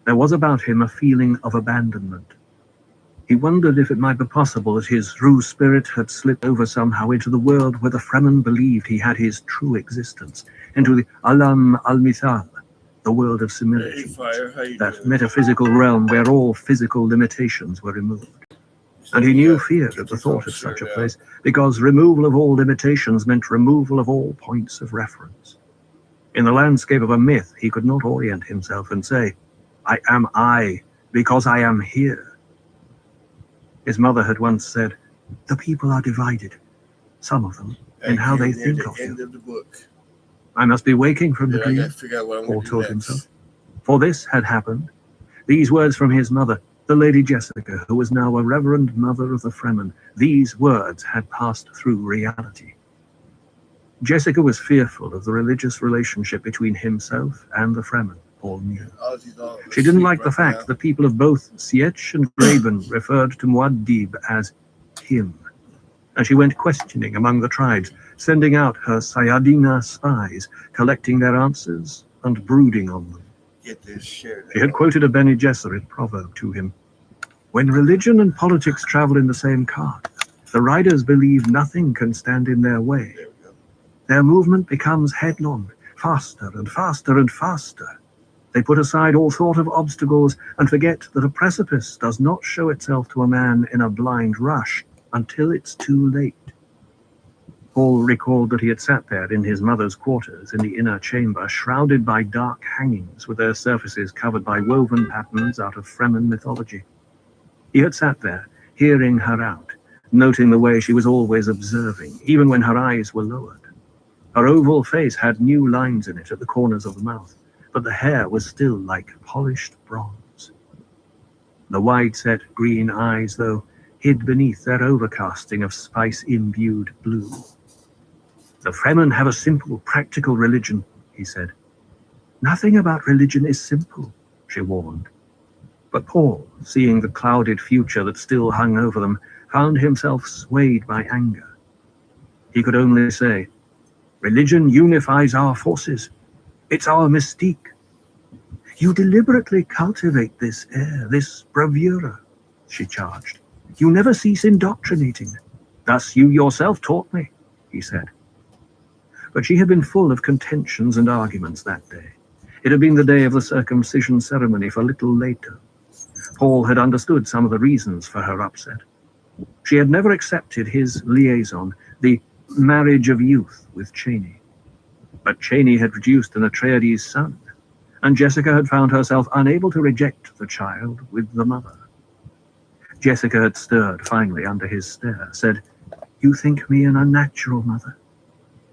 There was about him a feeling of abandonment. He wondered if it might be possible that his true spirit had slipped over somehow into the world where the Fremen believed he had his true existence, into the Alam al-Mithal, the world of similitudes, that metaphysical realm where all physical limitations were removed. And he knew feared at the thought of such a place, because removal of all limitations meant removal of all points of reference. In the landscape of a myth, he could not orient himself and say, "I am I, because I am here." His mother had once said, "The people are divided, some of them, in how they think of you." I must be waking from the dream, Paul told himself. For this had happened. These words from his mother, the Lady Jessica, who was now a reverend mother of the Fremen, these words had passed through reality. Jessica was fearful of the religious relationship between himself and the Fremen, Paul knew. She didn't like the fact that people of both Sietch and Graben referred to Muad'Dib as him, and she went questioning among the tribes, sending out her Sayadina spies, collecting their answers and brooding on them. She had quoted a Bene Gesserit proverb to him. When religion and politics travel in the same cart, the riders believe nothing can stand in their way. Their movement becomes headlong, faster and faster and faster. They put aside all thought of obstacles and forget that a precipice does not show itself to a man in a blind rush until it's too late. Paul recalled that he had sat there in his mother's quarters in the inner chamber, shrouded by dark hangings with their surfaces covered by woven patterns out of Fremen mythology. He had sat there, hearing her out, noting the way she was always observing, even when her eyes were lowered. Her oval face had new lines in it at the corners of the mouth, but the hair was still like polished bronze. The wide-set green eyes, though, hid beneath their overcasting of spice-imbued blue. The Fremen have a simple, practical religion, he said. Nothing about religion is simple, she warned. But Paul, seeing the clouded future that still hung over them, found himself swayed by anger. He could only say, "Religion unifies our forces. It's our mystique. You deliberately cultivate this air, this bravura," she charged. "You never cease indoctrinating. Thus you yourself taught me," he said. But she had been full of contentions and arguments that day. It had been the day of the circumcision ceremony for little later. Paul had understood some of the reasons for her upset. She had never accepted his liaison, the marriage of youth with Cheney. But Cheney had produced an Atreides son, and Jessica had found herself unable to reject the child with the mother. Jessica had stirred finally under his stare, said, "You think me an unnatural mother?"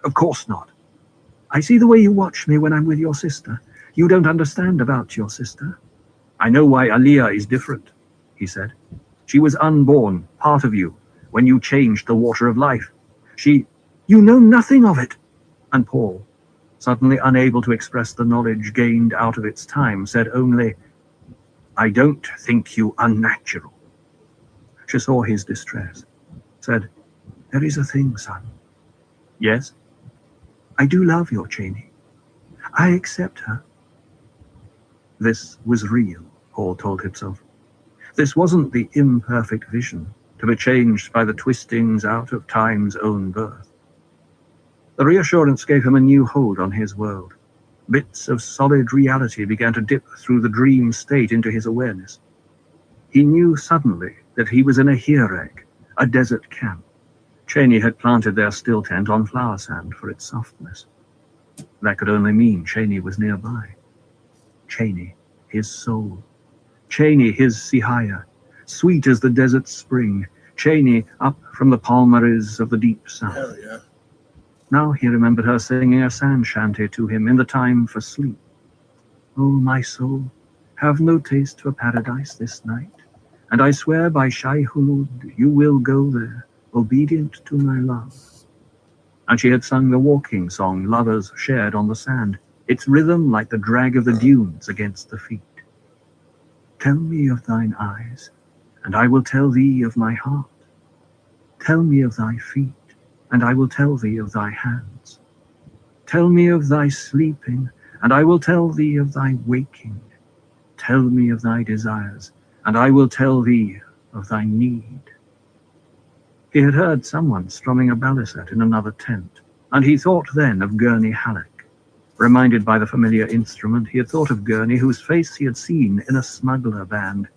"Of course not. I see the way you watch me when I'm with your sister. You don't understand about your sister." "I know why Aliyah is different," he said. "She was unborn, part of you, when you changed the water of life. You know nothing of it." And Paul, suddenly unable to express the knowledge gained out of its time, said only, "I don't think you unnatural." She saw his distress, said, "There is a thing, son." "Yes?" "I do love your Cheney. I accept her." This was real, Paul told himself. This wasn't the imperfect vision, to be changed by the twistings out of time's own birth. The reassurance gave him a new hold on his world. Bits of solid reality began to dip through the dream state into his awareness. He knew suddenly that he was in a Hireg, a desert camp. Cheney had planted their still tent on flower sand for its softness. That could only mean Cheney was nearby. Cheney, his soul. Cheney, his Sihaya, sweet as the desert spring. Cheney, up from the palmaries of the deep south. Hell yeah. Now he remembered her singing a sand shanty to him in the time for sleep. "Oh, my soul, have no taste for paradise this night, and I swear by Shai Hulud you will go there, obedient to my love." And she had sung the walking song lovers shared on the sand, its rhythm like the drag of the dunes against the feet. "Tell me of thine eyes, and I will tell thee of my heart. Tell me of thy feet, and I will tell thee of thy hands. Tell me of thy sleeping, and I will tell thee of thy waking. tell me of thy desires, and I will tell thee of thy need. He had heard someone strumming a baliset in another tent, and he thought then of Gurney Halleck. Reminded by the familiar instrument, he had thought of Gurney, whose face he had seen in a smuggler band,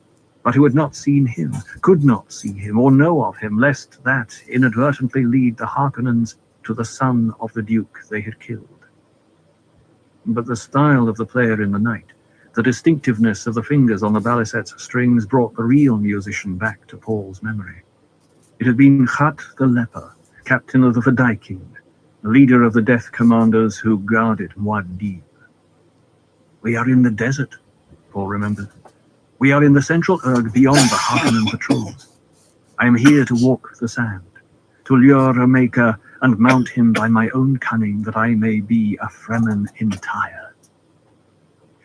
but who had not seen him, could not see him, or know of him, lest that inadvertently lead the Harkonnens to the son of the Duke they had killed. But the style of the player in the night, the distinctiveness of the fingers on the baliset's strings, brought the real musician back to Paul's memory. It had been Khat the Leper, captain of the Viking, leader of the Death Commandos who guarded Muad'Dib. We are in the desert, Paul remembered. We are in the central Urg beyond the Harkonnen patrols. I am here to walk the sand, to lure a maker and mount him by my own cunning, that I may be a Fremen entire.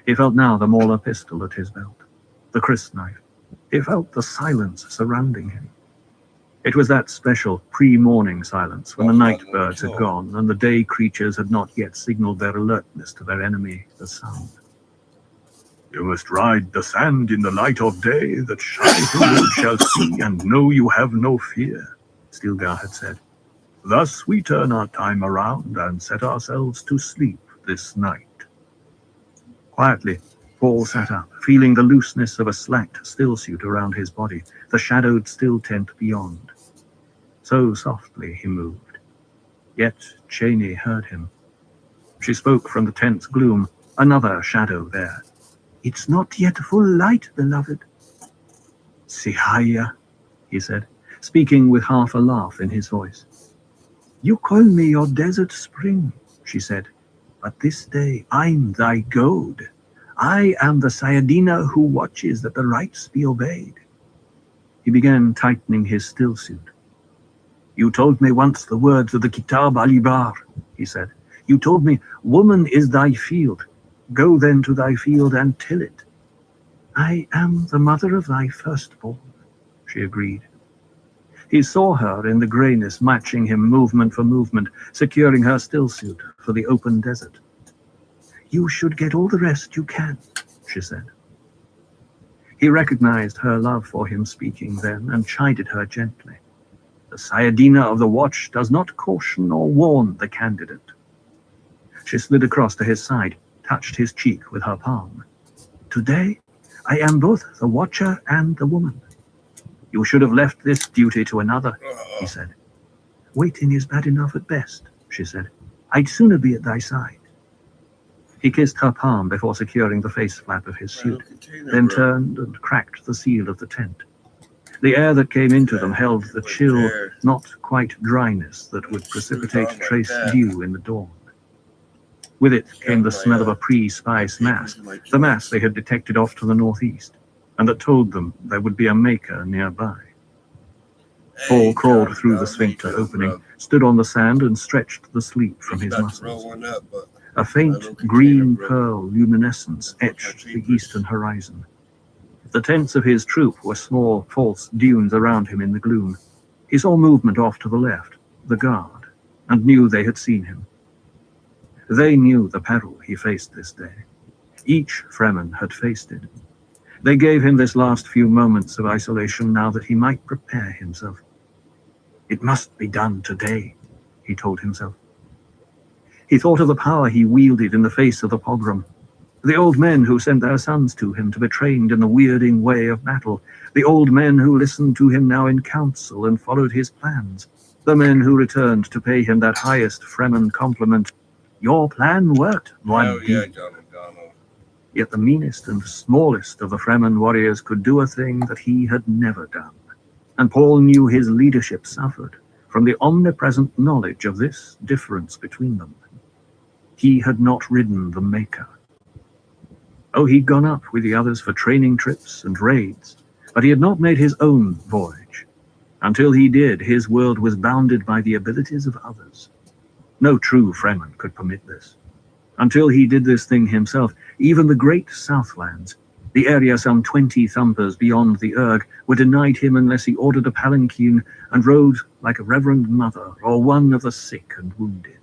He felt now the Mauler pistol at his belt, the crysknife. He felt the silence surrounding him. It was that special pre-morning silence when the night birds had gone and the day creatures had not yet signaled their alertness to their enemy, the sun. You must ride the sand in the light of day, that Shai-Hulud shall see and know you have no fear, Stilgar had said. Thus we turn our time around and set ourselves to sleep this night. Quietly, Paul sat up, feeling the looseness of a slacked stillsuit around his body, the shadowed still tent beyond. So softly he moved. Yet Chani heard him. She spoke from the tent's gloom, another shadow there. It's not yet full light, beloved. Sihaya, he said, speaking with half a laugh in his voice. You call me your desert spring, she said, but this day I'm thy goad. I am the Sayadina who watches that the rites be obeyed. He began tightening his stillsuit. You told me once the words of the Kitab al-Ibar, he said. You told me, woman is thy field. Go then to thy field and till it. I am the mother of thy firstborn, she agreed. He saw her in the greyness, matching him movement for movement, securing her stillsuit for the open desert. You should get all the rest you can, she said. He recognized her love for him speaking then, and chided her gently. The Sayadina of the Watch does not caution or warn the candidate. She slid across to his side, touched his cheek with her palm. Today, I am both the Watcher and the woman. You should have left this duty to another, he said. Waiting is bad enough at best, she said. I'd sooner be at thy side. He kissed her palm before securing the face flap of his suit, then turned and cracked the seal of the tent. The air that came into them held the chill, not quite dryness that would precipitate trace dew in the dawn. With it came the smell of a pre-spice mass, the mass they had detected off to the northeast, and that told them there would be a maker nearby. Paul crawled through the sphincter opening, stood on the sand, and stretched the sleep from his muscles. A faint green-pearl luminescence etched the eastern horizon. The tents of his troop were small, false dunes around him in the gloom. He saw movement off to the left, the guard, and knew they had seen him. They knew the peril he faced this day. Each Fremen had faced it. They gave him this last few moments of isolation now that he might prepare himself. It must be done today, he told himself. He thought of the power he wielded in the face of the pogrom. The old men who sent their sons to him to be trained in the weirding way of battle. The old men who listened to him now in council and followed his plans. The men who returned to pay him that highest Fremen compliment. Your plan worked, Muad'Dib. Yet the meanest and smallest of the Fremen warriors could do a thing that he had never done. And Paul knew his leadership suffered from the omnipresent knowledge of this difference between them. He had not ridden the Maker. Oh, he'd gone up with the others for training trips and raids, but he had not made his own voyage. Until he did, his world was bounded by the abilities of others. No true Fremen could permit this. Until he did this thing himself, even the great Southlands, the area some 20 thumpers beyond the Urg, were denied him unless he ordered a palanquin and rode like a reverend mother or one of the sick and wounded.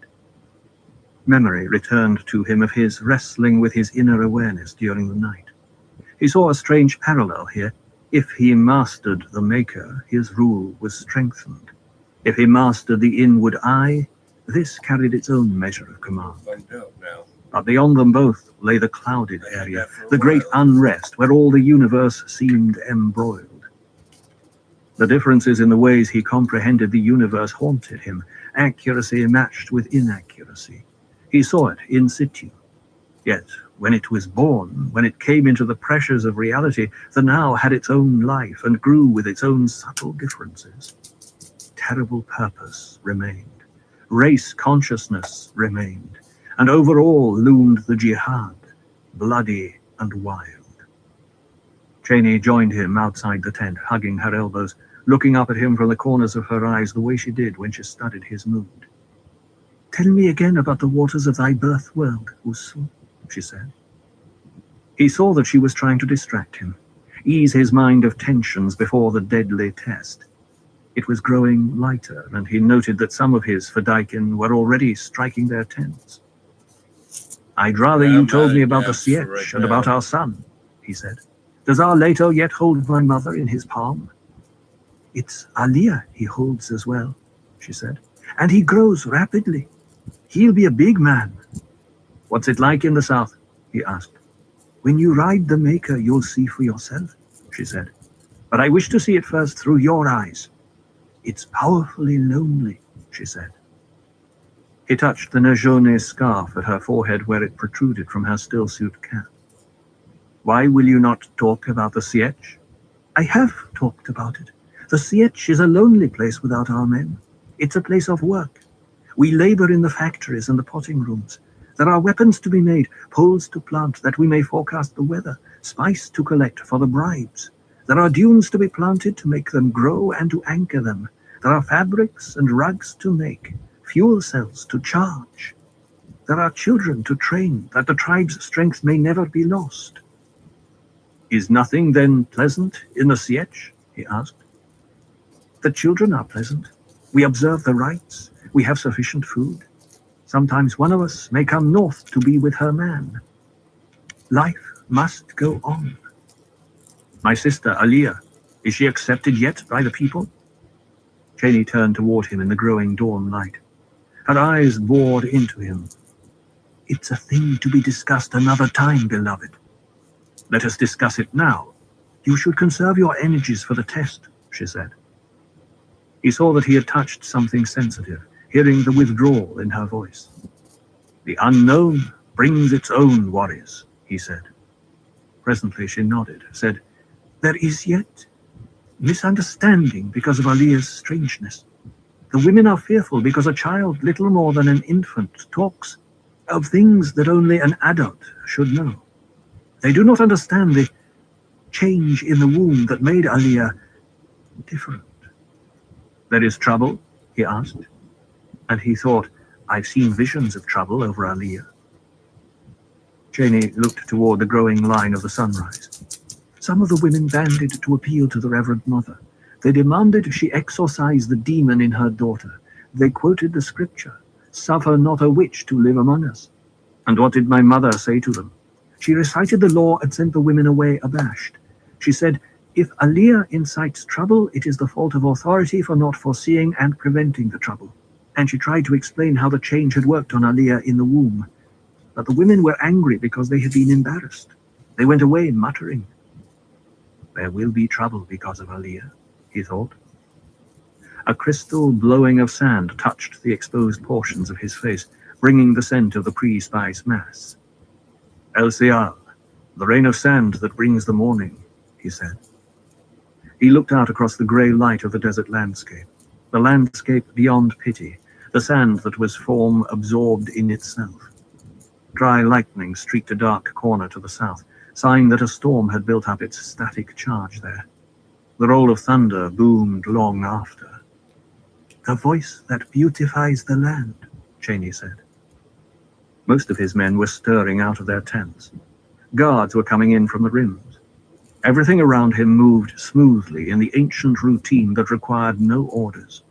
Memory returned to him of his wrestling with his inner awareness during the night. He saw a strange parallel here. If he mastered the Maker, his rule was strengthened. If he mastered the inward eye, this carried its own measure of command. But beyond them both lay the clouded area, the great unrest where all the universe seemed embroiled. The differences in the ways he comprehended the universe haunted him, accuracy matched with inaccuracy. He saw it in situ. Yet, when it was born, when it came into the pressures of reality, the now had its own life and grew with its own subtle differences. Terrible purpose remained. Race consciousness remained. And over all loomed the jihad, bloody and wild. Cheney joined him outside the tent, hugging her elbows, looking up at him from the corners of her eyes the way she did when she studied his mood. "Tell me again about the waters of thy birth world, Usul," she said. He saw that she was trying to distract him, ease his mind of tensions before the deadly test. It was growing lighter, and he noted that some of his Fedaykin were already striking their tents. "I'd rather you told me about the Sietch and about our son," he said. "Does our Leto yet hold my mother in his palm?" "It's Aliyah he holds as well," she said. "And he grows rapidly. He'll be a big man." "What's it like in the south?" he asked. "When you ride the Maker, you'll see for yourself," she said. "But I wish to see it first through your eyes." "It's powerfully lonely," she said. He touched the Najone scarf at her forehead where it protruded from her stillsuit cap. "Why will you not talk about the Sietch?" "I have talked about it. The Sietch is a lonely place without our men. It's a place of work. We labor in the factories and the potting rooms. There are weapons to be made, poles to plant that we may forecast the weather, spice to collect for the bribes. There are dunes to be planted to make them grow and to anchor them. There are fabrics and rugs to make, fuel cells to charge. There are children to train, that the tribe's strength may never be lost." "Is nothing then pleasant in the Sietch?" he asked. "The children are pleasant. We observe the rites. We have sufficient food. Sometimes one of us may come north to be with her man. Life must go on." "My sister, Aliyah, is she accepted yet by the people?" Cheney turned toward him in the growing dawn light. Her eyes bored into him. "It's a thing to be discussed another time, beloved." "Let us discuss it now." "You should conserve your energies for the test," she said. He saw that he had touched something sensitive, hearing the withdrawal in her voice. "The unknown brings its own worries," he said. Presently she nodded, said, "There is yet misunderstanding because of Aliyah's strangeness. The women are fearful because a child, little more than an infant, talks of things that only an adult should know. They do not understand the change in the womb that made Aliyah different." "There is trouble?" he asked. And he thought, "I've seen visions of trouble over Aliyah." Cheney looked toward the growing line of the sunrise. "Some of the women banded to appeal to the Reverend Mother. They demanded she exorcise the demon in her daughter. They quoted the scripture, 'Suffer not a witch to live among us.' And what did my mother say to them? She recited the law and sent the women away abashed. She said, 'If Aliyah incites trouble, it is the fault of authority for not foreseeing and preventing the trouble.' And she tried to explain how the change had worked on Aliyah in the womb. But the women were angry because they had been embarrassed. They went away muttering. There will be trouble because of Aliyah, he thought. A crystal blowing of sand touched the exposed portions of his face, bringing the scent of the pre-spice mass. El Sial, the rain of sand that brings the morning, he said. He looked out across the grey light of the desert landscape, the landscape beyond pity, the sand that was form absorbed in itself. Dry lightning streaked a dark corner to the south, sign that a storm had built up its static charge there. The roll of thunder boomed long after. The voice that beautifies the land, Cheney said. Most of his men were stirring out of their tents. Guards were coming in from the rims. Everything around him moved smoothly in the ancient routine that required no orders.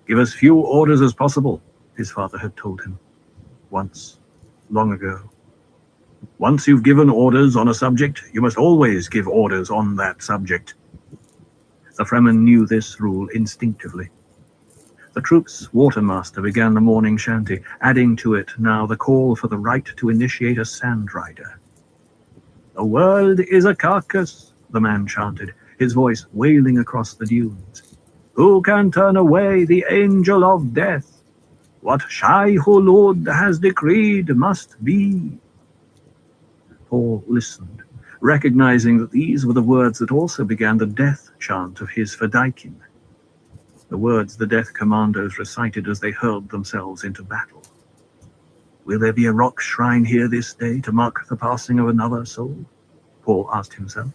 Give as few orders as possible, his father had told him. Once, long ago. Once you've given orders on a subject, you must always give orders on that subject. The Fremen knew this rule instinctively. The troop's watermaster began the morning shanty, adding to it now the call for the right to initiate a sand rider. "The world is a carcass," the man chanted, his voice wailing across the dunes. "Who can turn away the angel of death? What Shai Hulud has decreed must be." Paul listened, recognizing that these were the words that also began the death chant of his Fedaykin, the words the death commandos recited as they hurled themselves into battle. Will there be a rock shrine here this day to mark the passing of another soul? Paul asked himself.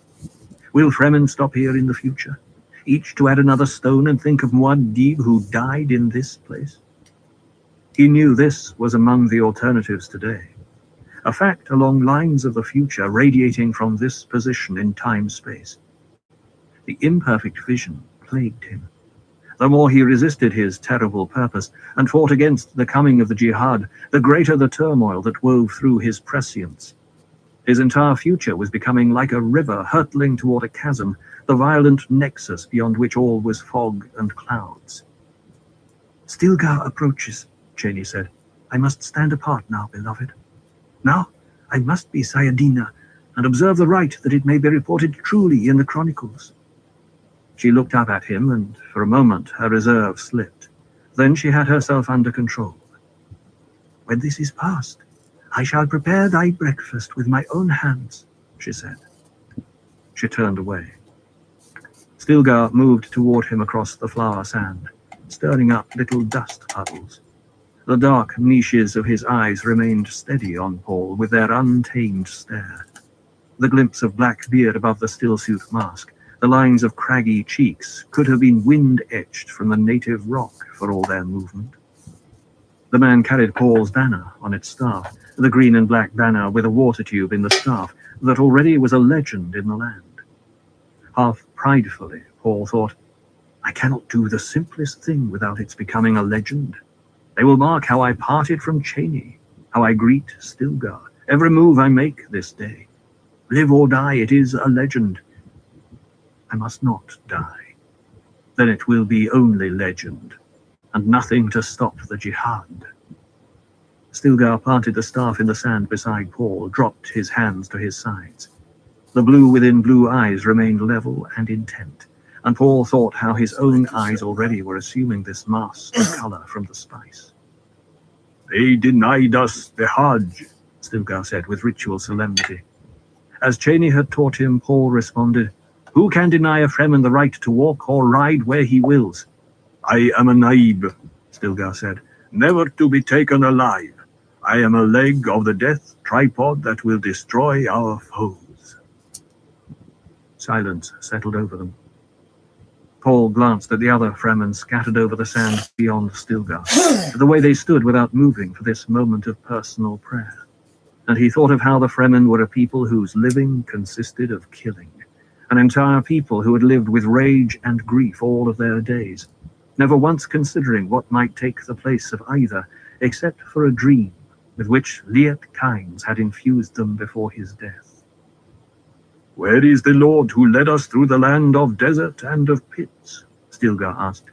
Will Fremen stop here in the future, each to add another stone and think of Muad'Dib who died in this place? He knew this was among the alternatives today, a fact along lines of the future radiating from this position in time-space. The imperfect vision plagued him. The more he resisted his terrible purpose and fought against the coming of the jihad, the greater the turmoil that wove through his prescience. His entire future was becoming like a river hurtling toward a chasm, the violent nexus beyond which all was fog and clouds. "Stilgar approaches," Cheney said. "I must stand apart now, beloved. Now I must be Sayadina and observe the rite that it may be reported truly in the chronicles." She looked up at him, and for a moment her reserve slipped. Then she had herself under control. "When this is past, I shall prepare thy breakfast with my own hands," she said. She turned away. Stilgar moved toward him across the flower sand, stirring up little dust puddles. The dark niches of his eyes remained steady on Paul with their untamed stare. The glimpse of black beard above the stillsuit mask, the lines of craggy cheeks, could have been wind-etched from the native rock for all their movement. The man carried Paul's banner on its staff, the green and black banner with a water tube in the staff that already was a legend in the land. Half pridefully, Paul thought, I cannot do the simplest thing without its becoming a legend. They will mark how I parted from Cheney, how I greet Stilgar, every move I make this day. Live or die, it is a legend. I must not die. Then it will be only legend, and nothing to stop the jihad. Stilgar planted the staff in the sand beside Paul, dropped his hands to his sides. The blue within blue eyes remained level and intent, and Paul thought how his own eyes already were assuming this mask of color from the spice. They denied us the Hajj, Stilgar said with ritual solemnity. As Cheney had taught him, Paul responded, Who can deny a Fremen the right to walk or ride where he wills? I am a Naib, Stilgar said, never to be taken alive. I am a leg of the death tripod that will destroy our foes. Silence settled over them. Paul glanced at the other Fremen scattered over the sand beyond Stilgar, the way they stood without moving for this moment of personal prayer. And he thought of how the Fremen were a people whose living consisted of killing, an entire people who had lived with rage and grief all of their days, never once considering what might take the place of either, except for a dream with which Liet Kynes had infused them before his death. Where is the Lord who led us through the land of desert and of pits? Stilgar asked.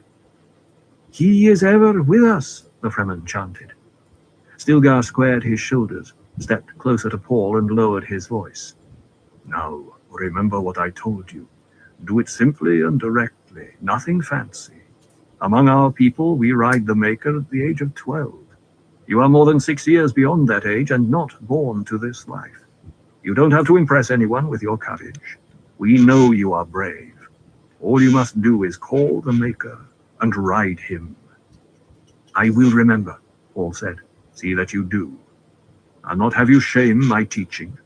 He is ever with us, the Fremen chanted. Stilgar squared his shoulders, stepped closer to Paul and lowered his voice. Now, remember what I told you. Do it simply and directly, nothing fancy. Among our people, we ride the Maker at the age of 12. You are more than 6 years beyond that age and not born to this life. You don't have to impress anyone with your courage. We know you are brave. All you must do is call the Maker and ride him. I will remember, Paul said. See that you do. I'll not have you shame my teaching.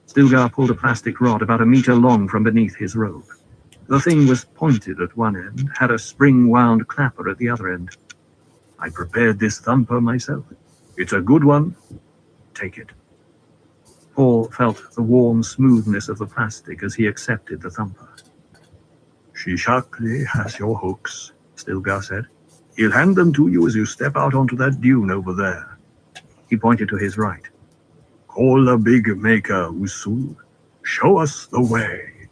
Stilgar pulled a plastic rod about a meter long from beneath his robe. The thing was pointed at one end, had a spring-wound clapper at the other end. I prepared this thumper myself. It's a good one. Take it. Paul felt the warm smoothness of the plastic as he accepted the thumper. Shishakli has your hooks, Stilgar said. He'll hand them to you as you step out onto that dune over there. He pointed to his right. Call the big maker, Usul. Show us the way.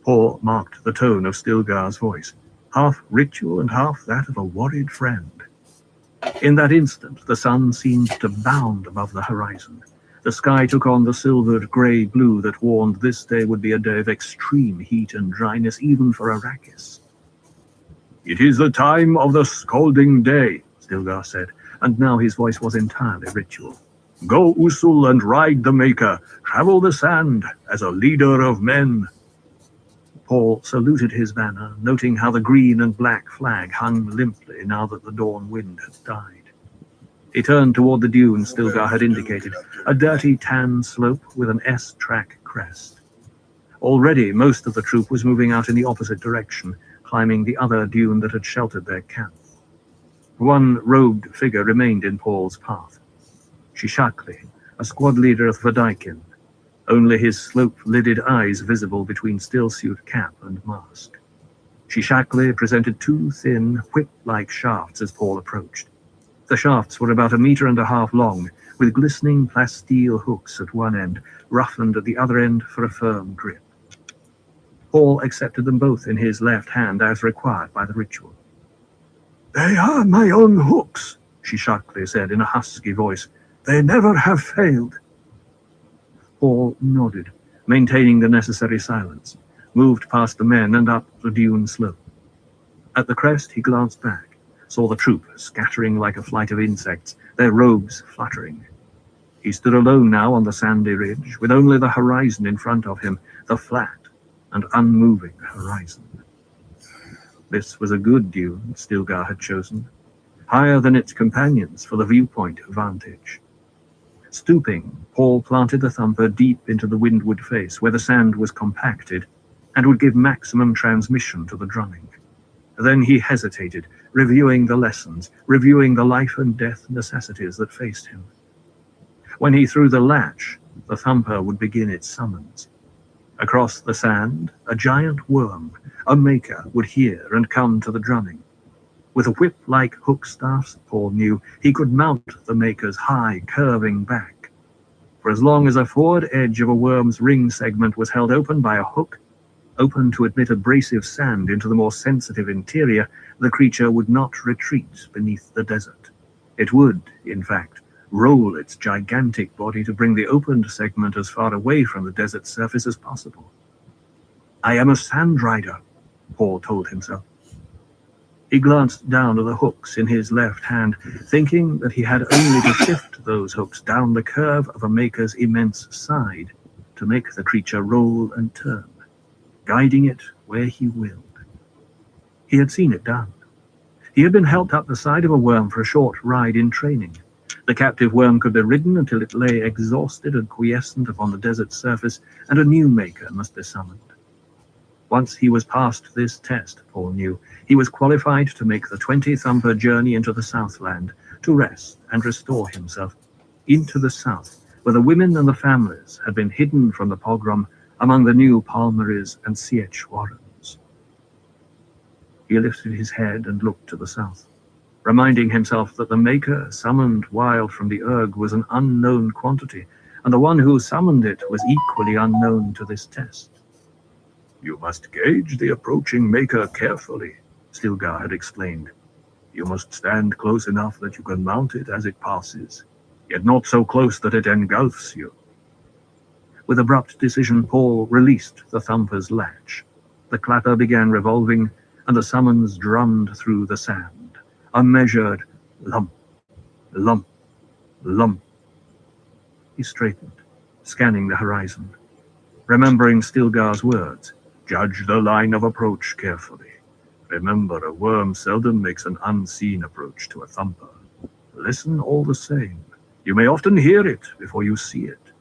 Paul marked the tone of Stilgar's voice, half ritual and half that of a worried friend. In that instant, the sun seemed to bound above the horizon. The sky took on the silvered grey blue that warned this day would be a day of extreme heat and dryness, even for Arrakis. It is the time of the scalding day, Stilgar said, and now his voice was entirely ritual. Go, Usul, and ride the Maker. Travel the sand as a leader of men. Paul saluted his banner, noting how the green and black flag hung limply now that the dawn wind had died. He turned toward the dune Stilgar had indicated, a dirty tan slope with an S-track crest. Already most of the troop was moving out in the opposite direction, climbing the other dune that had sheltered their camp. One robed figure remained in Paul's path. Shishakli, a squad leader of Vadaikin, only his slope-lidded eyes visible between stillsuit cap and mask. Shishakli presented two thin, whip-like shafts as Paul approached. The shafts were about 1.5 meters long, with glistening plasteel hooks at one end, roughened at the other end for a firm grip. Paul accepted them both in his left hand as required by the ritual. "They are my own hooks," Shishakli said in a husky voice. "They never have failed." Paul nodded, maintaining the necessary silence, moved past the men and up the dune slope. At the crest he glanced back, saw the troop scattering like a flight of insects, their robes fluttering. He stood alone now on the sandy ridge, with only the horizon in front of him, the flat and unmoving horizon. This was a good dune Stilgar had chosen, higher than its companions for the viewpoint vantage. Stooping, Paul planted the thumper deep into the windward face, where the sand was compacted and would give maximum transmission to the drumming. Then he hesitated, reviewing the lessons, reviewing the life and death necessities that faced him. When he threw the latch, the thumper would begin its summons. Across the sand, a giant worm, a maker, would hear and come to the drumming. With a whip-like hook staff, Paul knew, he could mount the maker's high, curving back. For as long as a forward edge of a worm's ring segment was held open by a hook, open to admit abrasive sand into the more sensitive interior, the creature would not retreat beneath the desert. It would, in fact, roll its gigantic body to bring the opened segment as far away from the desert surface as possible. "I am a sand rider," Paul told himself. He glanced down at the hooks in his left hand, thinking that he had only to shift those hooks down the curve of a maker's immense side to make the creature roll and turn, guiding it where he willed. He had seen it done. He had been helped up the side of a worm for a short ride in training. The captive worm could be ridden until it lay exhausted and quiescent upon the desert surface, and a new maker must be summoned. Once he was past this test, Paul knew, he was qualified to make the 20-thumper journey into the Southland, to rest and restore himself, into the South, where the women and the families had been hidden from the pogrom among the new Palmeries and Sietch warrens. He lifted his head and looked to the south, reminding himself that the maker summoned wild from the Urg was an unknown quantity, and the one who summoned it was equally unknown to this test. "You must gauge the approaching maker carefully," Stilgar had explained. "You must stand close enough that you can mount it as it passes, yet not so close that it engulfs you." With abrupt decision, Paul released the thumper's latch. The clapper began revolving, and the summons drummed through the sand. A measured lump, lump, lump. He straightened, scanning the horizon, remembering Stilgar's words. "Judge the line of approach carefully. Remember, a worm seldom makes an unseen approach to a thumper. Listen all the same. You may often hear it before you see it."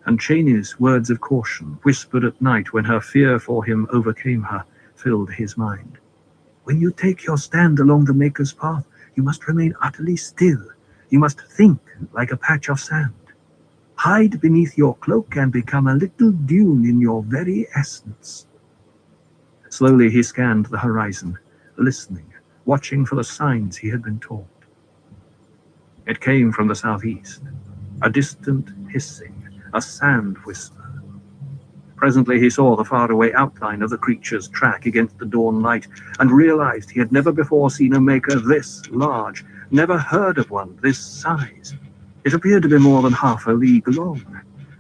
And Cheney's words of caution, whispered at night when her fear for him overcame her, filled his mind. "When you take your stand along the Maker's path, you must remain utterly still. You must think like a patch of sand. Hide beneath your cloak and become a little dune in your very essence." Slowly he scanned the horizon, listening, watching for the signs he had been taught. It came from the southeast. A distant hissing, a sand whisper. Presently he saw the faraway outline of the creature's track against the dawn light, and realized he had never before seen a maker this large, never heard of one this size. It appeared to be more than half a league long,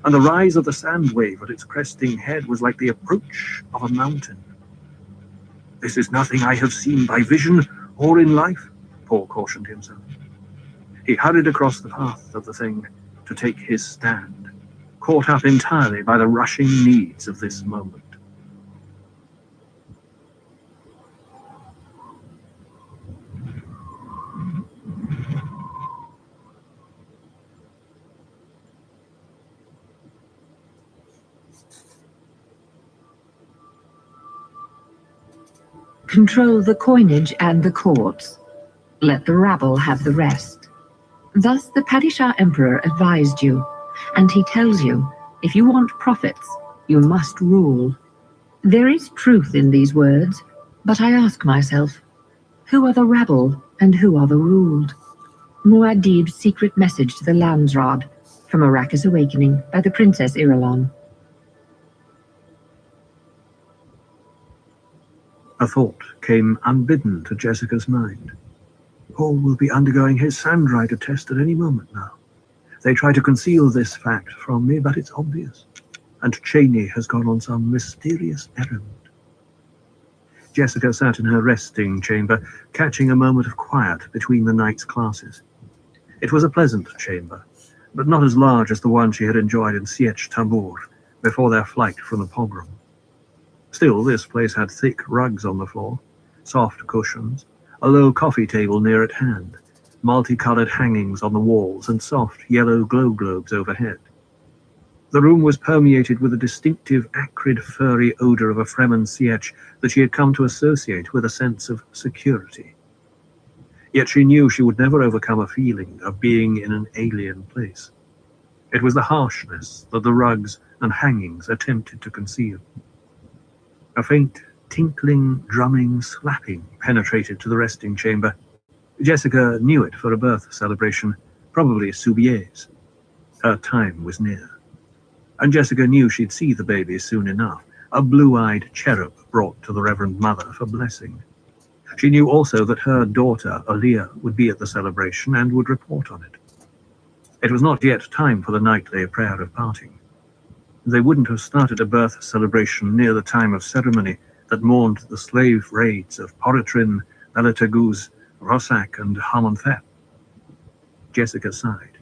and the rise of the sand wave at its cresting head was like the approach of a mountain. "This is nothing I have seen by vision or in life," Paul cautioned himself. He hurried across the path of the thing to take his stand, caught up entirely by the rushing needs of this moment. Control the coinage and the courts. Let the rabble have the rest. Thus the Padishah Emperor advised you, and he tells you, if you want profits, you must rule. There is truth in these words, but I ask myself, who are the rabble and who are the ruled? Muad'Dib's secret message to the Landsraad, from Arrakis Awakening by the Princess Irulan. A thought came unbidden to Jessica's mind. Paul will be undergoing his Sandrider test at any moment now. They try to conceal this fact from me, but it's obvious. And Cheney has gone on some mysterious errand. Jessica sat in her resting chamber, catching a moment of quiet between the night's classes. It was a pleasant chamber, but not as large as the one she had enjoyed in Sietch Tabor before their flight from the pogrom. Still, this place had thick rugs on the floor, soft cushions, a low coffee table near at hand, multicolored hangings on the walls, and soft yellow glow globes overhead. The room was permeated with a distinctive, acrid, furry odor of a Fremen sietch that she had come to associate with a sense of security. Yet she knew she would never overcome a feeling of being in an alien place. It was the harshness that the rugs and hangings attempted to conceal. A faint, tinkling, drumming, slapping penetrated to the resting chamber. Jessica knew it for a birth celebration, probably Soubier's. Her time was near. And Jessica knew she'd see the baby soon enough, a blue-eyed cherub brought to the Reverend Mother for blessing. She knew also that her daughter, Aaliyah, would be at the celebration and would report on it. It was not yet time for the nightly prayer of parting. They wouldn't have started a birth celebration near the time of ceremony that mourned the slave raids of Poritrin, Beletaguz, Rossack, and Harmonthep. Jessica sighed.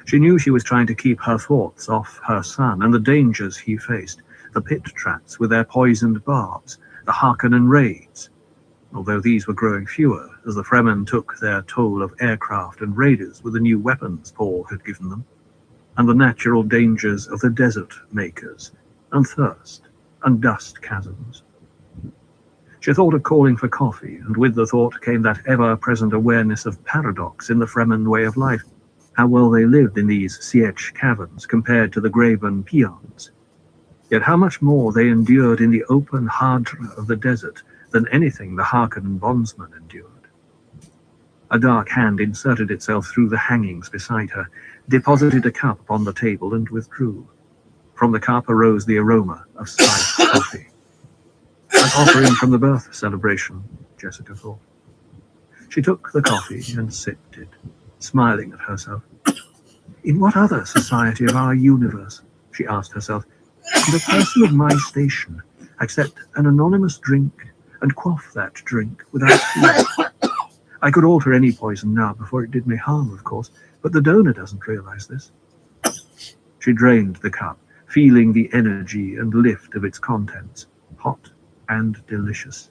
She knew she was trying to keep her thoughts off her son and the dangers he faced, the pit traps with their poisoned barbs, the Harkonnen raids, although these were growing fewer as the Fremen took their toll of aircraft and raiders with the new weapons Paul had given them, and the natural dangers of the desert makers, and thirst, and dust chasms. She thought of calling for coffee, and with the thought came that ever-present awareness of paradox in the Fremen way of life, how well they lived in these Sietch caverns compared to the graven peons. Yet how much more they endured in the open hardra of the desert than anything the Harkonnen bondsmen endured. A dark hand inserted itself through the hangings beside her, deposited a cup upon the table, and withdrew. From the cup arose the aroma of spiced coffee. An offering from the birth celebration, Jessica thought. She took the coffee and sipped it, smiling at herself. In what other society of our universe, she asked herself, could a person of my station accept an anonymous drink and quaff that drink without fear? I could alter any poison now before it did me harm, of course, but the donor doesn't realize this. She drained the cup, feeling the energy and lift of its contents, hot and delicious.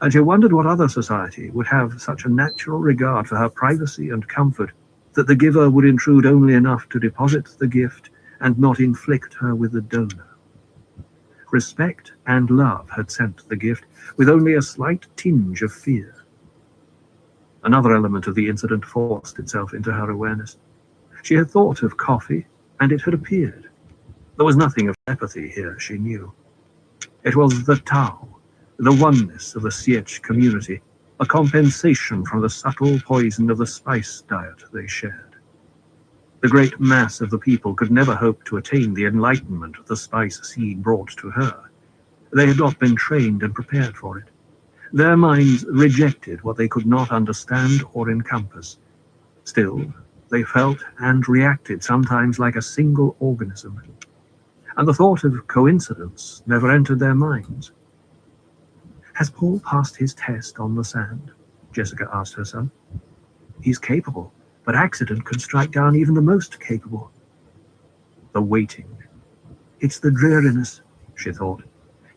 And she wondered what other society would have such a natural regard for her privacy and comfort that the giver would intrude only enough to deposit the gift and not inflict her with the donor. Respect and love had sent the gift, with only a slight tinge of fear. Another element of the incident forced itself into her awareness. She had thought of coffee, and it had appeared. There was nothing of apathy here, she knew. It was the Tao, the oneness of the Sietch community, a compensation from the subtle poison of the spice diet they shared. The great mass of the people could never hope to attain the enlightenment the spice seed brought to her. They had not been trained and prepared for it. Their minds rejected what they could not understand or encompass. Still, they felt and reacted sometimes like a single organism, and the thought of coincidence never entered their minds. Has Paul passed his test on the sand? Jessica asked herself. He's capable, but accident can strike down even the most capable. The waiting. It's the dreariness, she thought.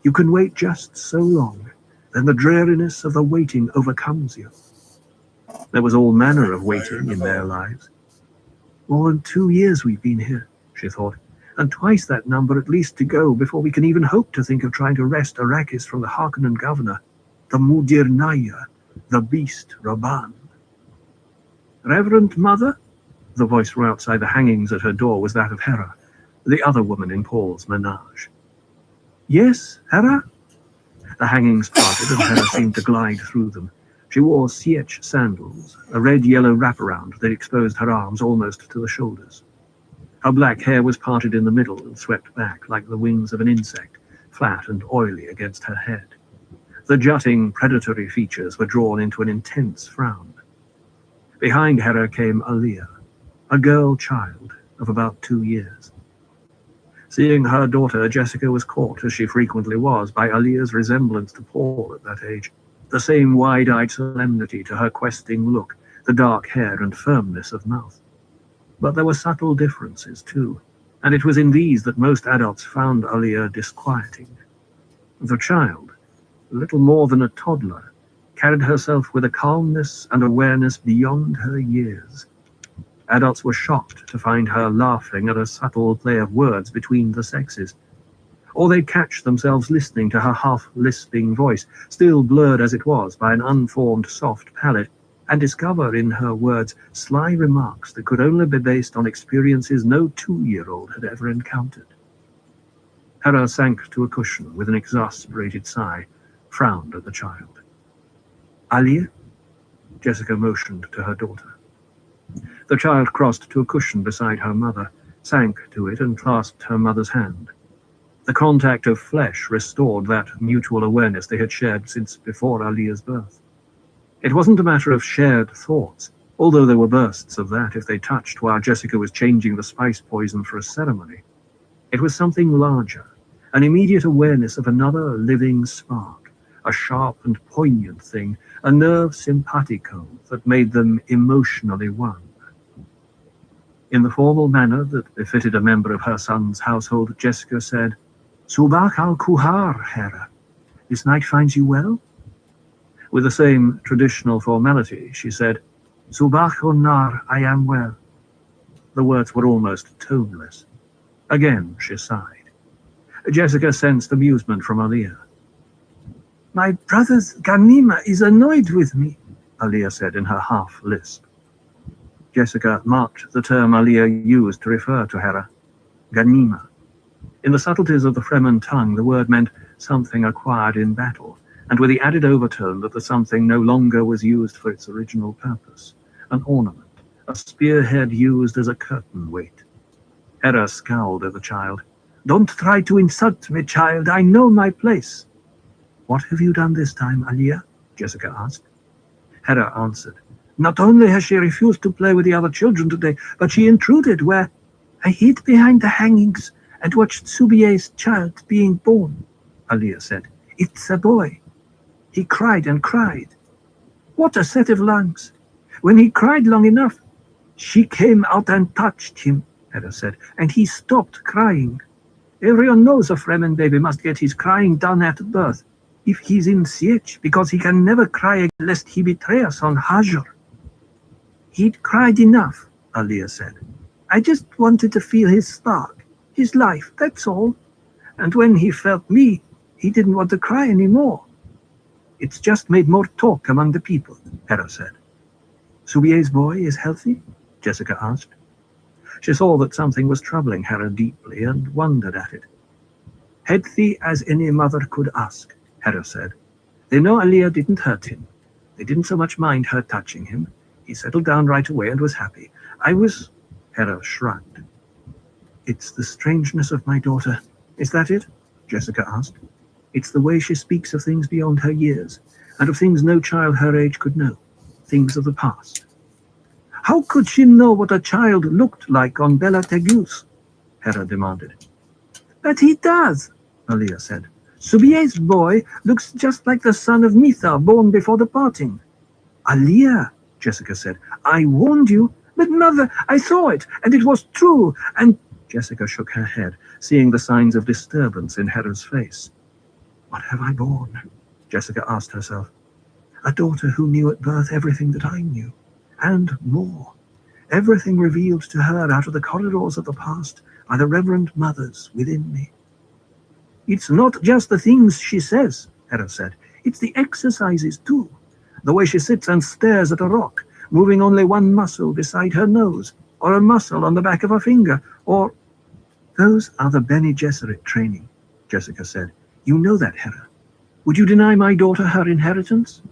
You can wait just so long, then the dreariness of the waiting overcomes you. There was all manner of waiting in their lives. More than 2 years we've been here, she thought, and twice that number at least to go before we can even hope to think of trying to wrest Arrakis from the Harkonnen governor, the Mudir Naya, the beast Raban. Reverend Mother? The voice from outside the hangings at her door was that of Hera, the other woman in Paul's menage. Yes, Hera? The hangings parted and Hera seemed to glide through them. She wore sietch sandals, a red-yellow wraparound that exposed her arms almost to the shoulders. Her black hair was parted in the middle and swept back like the wings of an insect, flat and oily against her head. The jutting, predatory features were drawn into an intense frown. Behind Hera came Aliyah, a girl child of about 2 years. Seeing her daughter, Jessica was caught, as she frequently was, by Aliyah's resemblance to Paul at that age. The same wide-eyed solemnity to her questing look, the dark hair and firmness of mouth. But there were subtle differences, too, and it was in these that most adults found Aliyah disquieting. The child, little more than a toddler, carried herself with a calmness and awareness beyond her years. Adults were shocked to find her laughing at a subtle play of words between the sexes, or they'd catch themselves listening to her half-lisping voice, still blurred as it was by an unformed soft palate, and discover in her words sly remarks that could only be based on experiences no 2-year-old had ever encountered. Hera sank to a cushion with an exasperated sigh, frowned at the child. Aliyah? Jessica motioned to her daughter. The child crossed to a cushion beside her mother, sank to it and clasped her mother's hand. The contact of flesh restored that mutual awareness they had shared since before Aliyah's birth. It wasn't a matter of shared thoughts, although there were bursts of that if they touched while Jessica was changing the spice poison for a ceremony. It was something larger, an immediate awareness of another living spark, a sharp and poignant thing, a nerve simpatico that made them emotionally one. In the formal manner that befitted a member of her son's household, Jessica said, Subach al-Kuhar, Hera. This night finds you well? With the same traditional formality, she said, Subach on-nar, I am well. The words were almost toneless. Again she sighed. Jessica sensed amusement from Aliyah. My brother's Ganima is annoyed with me, Aliyah said in her half-lisp. Jessica marked the term Aliyah used to refer to Hera, Ganima. In the subtleties of the Fremen tongue, the word meant something acquired in battle, and with the added overtone that the something no longer was used for its original purpose, an ornament, a spearhead used as a curtain weight. Hera scowled at the child. Don't try to insult me, child. I know my place. What have you done this time, Aliyah? Jessica asked. Hera answered. Not only has she refused to play with the other children today, but she intruded where I hid behind the hangings and watched Subie's child being born, Aliyah said. It's a boy. He cried and cried. What a set of lungs. When he cried long enough, she came out and touched him, Hera said, and he stopped crying. Everyone knows a Fremen baby must get his crying done at birth, if he's in sietch, because he can never cry again lest he betray us on Hajar. He'd cried enough, Aliyah said. I just wanted to feel his spark, his life, that's all. And when he felt me, he didn't want to cry anymore. It's just made more talk among the people, Hera said. Subie's boy is healthy? Jessica asked. She saw that something was troubling Hera deeply and wondered at it. Healthy as any mother could ask, Hera said. They know Aliyah didn't hurt him. They didn't so much mind her touching him. He settled down right away and was happy. I was Hera shrugged. It's the strangeness of my daughter. Is that it? Jessica asked. It's the way she speaks of things beyond her years, and of things no child her age could know, things of the past. How could she know what a child looked like on Bela Tegus? Hera demanded. But he does, Alia said. Subie's boy looks just like the son of Mitha, born before the parting. Alia, Jessica said, I warned you. But mother, I saw it, and it was true, and... Jessica shook her head, seeing the signs of disturbance in Hera's face. What have I borne? Jessica asked herself. A daughter who knew at birth everything that I knew, and more. Everything revealed to her out of the corridors of the past by the reverend mothers within me. It's not just the things she says, Hera said. It's the exercises, too. The way she sits and stares at a rock, moving only one muscle beside her nose, or a muscle on the back of a finger, or... Those are the Bene Gesserit training, Jessica said. You know that, Hera. Would you deny my daughter her inheritance?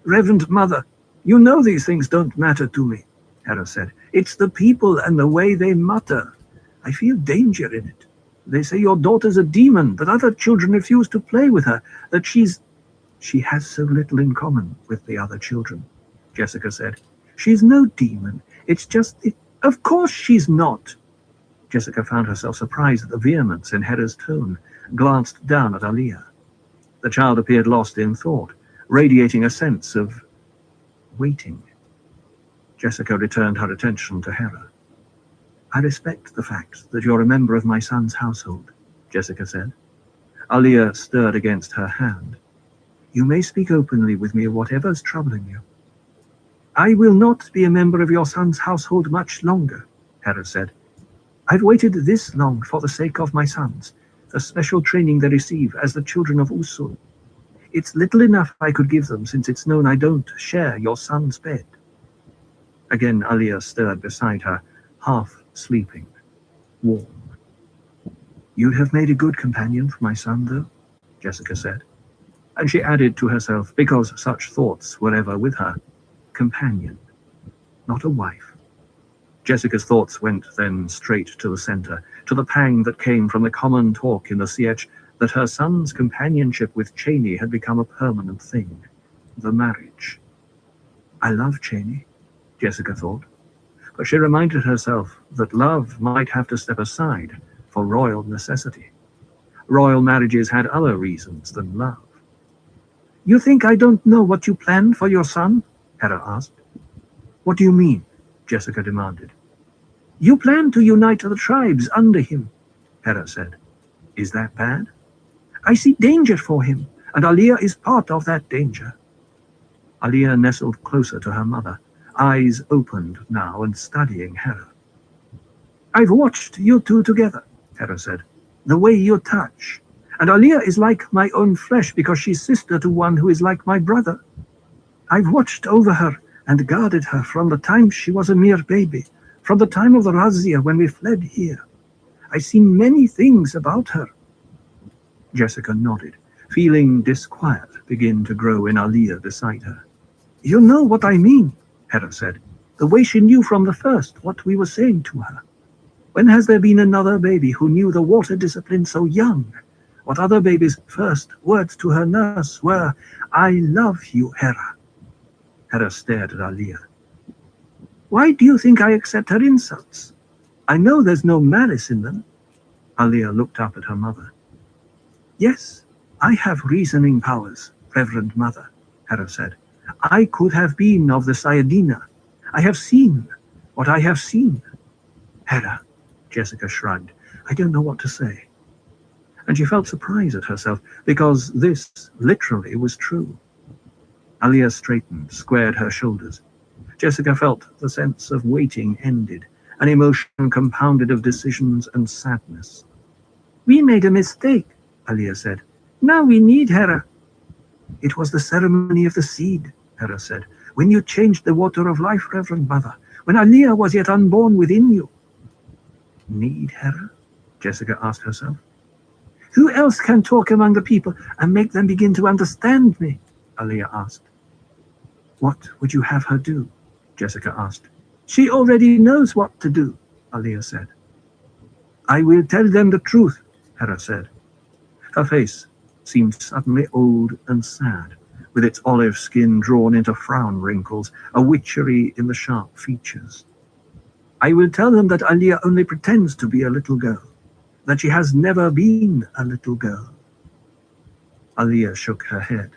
Reverend Mother, you know these things don't matter to me, Hera said. It's the people and the way they mutter. I feel danger in it. They say your daughter's a demon, that other children refuse to play with her, that She has so little in common with the other children, Jessica said. She's no demon. It's just... Of course she's not. Jessica found herself surprised at the vehemence in Hera's tone, glanced down at Alia. The child appeared lost in thought, radiating a sense of waiting. Jessica returned her attention to Hera. I respect the fact that you're a member of my son's household, Jessica said. Alia stirred against her hand. You may speak openly with me of whatever's troubling you. I will not be a member of your son's household much longer, Hera said. I've waited this long for the sake of my sons, the special training they receive as the children of Usul. It's little enough I could give them, since it's known I don't share your son's bed. Again Alia stirred beside her, half sleeping, warm. You'd have made a good companion for my son, though, Jessica said. And she added to herself, because such thoughts were ever with her, companion, not a wife. Jessica's thoughts went then straight to the center, to the pang that came from the common talk in the Sietch that her son's companionship with Cheney had become a permanent thing, the marriage. I love Cheney, Jessica thought, but she reminded herself that love might have to step aside for royal necessity. Royal marriages had other reasons than love. You think I don't know what you planned for your son? Hera asked. What do you mean? Jessica demanded. You plan to unite the tribes under him, Hera said. Is that bad? I see danger for him, and Alia is part of that danger. Alia nestled closer to her mother, eyes opened now and studying Hera. I've watched you two together, Hera said, the way you touch. And Alia is like my own flesh because she's sister to one who is like my brother. I've watched over her and guarded her from the time she was a mere baby, from the time of the razzia when we fled here. I've seen many things about her. Jessica nodded, feeling disquiet begin to grow in Alia beside her. You know what I mean, Hera said, the way she knew from the first what we were saying to her. When has there been another baby who knew the water discipline so young? What other baby's first words to her nurse were, I love you, Hera. Hera stared at Alia. Why do you think I accept her insults? I know there's no malice in them. Alia looked up at her mother. Yes, I have reasoning powers, Reverend Mother, Hera said. I could have been of the Sayadina. I have seen what I have seen. Hera, Jessica shrugged. I don't know what to say. And she felt surprised at herself, because this literally was true. Alia straightened, squared her shoulders. Jessica felt the sense of waiting ended, an emotion compounded of decisions and sadness. We made a mistake, Alia said. Now we need Hera. It was the ceremony of the seed, Hera said, when you changed the water of life, Reverend Mother, when Alia was yet unborn within you. Need Hera? Jessica asked herself. Who else can talk among the people and make them begin to understand me? Alia asked. What would you have her do? Jessica asked. She already knows what to do, Alia said. I will tell them the truth, Hera said. Her face seemed suddenly old and sad, with its olive skin drawn into frown wrinkles, a witchery in the sharp features. I will tell them that Alia only pretends to be a little girl, that she has never been a little girl. Alia shook her head.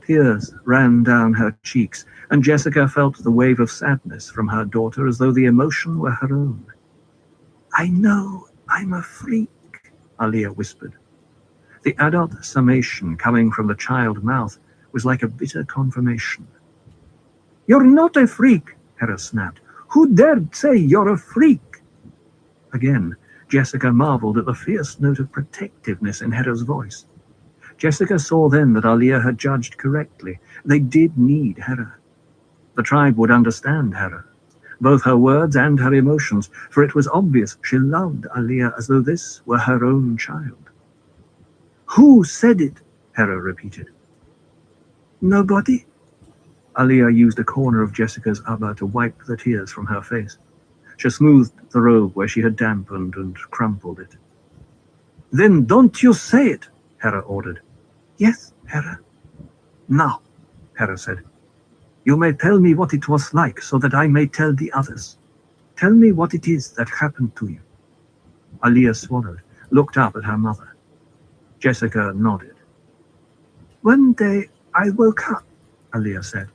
Tears ran down her cheeks, and Jessica felt the wave of sadness from her daughter as though the emotion were her own. I know I'm a freak, Alia whispered. The adult summation coming from the child mouth was like a bitter confirmation. You're not a freak, Hera snapped. Who dared say you're a freak? Again, Jessica marveled at the fierce note of protectiveness in Hera's voice. Jessica saw then that Alia had judged correctly. They did need Hera. The tribe would understand Hera, both her words and her emotions, for it was obvious she loved Alia as though this were her own child. Who said it? Hera repeated. Nobody. Alia used a corner of Jessica's abba to wipe the tears from her face. She smoothed the robe where she had dampened and crumpled it. Then don't you say it, Hera ordered. Yes, Hera. Now, Hera said, you may tell me what it was like so that I may tell the others. Tell me what it is that happened to you. Alia swallowed, looked up at her mother. Jessica nodded. One day I woke up, Alia said.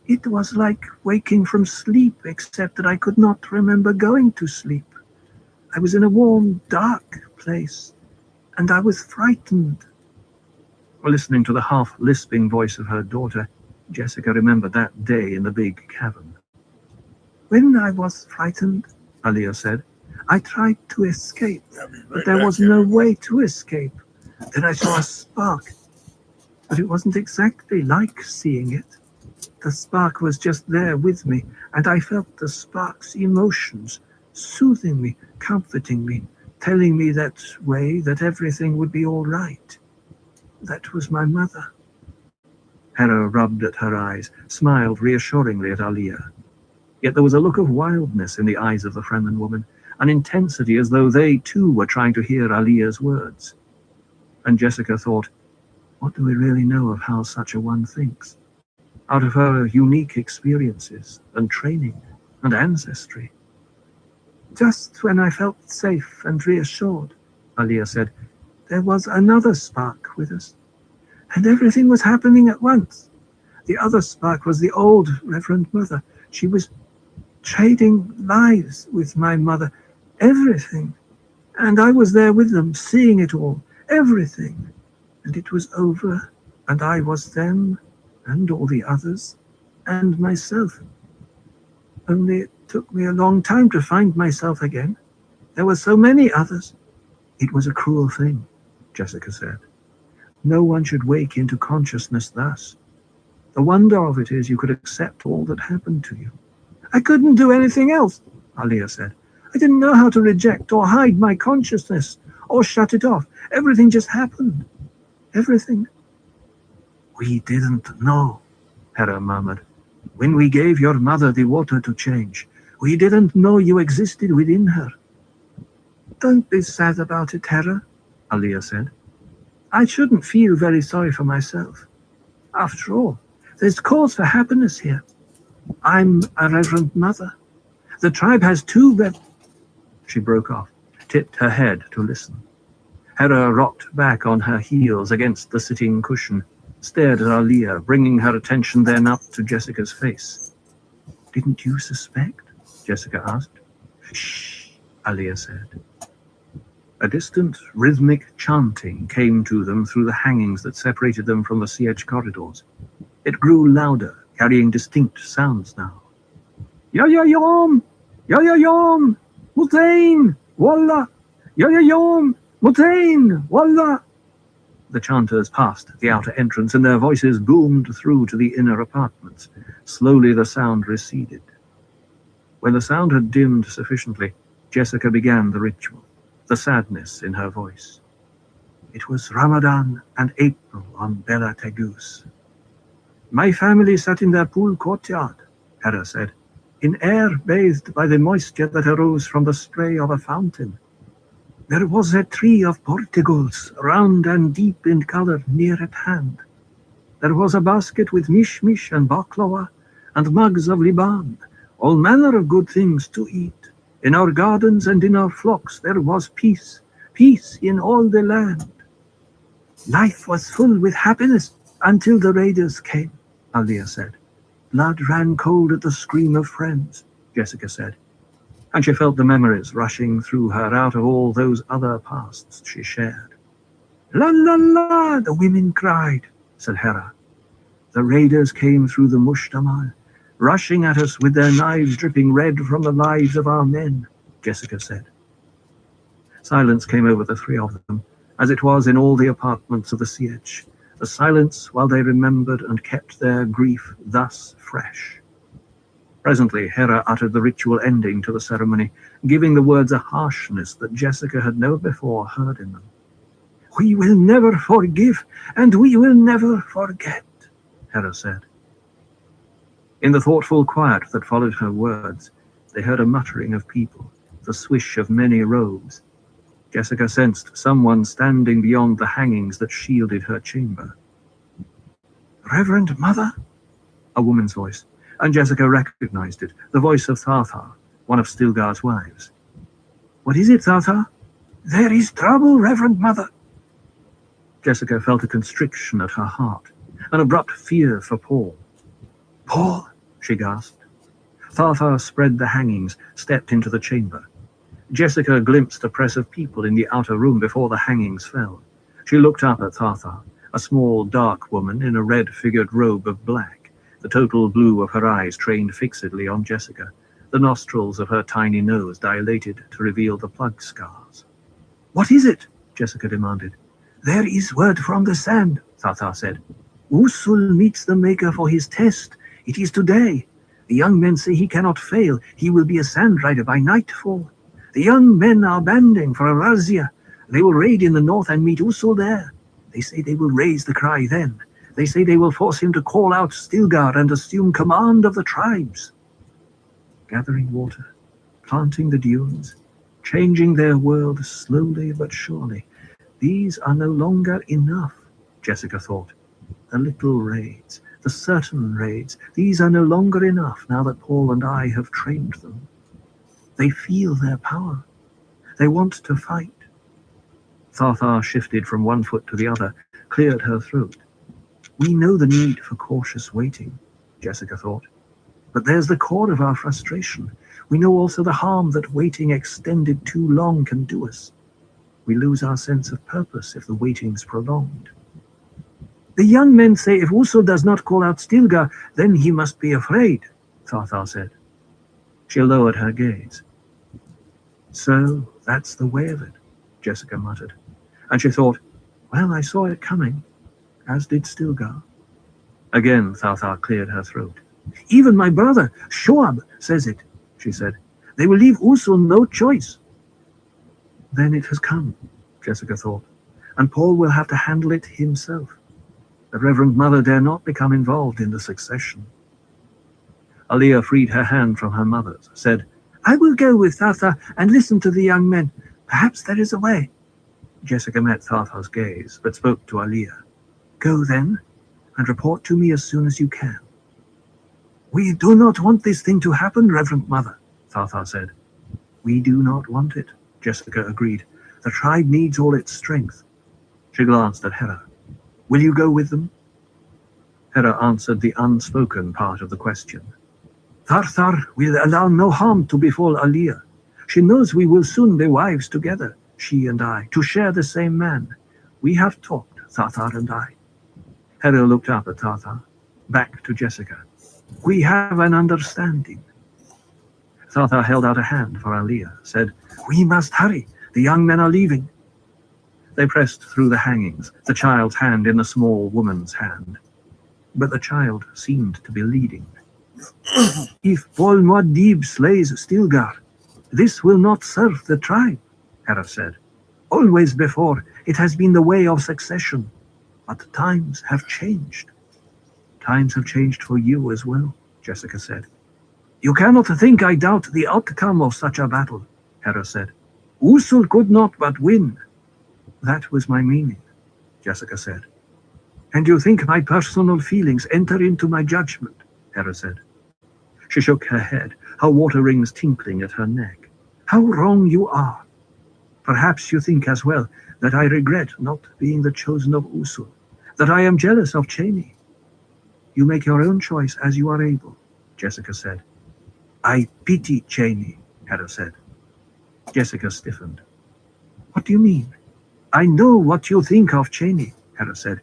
It was like waking from sleep, except that I could not remember going to sleep. I was in a warm, dark place, and I was frightened. Listening to the half-lisping voice of her daughter, Jessica remembered that day in the big cavern. When I was frightened, Alia said, I tried to escape, but there was no way to escape. Then I saw a spark, but it wasn't exactly like seeing it. The spark was just there with me, and I felt the spark's emotions, soothing me, comforting me, telling me that way that everything would be all right. That was my mother. Hera rubbed at her eyes, smiled reassuringly at Alia. Yet there was a look of wildness in the eyes of the Fremen woman, an intensity as though they too were trying to hear Alia's words. And Jessica thought, what do we really know of how such a one thinks? Out of her unique experiences and training and ancestry. Just when I felt safe and reassured, Alia said, there was another spark with us. And everything was happening at once. The other spark was the old Reverend Mother. She was trading lives with my mother. Everything. And I was there with them, seeing it all. Everything. And it was over. And I was them, and all the others, and myself. Only it took me a long time to find myself again. There were so many others. It was a cruel thing, Jessica said. No one should wake into consciousness thus. The wonder of it is you could accept all that happened to you. I couldn't do anything else, Alia said. I didn't know how to reject or hide my consciousness or shut it off. Everything just happened. Everything. We didn't know, Hera murmured. When we gave your mother the water to change, we didn't know you existed within her. Don't be sad about it, Hera, Alia said. I shouldn't feel very sorry for myself. After all, there's cause for happiness here. I'm a Reverend Mother. The tribe has two She broke off, tipped her head to listen. Hera rocked back on her heels against the sitting cushion, stared at Alia, bringing her attention then up to Jessica's face. Didn't you suspect? Jessica asked. Shh, Alia said. A distant, rhythmic chanting came to them through the hangings that separated them from the siege corridors. It grew louder, carrying distinct sounds now. Ya-ya-yom! Ya-ya-yom! Mutain! Wallah! Ya-ya-yom! Mutain! Wallah! The chanters passed the outer entrance, and their voices boomed through to the inner apartments. Slowly the sound receded. When the sound had dimmed sufficiently, Jessica began the ritual, the sadness in her voice. It was Ramadan and April on Bela Tegus. My family sat in their pool courtyard, Hera said. in air bathed by the moisture that arose from the spray of a fountain. There was a tree of portugals, round and deep in colour, near at hand. There was a basket with mishmish and baklava, and mugs of Liban, all manner of good things to eat. In our gardens and in our flocks there was peace, peace in all the land. Life was full with happiness until the raiders came, Alia said. Blood ran cold at the scream of friends, Jessica said, and she felt the memories rushing through her out of all those other pasts she shared. La la la, the women cried, said Hera. The raiders came through the Mushtamal, rushing at us with their knives dripping red from the lives of our men, Jessica said. Silence came over the three of them, as it was in all the apartments of the Sietch, the silence while they remembered and kept their grief thus fresh. Presently Hera uttered the ritual ending to the ceremony, giving the words a harshness that Jessica had never before heard in them. We will never forgive, and we will never forget, Hera said. In the thoughtful quiet that followed her words, they heard a muttering of people, the swish of many robes. Jessica sensed someone standing beyond the hangings that shielded her chamber. Reverend Mother? A woman's voice, and Jessica recognized it, the voice of Tharthar, one of Stilgar's wives. What is it, Tharthar? There is trouble, Reverend Mother. Jessica felt a constriction at her heart, an abrupt fear for Paul. Paul, she gasped. Tharthar spread the hangings, stepped into the chamber. Jessica glimpsed a press of people in the outer room before the hangings fell. She looked up at Tharthar, a small, dark woman in a red-figured robe of black, the total blue of her eyes trained fixedly on Jessica, the nostrils of her tiny nose dilated to reveal the plug scars. What is it? Jessica demanded. There is word from the sand, Tharthar said. Usul meets the Maker for his test. It is today. The young men say he cannot fail. He will be a sand rider by nightfall. The young men are banding for a razzia. They will raid in the north and meet Usul there. They say they will raise the cry then. They say they will force him to call out Stilgar and assume command of the tribes. Gathering water, planting the dunes, changing their world slowly but surely. These are no longer enough, Jessica thought. The little raids, the certain raids, these are no longer enough now that Paul and I have trained them. They feel their power. They want to fight. Tharthar shifted from one foot to the other, cleared her throat. We know the need for cautious waiting, Jessica thought. But there's the core of our frustration. We know also the harm that waiting extended too long can do us. We lose our sense of purpose if the waiting's prolonged. The young men say if Usul does not call out Stilgar, then he must be afraid, Tharthar said. She lowered her gaze. So that's the way of it, Jessica muttered. And she thought, well, I saw it coming, as did Stilgar. Again, Tharthar cleared her throat. Even my brother, Shoab, says it, she said. They will leave Usul no choice. Then it has come, Jessica thought, and Paul will have to handle it himself. The Reverend Mother dare not become involved in the succession. Alia freed her hand from her mother's, said, I will go with Tharthar and listen to the young men. Perhaps there is a way. Jessica met Tharthar's gaze, but spoke to Alia. Go then, and report to me as soon as you can. We do not want this thing to happen, Reverend Mother, Tharthar said. We do not want it, Jessica agreed. The tribe needs all its strength. She glanced at Hera. Will you go with them? Hera answered the unspoken part of the question. Tharthar will allow no harm to befall Alia. She knows we will soon be wives together, she and I, to share the same man. We have talked, Tharthar and I. Hera looked up at Tharthar, back to Jessica. We have an understanding. Tharthar held out a hand for Alia, said, We must hurry. The young men are leaving. They pressed through the hangings, the child's hand in the small woman's hand. But the child seemed to be leading. If Paul Muad'Dib slays Stilgar, this will not serve the tribe, Hera said. Always before, it has been the way of succession. But times have changed. Times have changed for you as well, Jessica said. You cannot think I doubt the outcome of such a battle, Hera said. Usul could not but win. That was my meaning, Jessica said. And you think my personal feelings enter into my judgment, Hera said. She shook her head, her water rings tinkling at her neck. How wrong you are. Perhaps you think as well that I regret not being the chosen of Usul, that I am jealous of Cheney. You make your own choice as you are able, Jessica said. I pity Cheney, Hera said. Jessica stiffened. What do you mean? I know what you think of Cheney, Hera said.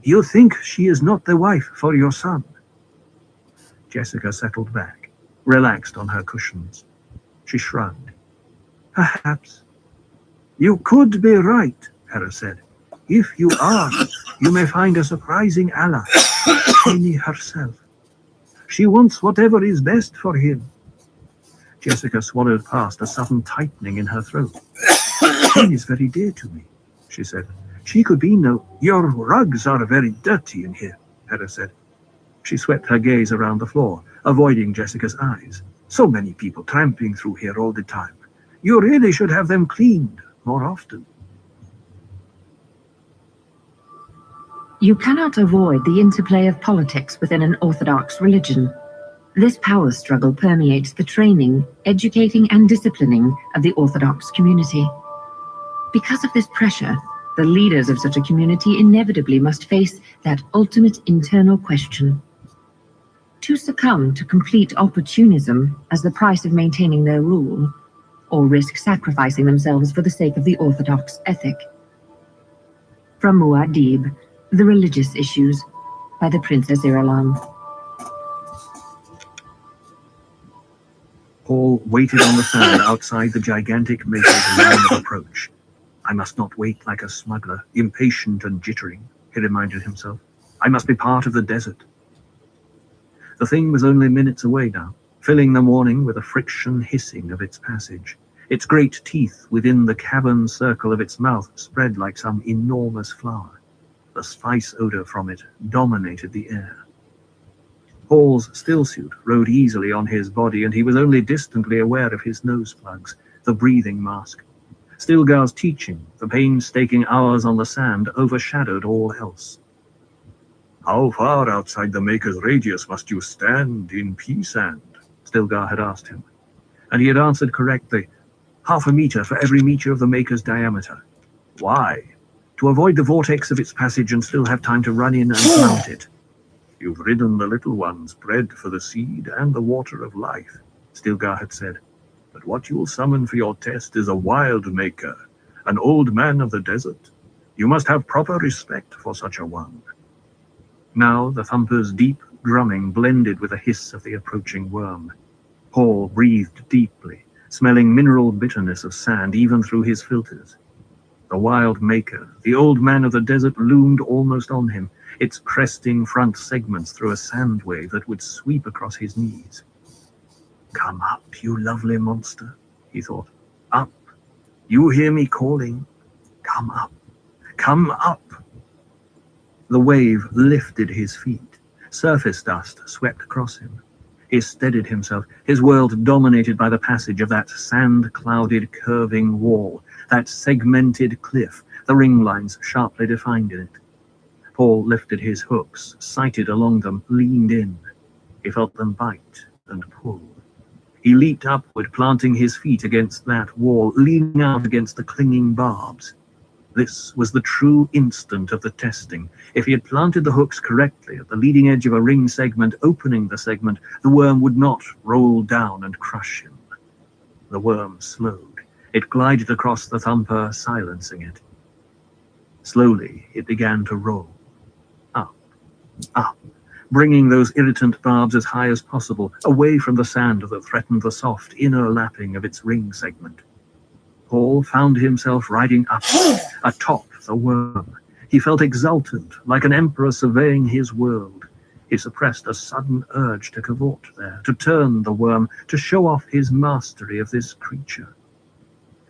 You think she is not the wife for your son. Jessica settled back, relaxed on her cushions. She shrugged. Perhaps. You could be right, Hera said. If you are, you may find a surprising ally, Cheney herself. She wants whatever is best for him. Jessica swallowed past a sudden tightening in her throat. Jane is very dear to me, she said. She could be no... Your rugs are very dirty in here, Hera said. She swept her gaze around the floor, avoiding Jessica's eyes. So many people tramping through here all the time. You really should have them cleaned more often. You cannot avoid the interplay of politics within an Orthodox religion. This power struggle permeates the training, educating, and disciplining of the Orthodox community. Because of this pressure, the leaders of such a community inevitably must face that ultimate internal question. To succumb to complete opportunism as the price of maintaining their rule, or risk sacrificing themselves for the sake of the Orthodox ethic. From Muad'Dib, The Religious Issues, by the Princess Irulan. Paul waited on the sand outside the gigantic maker's line of approach. I must not wait like a smuggler, impatient and jittering, he reminded himself. I must be part of the desert. The thing was only minutes away now, filling the morning with a friction hissing of its passage. Its great teeth within the cavern circle of its mouth spread like some enormous flower. The spice odor from it dominated the air. Paul's stillsuit rode easily on his body, and he was only distantly aware of his nose plugs, the breathing mask. Stilgar's teaching, the painstaking hours on the sand, overshadowed all else. How far outside the Maker's radius must you stand in P-sand? Stilgar had asked him. And he had answered correctly, 0.5 meter for every meter of the Maker's diameter. Why? To avoid the vortex of its passage and still have time to run in and mount it. You've ridden the little ones, bread for the seed and the water of life, Stilgar had said. But what you'll summon for your test is a wild Maker, an old man of the desert. You must have proper respect for such a one. Now the thumper's deep drumming blended with the hiss of the approaching worm. Paul breathed deeply, smelling mineral bitterness of sand even through his filters. The wild Maker, the old man of the desert, loomed almost on him, its cresting front segments through a sand wave that would sweep across his knees. Come up, you lovely monster, he thought. Up. You hear me calling. Come up. Come up. The wave lifted his feet. Surface dust swept across him. He steadied himself, his world dominated by the passage of that sand-clouded curving wall, that segmented cliff, the ring lines sharply defined in it. Paul lifted his hooks, sighted along them, leaned in. He felt them bite and pull. He leaped upward, planting his feet against that wall, leaning out against the clinging barbs. This was the true instant of the testing. If he had planted the hooks correctly at the leading edge of a ring segment, opening the segment, the worm would not roll down and crush him. The worm slowed. It glided across the thumper, silencing it. Slowly, it began to roll. Up, up, bringing those irritant barbs as high as possible, away from the sand that threatened the soft inner lapping of its ring segment. Paul found himself riding up, atop the worm. He felt exultant, like an emperor surveying his world. He suppressed a sudden urge to cavort there, to turn the worm, to show off his mastery of this creature.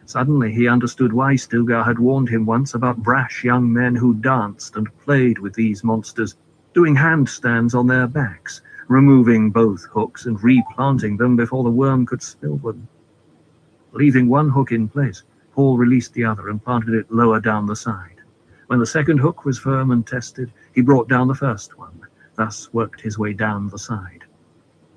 Suddenly he understood why Stilgar had warned him once about brash young men who danced and played with these monsters, doing handstands on their backs, removing both hooks and replanting them before the worm could spill them. Leaving one hook in place, Paul released the other and planted it lower down the side. When the second hook was firm and tested, he brought down the first one, thus worked his way down the side.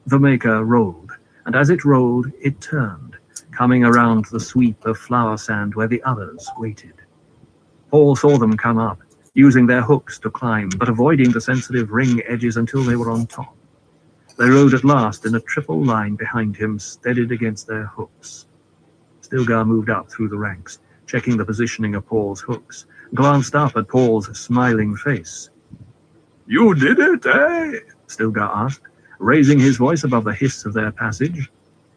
The maker rolled, and as it rolled, it turned, coming around the sweep of flour sand where the others waited. Paul saw them come up, using their hooks to climb, but avoiding the sensitive ring edges until they were on top. They rode at last in a triple line behind him, steadied against their hooks. Stilgar moved up through the ranks, checking the positioning of Paul's hooks, glanced up at Paul's smiling face. "You did it, eh?" Stilgar asked, raising his voice above the hiss of their passage.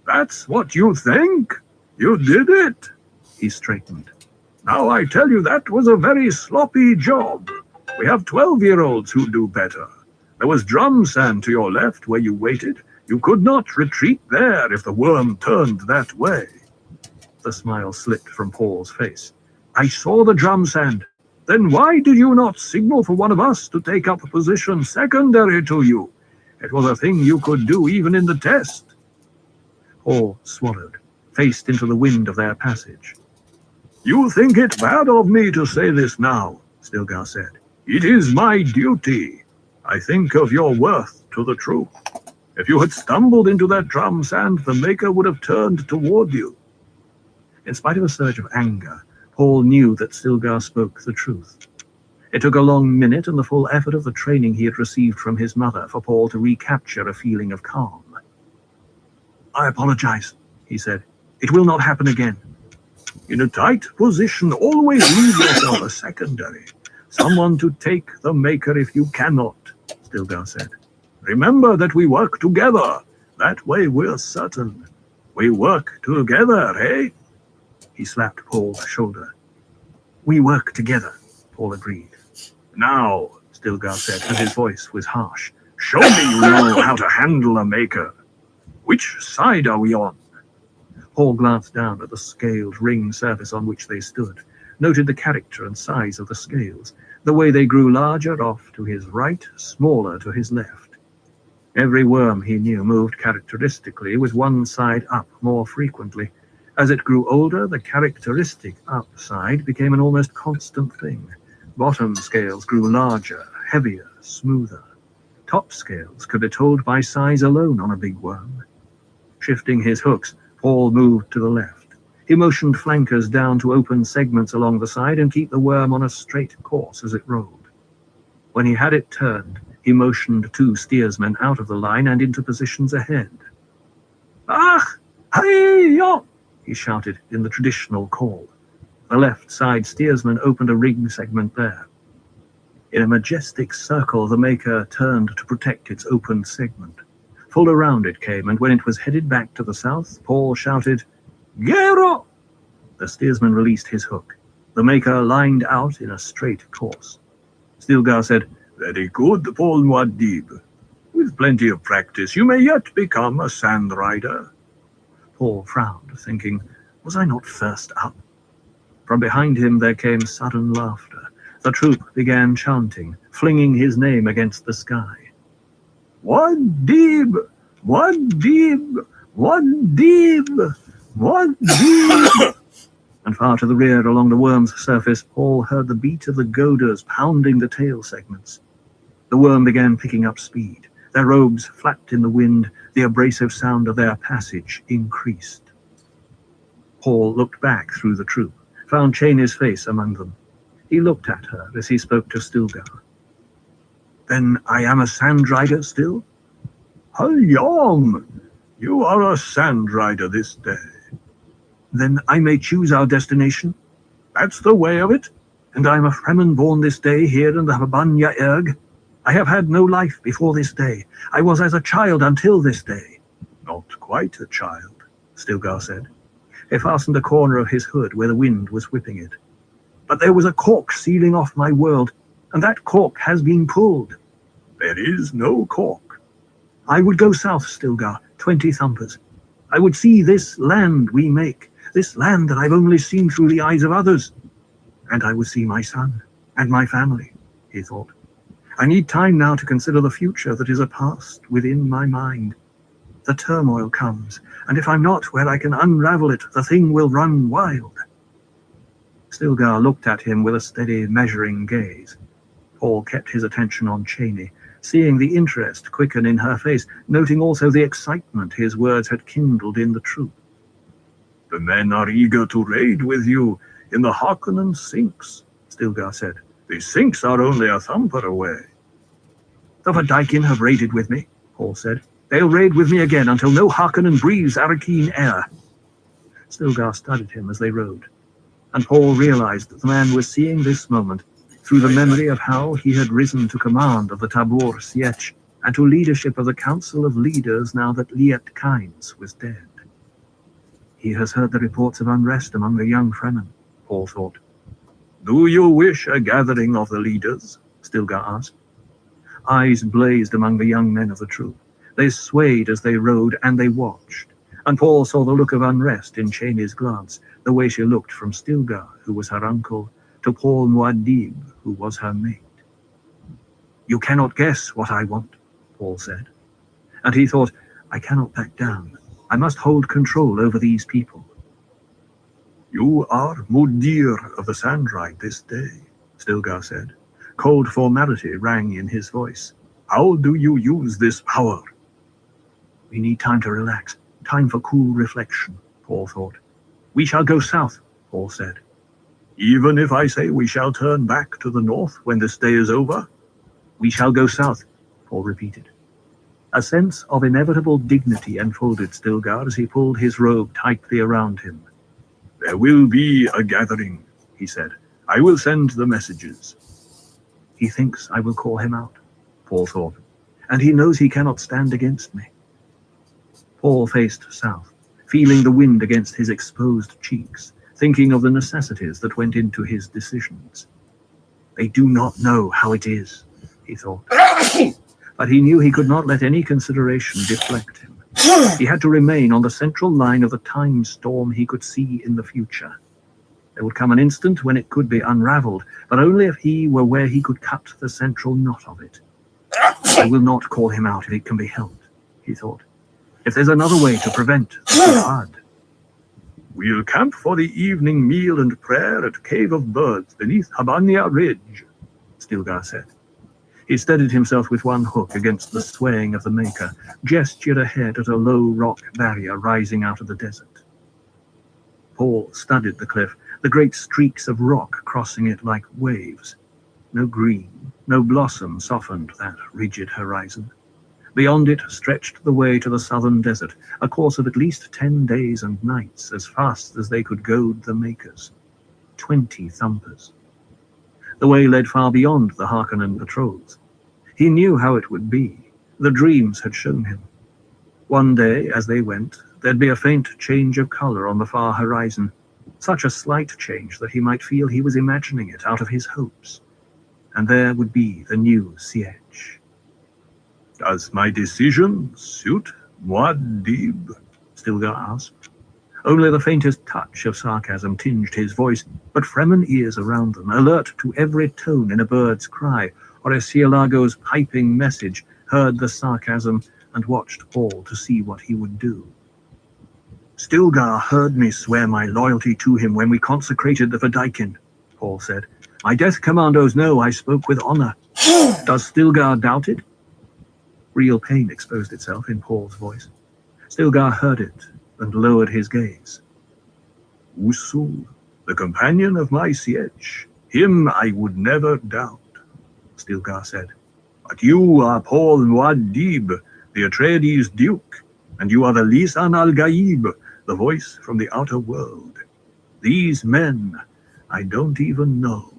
"That's what you think? You did it?" He straightened. "Now I tell you that was a very sloppy job. We have 12-year-olds who do better. There was drum sand to your left where you waited. You could not retreat there if the worm turned that way." The smile slipped from Paul's face. "I saw the drum sand. Then why did you not signal for one of us to take up a position secondary to you? It was a thing you could do even in the test." Paul swallowed, faced into the wind of their passage. "You think it bad of me to say this now," Stilgar said. "It is my duty. I think of your worth to the truth. If you had stumbled into that drum sand, the Maker would have turned toward you." In spite of a surge of anger, Paul knew that Stilgar spoke the truth. It took a long minute and the full effort of the training he had received from his mother for Paul to recapture a feeling of calm. "I apologize," he said. "It will not happen again." "In a tight position, always leave yourself a secondary. Someone to take the Maker if you cannot," Stilgar said. "Remember that we work together. That way we're certain. We work together, eh?" He slapped Paul's shoulder. "We work together," Paul agreed. "Now," Stilgar said, and his voice was harsh, "show me you know how to handle a Maker. Which side are we on?" Paul glanced down at the scaled ring surface on which they stood, noted the character and size of the scales, the way they grew larger off to his right, smaller to his left. Every worm, he knew, moved characteristically with one side up more frequently. As it grew older, the characteristic up side became an almost constant thing. Bottom scales grew larger, heavier, smoother. Top scales could be told by size alone on a big worm. Shifting his hooks, Paul moved to the left. He motioned flankers down to open segments along the side and keep the worm on a straight course as it rolled. When he had it turned, he motioned 2 steersmen out of the line and into positions ahead. "Ach, hi-yo!" he shouted in the traditional call. The left side steersman opened a ring segment there. In a majestic circle, the Maker turned to protect its opened segment. Full around it came, and when it was headed back to the south, Paul shouted, "Gero!" The steersman released his hook. The Maker lined out in a straight course. Stilgar said, "Very good, Paul Muad'Dib. With plenty of practice, you may yet become a sand rider." Paul frowned, thinking, was I not first up? From behind him there came sudden laughter. The troop began chanting, flinging his name against the sky. "Muad'Dib! Muad'Dib! Muad'Dib! Muad'Dib!" And far to the rear along the worm's surface, Paul heard the beat of the goaders pounding the tail segments. The worm began picking up speed. Their robes flapped in the wind. The abrasive sound of their passage increased. Paul looked back through the troop, found Cheney's face among them. He looked at her as he spoke to Stilgar. "Then I am a sand rider still?" "Halyom! You are a sand rider this day." "Then I may choose our destination?" "That's the way of it." "And I am a Fremen born this day here in the Habanya Erg? I have had no life before this day. I was as a child until this day." "Not quite a child," Stilgar said. He fastened a corner of his hood where the wind was whipping it. "But there was a cork sealing off my world, and that cork has been pulled." "There is no cork." "I would go south, Stilgar, 20 thumpers. I would see this land we make, this land that I've only seen through the eyes of others. And I would see my son and my family," he thought. I need time now to consider the future that is a past within my mind. The turmoil comes, and if I'm not where I can unravel it, the thing will run wild. Stilgar looked at him with a steady, measuring gaze. Paul kept his attention on Cheney, seeing the interest quicken in her face, noting also the excitement his words had kindled in the troop. "The men are eager to raid with you in the Harkonnen sinks," Stilgar said. "The sinks are only a thumper away." "The Vadaikin have raided with me," Paul said. "They'll raid with me again until no Harkonnen breathes Arakeen air." Stilgar studied him as they rode, and Paul realized that the man was seeing this moment through the memory of how he had risen to command of the Tabor Sietch and to leadership of the Council of Leaders now that Liet Kynes was dead. He has heard the reports of unrest among the young Fremen, Paul thought. "Do you wish a gathering of the leaders?" Stilgar asked. Eyes blazed among the young men of the troop. They swayed as they rode, and they watched. And Paul saw the look of unrest in Cheney's glance, the way she looked from Stilgar, who was her uncle, to Paul Muad'Dib, who was her mate. "You cannot guess what I want," Paul said. And he thought, I cannot back down. I must hold control over these people. "You are Mudir of the Sandride this day," Stilgar said. Cold formality rang in his voice. "How do you use this power?" "We need time to relax, time for cool reflection," Paul thought. "We shall go south," Paul said. "Even if I say we shall turn back to the north when this day is over?" "We shall go south," Paul repeated. A sense of inevitable dignity enfolded Stilgar as he pulled his robe tightly around him. "There will be a gathering," he said. "I will send the messages." He thinks I will call him out, Paul thought, and he knows he cannot stand against me. Paul faced south, feeling the wind against his exposed cheeks, thinking of the necessities that went into his decisions. They do not know how it is, he thought. But he knew he could not let any consideration deflect him. He had to remain on the central line of the time storm he could see in the future. There would come an instant when it could be unraveled, but only if he were where he could cut the central knot of it. I will not call him out if it can be helped, he thought. If there's another way to prevent the jihad. "We'll camp for the evening meal and prayer at Cave of Birds beneath Habanya Ridge," Stilgar said. He steadied himself with one hook against the swaying of the Maker, gestured ahead at a low rock barrier rising out of the desert. Paul studied the cliff, the great streaks of rock crossing it like waves. No green, no blossom softened that rigid horizon. Beyond it stretched the way to the southern desert, a course of at least 10 days and nights, as fast as they could goad the Makers. 20 thumpers. The way led far beyond the Harkonnen patrols. He knew how it would be. The dreams had shown him. One day, as they went, there'd be a faint change of color on the far horizon, such a slight change that he might feel he was imagining it out of his hopes. And there would be the new Sietch. "Does my decision suit Muad'Dib?" Stilgar asked. Only the faintest touch of sarcasm tinged his voice, but Fremen ears around them, alert to every tone in a bird's cry or a Cielago's piping message, heard the sarcasm and watched Paul to see what he would do. "Stilgar heard me swear my loyalty to him when we consecrated the Vadaikin," Paul said. "My death commandos know I spoke with honor. Does Stilgar doubt it?" Real pain exposed itself in Paul's voice. Stilgar heard it and lowered his gaze. "Usul, the companion of my Sietch, him I would never doubt," Stilgar said. "But you are Paul Muad'Dib, the Atreides Duke, and you are the Lisan al-Gaib, the voice from the outer world. These men, I don't even know."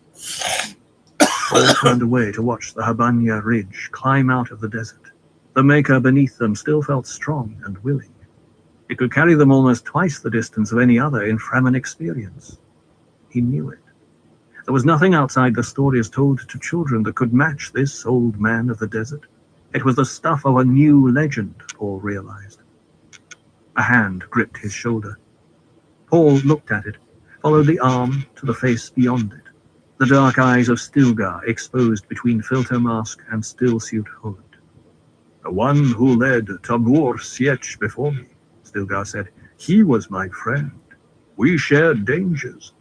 Paul turned away to watch the Habanya Ridge climb out of the desert. The Maker beneath them still felt strong and willing. It could carry them almost twice the distance of any other in Fremen experience. He knew it. There was nothing outside the stories told to children that could match this old man of the desert. It was the stuff of a new legend, Paul realized. A hand gripped his shoulder. Paul looked at it, followed the arm to the face beyond it. the dark eyes of Stilgar exposed between filter mask and stillsuit hood. "The one who led Tabur Sietch before me," Stilgar said. "He was my friend. We shared dangers.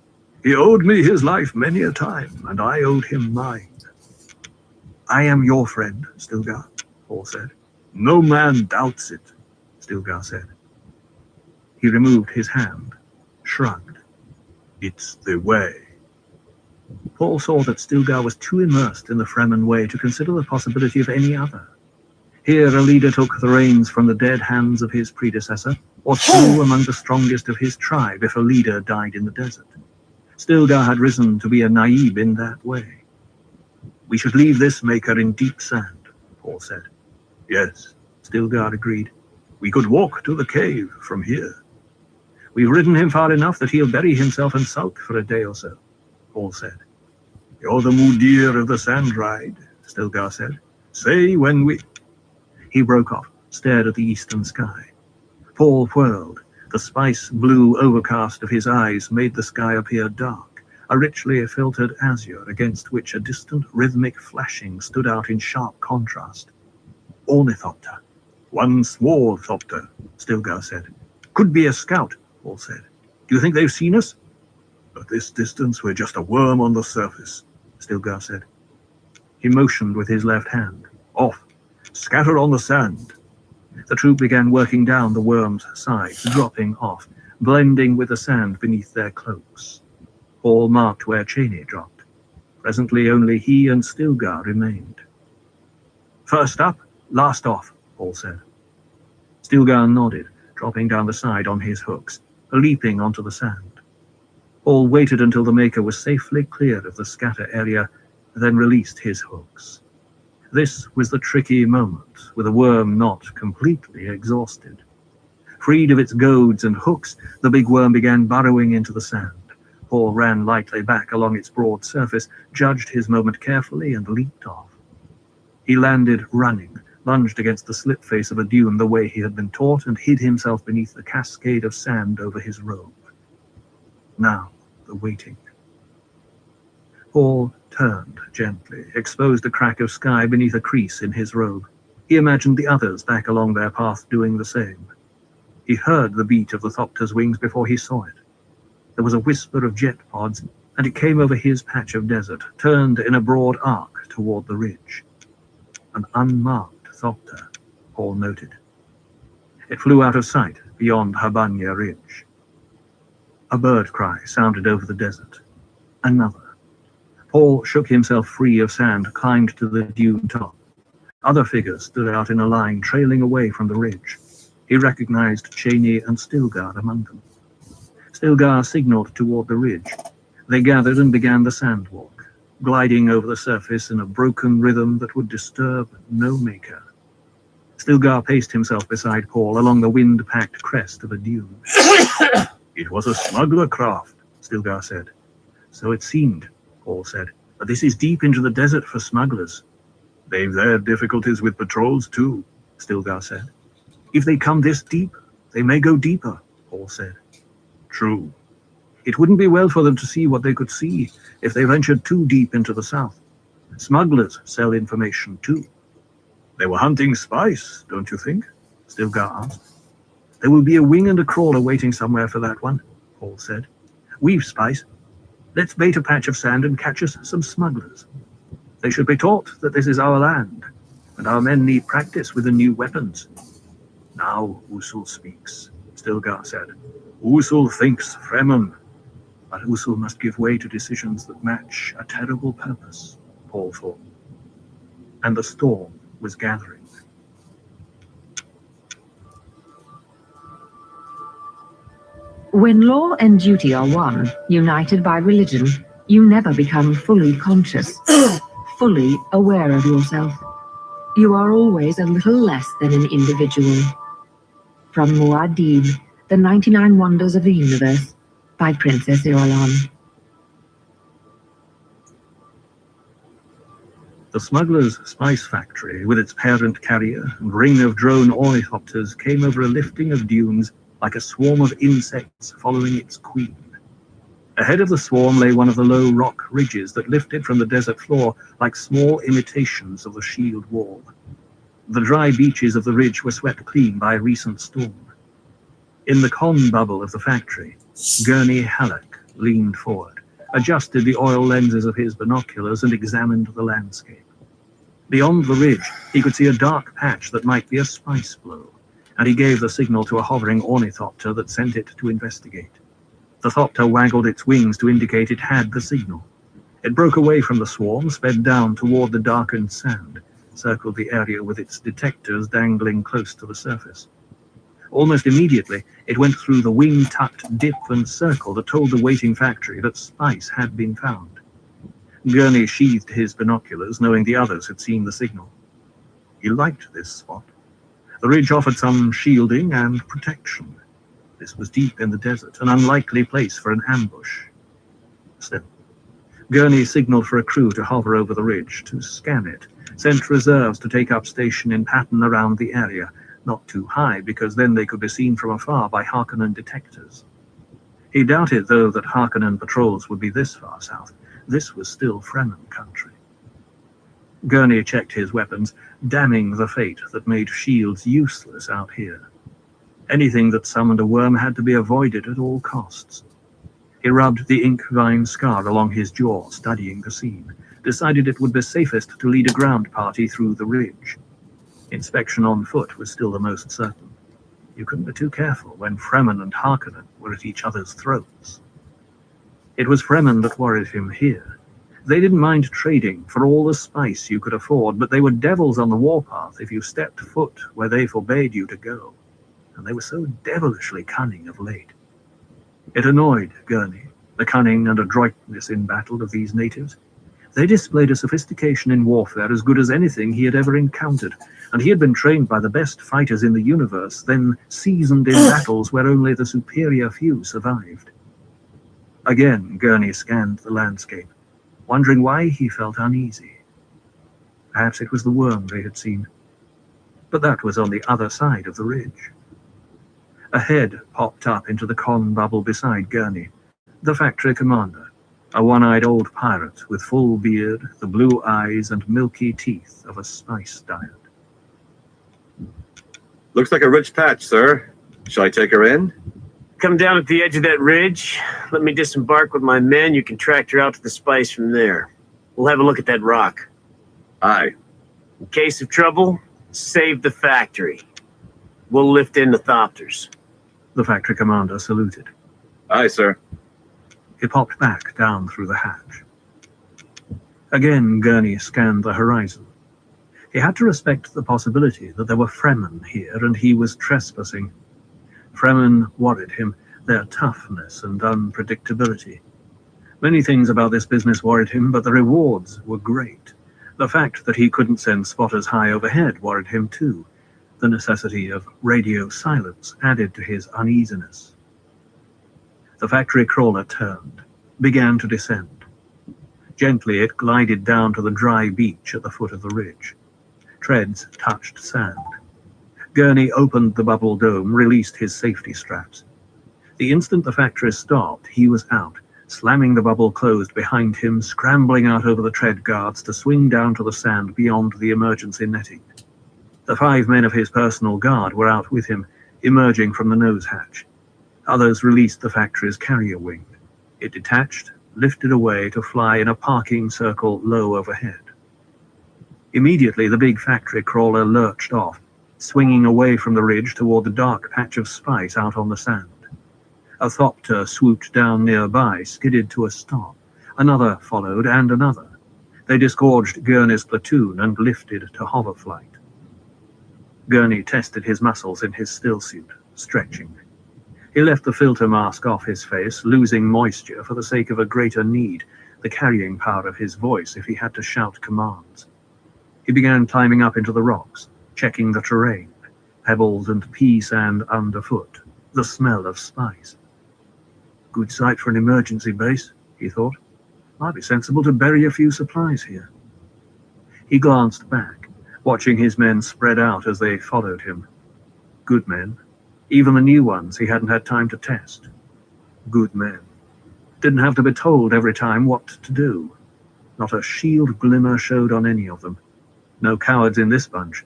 He owed me his life many a time, and I owed him mine." "I am your friend, Stilgar," Paul said. "No man doubts it," Stilgar said. He removed his hand, shrugged. "It's the way." Paul saw that Stilgar was too immersed in the Fremen way to consider the possibility of any other. Here a leader took the reins from the dead hands of his predecessor, or slew among the strongest of his tribe if a leader died in the desert. Stilgar had risen to be a Naib in that way. "We should leave this maker in deep sand," Paul said. "Yes," Stilgar agreed. "We could walk to the cave from here. We've ridden him far enough that he'll bury himself and sulk for a day or so," Paul said. "You're the mudir of the sand ride," Stilgar said. "Say when we—" He broke off, stared at the eastern sky. Paul whirled. The spice-blue overcast of his eyes made the sky appear dark, a richly filtered azure against which a distant rhythmic flashing stood out in sharp contrast. "Ornithopter. One small thopter," Stilgar said. "Could be a scout," Paul said. "Do you think they've seen us?" "At this distance, we're just a worm on the surface," Stilgar said. He motioned with his left hand. "Off. Scatter on the sand." The troop began working down the worm's sides, dropping off, blending with the sand beneath their cloaks. Paul marked where Cheney dropped. Presently only he and Stilgar remained. "First up, last off," Paul said. Stilgar nodded, dropping down the side on his hooks, leaping onto the sand. Paul waited until the Maker was safely clear of the scatter area, then released his hooks. This was the tricky moment, with the worm not completely exhausted. Freed of its goads and hooks, the big worm began burrowing into the sand. Paul ran lightly back along its broad surface, judged his moment carefully, and leaped off. He landed running, lunged against the slip face of a dune the way he had been taught, and hid himself beneath the cascade of sand over his robe. Now, the waiting. Paul turned gently, exposed a crack of sky beneath a crease in his robe. He imagined the others back along their path doing the same. He heard the beat of the thopter's wings before he saw it. There was a whisper of jet pods, and it came over his patch of desert, turned in a broad arc toward the ridge. An unmarked thopter, Paul noted. It flew out of sight beyond Habanya Ridge. A bird cry sounded over the desert. Another. Paul shook himself free of sand, climbed to the dune top. Other figures stood out in a line, trailing away from the ridge. He recognized Cheney and Stilgar among them. Stilgar signaled toward the ridge. They gathered and began the sandwalk, gliding over the surface in a broken rhythm that would disturb no maker. Stilgar paced himself beside Paul along the wind-packed crest of a dune. "It was a smuggler craft," Stilgar said. "So it seemed," Paul said, "but this is deep into the desert for smugglers." "They've their difficulties with patrols too," Stilgar said. "If they come this deep, they may go deeper," Paul said. "True. It wouldn't be well for them to see what they could see if they ventured too deep into the south. Smugglers sell information too." "They were hunting spice, don't you think?" Stilgar asked. "There will be a wing and a crawler waiting somewhere for that one," Paul said. "We've spice. Let's bait a patch of sand and catch us some smugglers. They should be taught that this is our land, and our men need practice with the new weapons." "Now Usul speaks," Stilgar said. "Usul thinks Fremen, but Usul must give way to decisions that match a terrible purpose," Paul thought. And the storm was gathering. When law and duty are one, united by religion, you never become fully conscious, fully aware of yourself. You are always a little less than an individual. From Muad'Dib, The 99 Wonders of the Universe, by Princess Irulan. The smuggler's spice factory, with its parent carrier and ring of drone ornithopters, came over a lifting of dunes like a swarm of insects following its queen. Ahead of the swarm lay one of the low rock ridges that lifted from the desert floor like small imitations of the shield wall. The dry beaches of the ridge were swept clean by a recent storm. In the con bubble of the factory, Gurney Halleck leaned forward, adjusted the oil lenses of his binoculars, and examined the landscape. Beyond the ridge, he could see a dark patch that might be a spice blow, and he gave the signal to a hovering ornithopter that sent it to investigate. The thopter waggled its wings to indicate it had the signal. It broke away from the swarm, sped down toward the darkened sand, circled the area with its detectors dangling close to the surface. Almost immediately, it went through the wing-tucked dip and circle that told the waiting factory that spice had been found. Gurney sheathed his binoculars, knowing the others had seen the signal. He liked this spot. The ridge offered some shielding and protection. This was deep in the desert, an unlikely place for an ambush. Still, Gurney signaled for a crew to hover over the ridge, to scan it, sent reserves to take up station in pattern around the area, not too high, because then they could be seen from afar by Harkonnen detectors. He doubted, though, that Harkonnen patrols would be this far south. This was still Fremen country. Gurney checked his weapons, damning the fate that made shields useless out here. Anything that summoned a worm had to be avoided at all costs. He rubbed the ink-vine scar along his jaw, studying the scene, decided it would be safest to lead a ground party through the ridge. Inspection on foot was still the most certain. You couldn't be too careful when Fremen and Harkonnen were at each other's throats. It was Fremen that worried him here. They didn't mind trading for all the spice you could afford, but they were devils on the warpath if you stepped foot where they forbade you to go. And they were so devilishly cunning of late. It annoyed Gurney, the cunning and adroitness in battle of these natives. They displayed a sophistication in warfare as good as anything he had ever encountered, and he had been trained by the best fighters in the universe, then seasoned in battles where only the superior few survived. Again, Gurney scanned the landscape, wondering why he felt uneasy. Perhaps it was the worm they had seen. But that was on the other side of the ridge. A head popped up into the con bubble beside Gurney, the factory commander, a one-eyed old pirate with full beard, the blue eyes and milky teeth of a spice diet. Looks like a rich patch, sir. Shall I take her in? Come down at the edge of that ridge. Let me disembark with my men. You can tractor out to the spice from there. We'll have a look at that rock. Aye. In case of trouble, save the factory. We'll lift in the thopters. The factory commander saluted. Aye, sir. He popped back down through the hatch. Again, Gurney scanned the horizon. He had to respect the possibility that there were Fremen here and he was trespassing. Fremen worried him, their toughness and unpredictability. Many things about this business worried him, but the rewards were great. The fact that he couldn't send spotters high overhead worried him too. The necessity of radio silence added to his uneasiness. The factory crawler turned, began to descend. Gently it glided down to the dry beach at the foot of the ridge. Treads touched sand. Gurney opened the bubble dome, released his safety straps. The instant the factory stopped, he was out, slamming the bubble closed behind him, scrambling out over the tread guards to swing down to the sand beyond the emergency netting. The 5 men of his personal guard were out with him, emerging from the nose hatch. Others released the factory's carrier wing. It detached, lifted away to fly in a parking circle low overhead. Immediately, the big factory crawler lurched off, swinging away from the ridge toward the dark patch of spice out on the sand. A thopter swooped down nearby, skidded to a stop. Another followed, and another. They disgorged Gurney's platoon and lifted to hover flight. Gurney tested his muscles in his stillsuit, stretching. He left the filter mask off his face, losing moisture for the sake of a greater need, the carrying power of his voice if he had to shout commands. He began climbing up into the rocks, checking the terrain, pebbles and pea sand underfoot, the smell of spice. Good site for an emergency base, he thought. Might be sensible to bury a few supplies here. He glanced back, watching his men spread out as they followed him. Good men. Even the new ones he hadn't had time to test. Good men. Didn't have to be told every time what to do. Not a shield glimmer showed on any of them. No cowards in this bunch,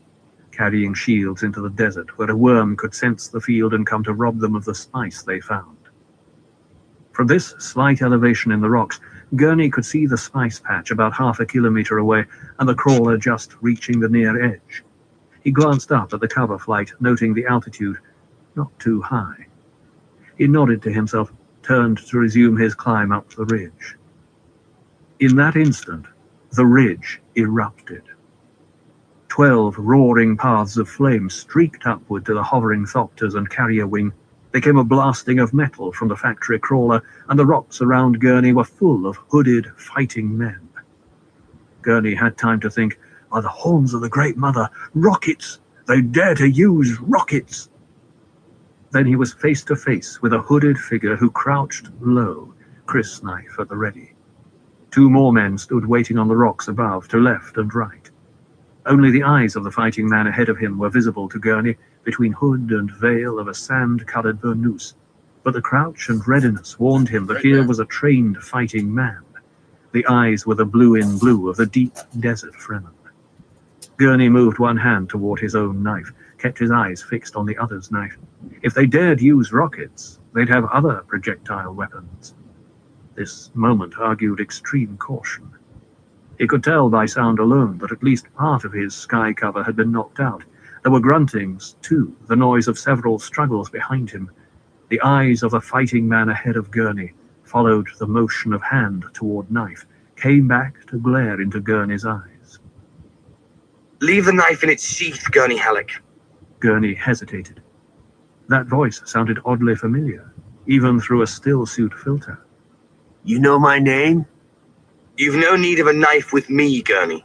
carrying shields into the desert where a worm could sense the field and come to rob them of the spice they found. From this slight elevation in the rocks, Gurney could see the spice patch about half a kilometer away and the crawler just reaching the near edge. He glanced up at the cover flight, noting the altitude not too high. He nodded to himself, turned to resume his climb up the ridge. In that instant, the ridge erupted. 12 roaring paths of flame streaked upward to the hovering Thopters and carrier wing. There came a blasting of metal from the factory crawler, and the rocks around Gurney were full of hooded, fighting men. Gurney had time to think, by the horns of the Great Mother, rockets! They dare to use rockets! Then he was face to face with a hooded figure who crouched low, Chris knife at the ready. 2 more men stood waiting on the rocks above, to left and right. Only the eyes of the fighting man ahead of him were visible to Gurney between hood and veil of a sand-colored burnous, but the crouch and readiness warned him that here was a trained fighting man. The eyes were the blue in blue of the deep desert Fremen. Gurney moved one hand toward his own knife, kept his eyes fixed on the other's knife. If they dared use rockets, they'd have other projectile weapons. This moment argued extreme caution. He could tell by sound alone that at least part of his sky cover had been knocked out. There were gruntings, too, the noise of several struggles behind him. The eyes of the fighting man ahead of Gurney followed the motion of hand toward knife, came back to glare into Gurney's eyes. Leave the knife in its sheath, Gurney Halleck. Gurney hesitated. That voice sounded oddly familiar, even through a still-suit filter. You know my name? You've no need of a knife with me, Gurney.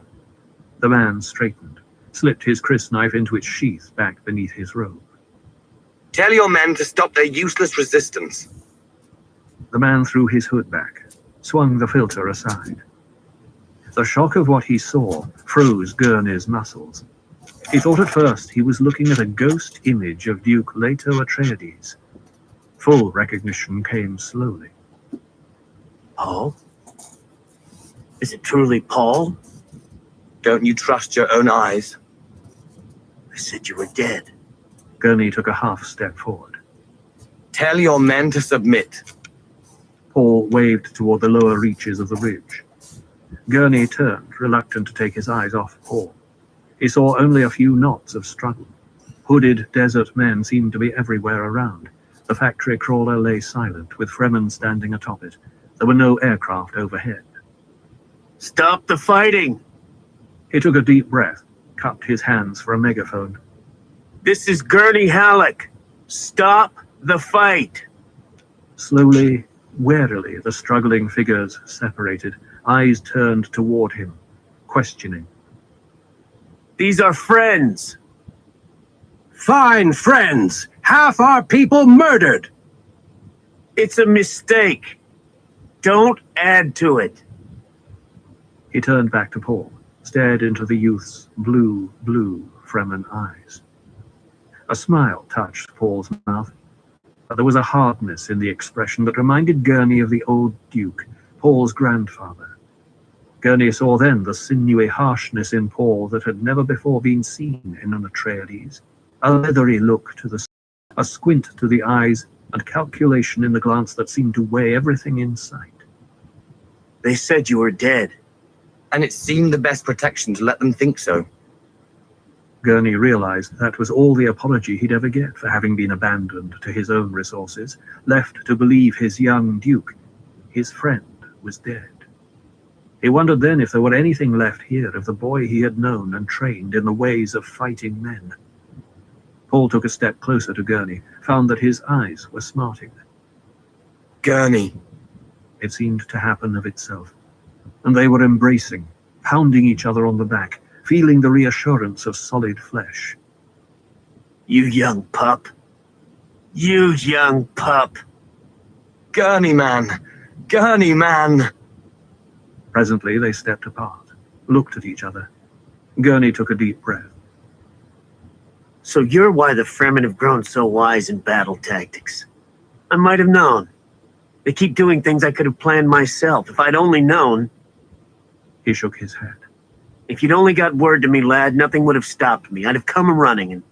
The man straightened, slipped his Chris knife into its sheath back beneath his robe. Tell your men to stop their useless resistance. The man threw his hood back, swung the filter aside. The shock of what he saw froze Gurney's muscles. He thought at first he was looking at a ghost image of Duke Leto Atreides. Full recognition came slowly. Paul? Is it truly Paul? Don't you trust your own eyes? I said you were dead. Gurney took a half step forward. Tell your men to submit. Paul waved toward the lower reaches of the ridge. Gurney turned, reluctant to take his eyes off Paul. He saw only a few knots of struggle. Hooded desert men seemed to be everywhere around. The factory crawler lay silent, with Fremen standing atop it. There were no aircraft overhead. Stop the fighting! He took a deep breath, cupped his hands for a megaphone. This is Gurney Halleck. Stop the fight! Slowly, warily, the struggling figures separated, eyes turned toward him, questioning. These are friends. Fine friends! Half our people murdered! It's a mistake. Don't add to it. He turned back to Paul, stared into the youth's blue Fremen eyes. A smile touched Paul's mouth, but there was a hardness in the expression that reminded Gurney of the old Duke, Paul's grandfather. Gurney saw then the sinewy harshness in Paul that had never before been seen in an Atreides. A leathery look to the a squint to the eyes, and calculation in the glance that seemed to weigh everything in sight. They said you were dead. And it seemed the best protection to let them think so. Gurney realized that was all the apology he'd ever get for having been abandoned to his own resources, left to believe his young Duke, his friend, was dead. He wondered then if there were anything left here of the boy he had known and trained in the ways of fighting men. Paul took a step closer to Gurney, found that his eyes were smarting. Gurney. It seemed to happen of itself. And they were embracing, pounding each other on the back, feeling the reassurance of solid flesh. You young pup. You young pup. Gurney man. Gurney man. Presently they stepped apart, looked at each other. Gurney took a deep breath. So you're why the Fremen have grown so wise in battle tactics. I might have known. They keep doing things I could have planned myself. If I'd only known. He shook his head. If you'd only got word to me, lad, nothing would have stopped me. I'd have come running and...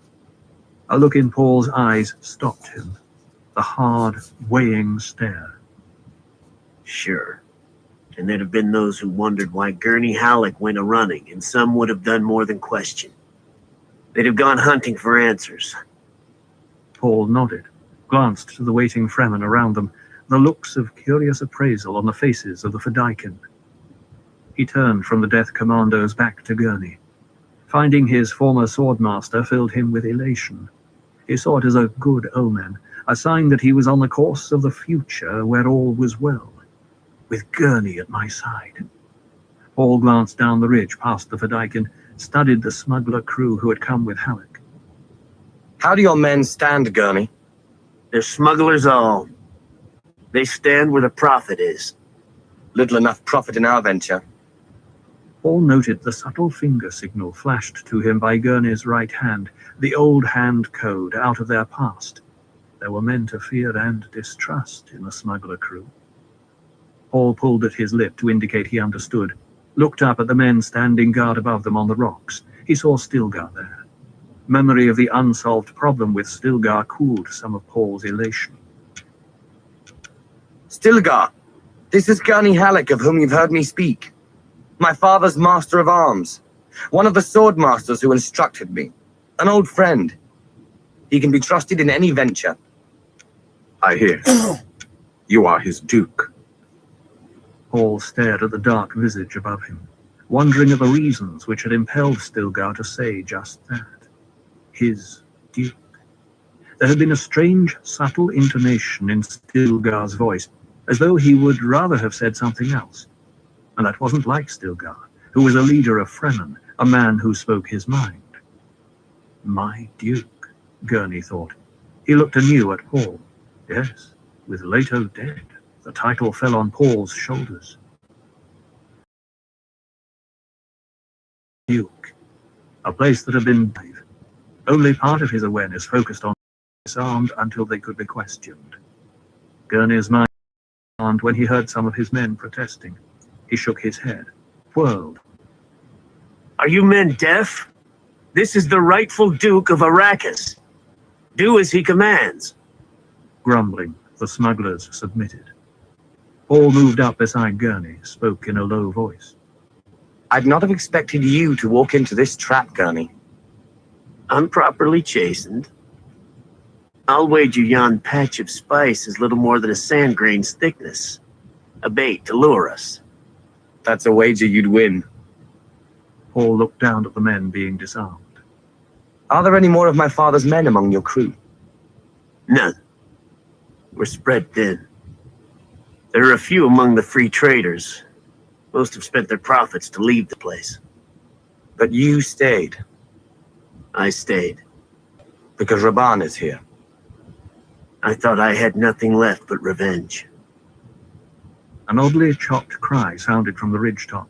A look in Paul's eyes stopped him. The hard, weighing stare. Sure. And there'd have been those who wondered why Gurney Halleck went a-running, and some would have done more than question. They'd have gone hunting for answers. Paul nodded, glanced to the waiting Fremen around them, the looks of curious appraisal on the faces of the Fedaykin. He turned from the Death Commandos back to Gurney. Finding his former swordmaster filled him with elation. He saw it as a good omen, a sign that he was on the course of the future where all was well, with Gurney at my side. Paul glanced down the ridge past the Fedaykin, studied the smuggler crew who had come with Halleck. How do your men stand, Gurney? They're smugglers all. They stand where the profit is. Little enough profit in our venture. Paul noted the subtle finger signal flashed to him by Gurney's right hand, the old hand code out of their past. There were men to fear and distrust in the smuggler crew. Paul pulled at his lip to indicate he understood, looked up at the men standing guard above them on the rocks. He saw Stilgar there. Memory of the unsolved problem with Stilgar cooled some of Paul's elation. Stilgar, this is Gurney Halleck of whom you've heard me speak. My father's master of arms. One of the sword masters who instructed me. An old friend. He can be trusted in any venture. I hear. You are his duke. Paul stared at the dark visage above him, wondering at the reasons which had impelled Stilgar to say just that. His duke. There had been a strange, subtle intonation in Stilgar's voice, as though he would rather have said something else. And that wasn't like Stilgar, who was a leader of Fremen, a man who spoke his mind. My duke, Gurney thought. He looked anew at Paul. Yes, with Leto dead, the title fell on Paul's shoulders. Duke, a place that had been brave. Only part of his awareness focused on disarmed until they could be questioned. Gurney's mind and when he heard some of his men protesting. He shook his head, whirled. Are you men deaf? This is the rightful Duke of Arrakis. Do as he commands. Grumbling, the smugglers submitted. Paul moved up beside Gurney, spoke in a low voice. I'd not have expected you to walk into this trap, Gurney. I'm properly chastened. I'll wager yon patch of spice is little more than a sand grain's thickness. A bait to lure us. That's a wager you'd win. Paul looked down at the men being disarmed. Are there any more of my father's men among your crew? None. We're spread thin. There are a few among the free traders. Most have spent their profits to leave the place. But you stayed. I stayed. Because Rabban is here. I thought I had nothing left but revenge. An oddly chopped cry sounded from the ridgetop.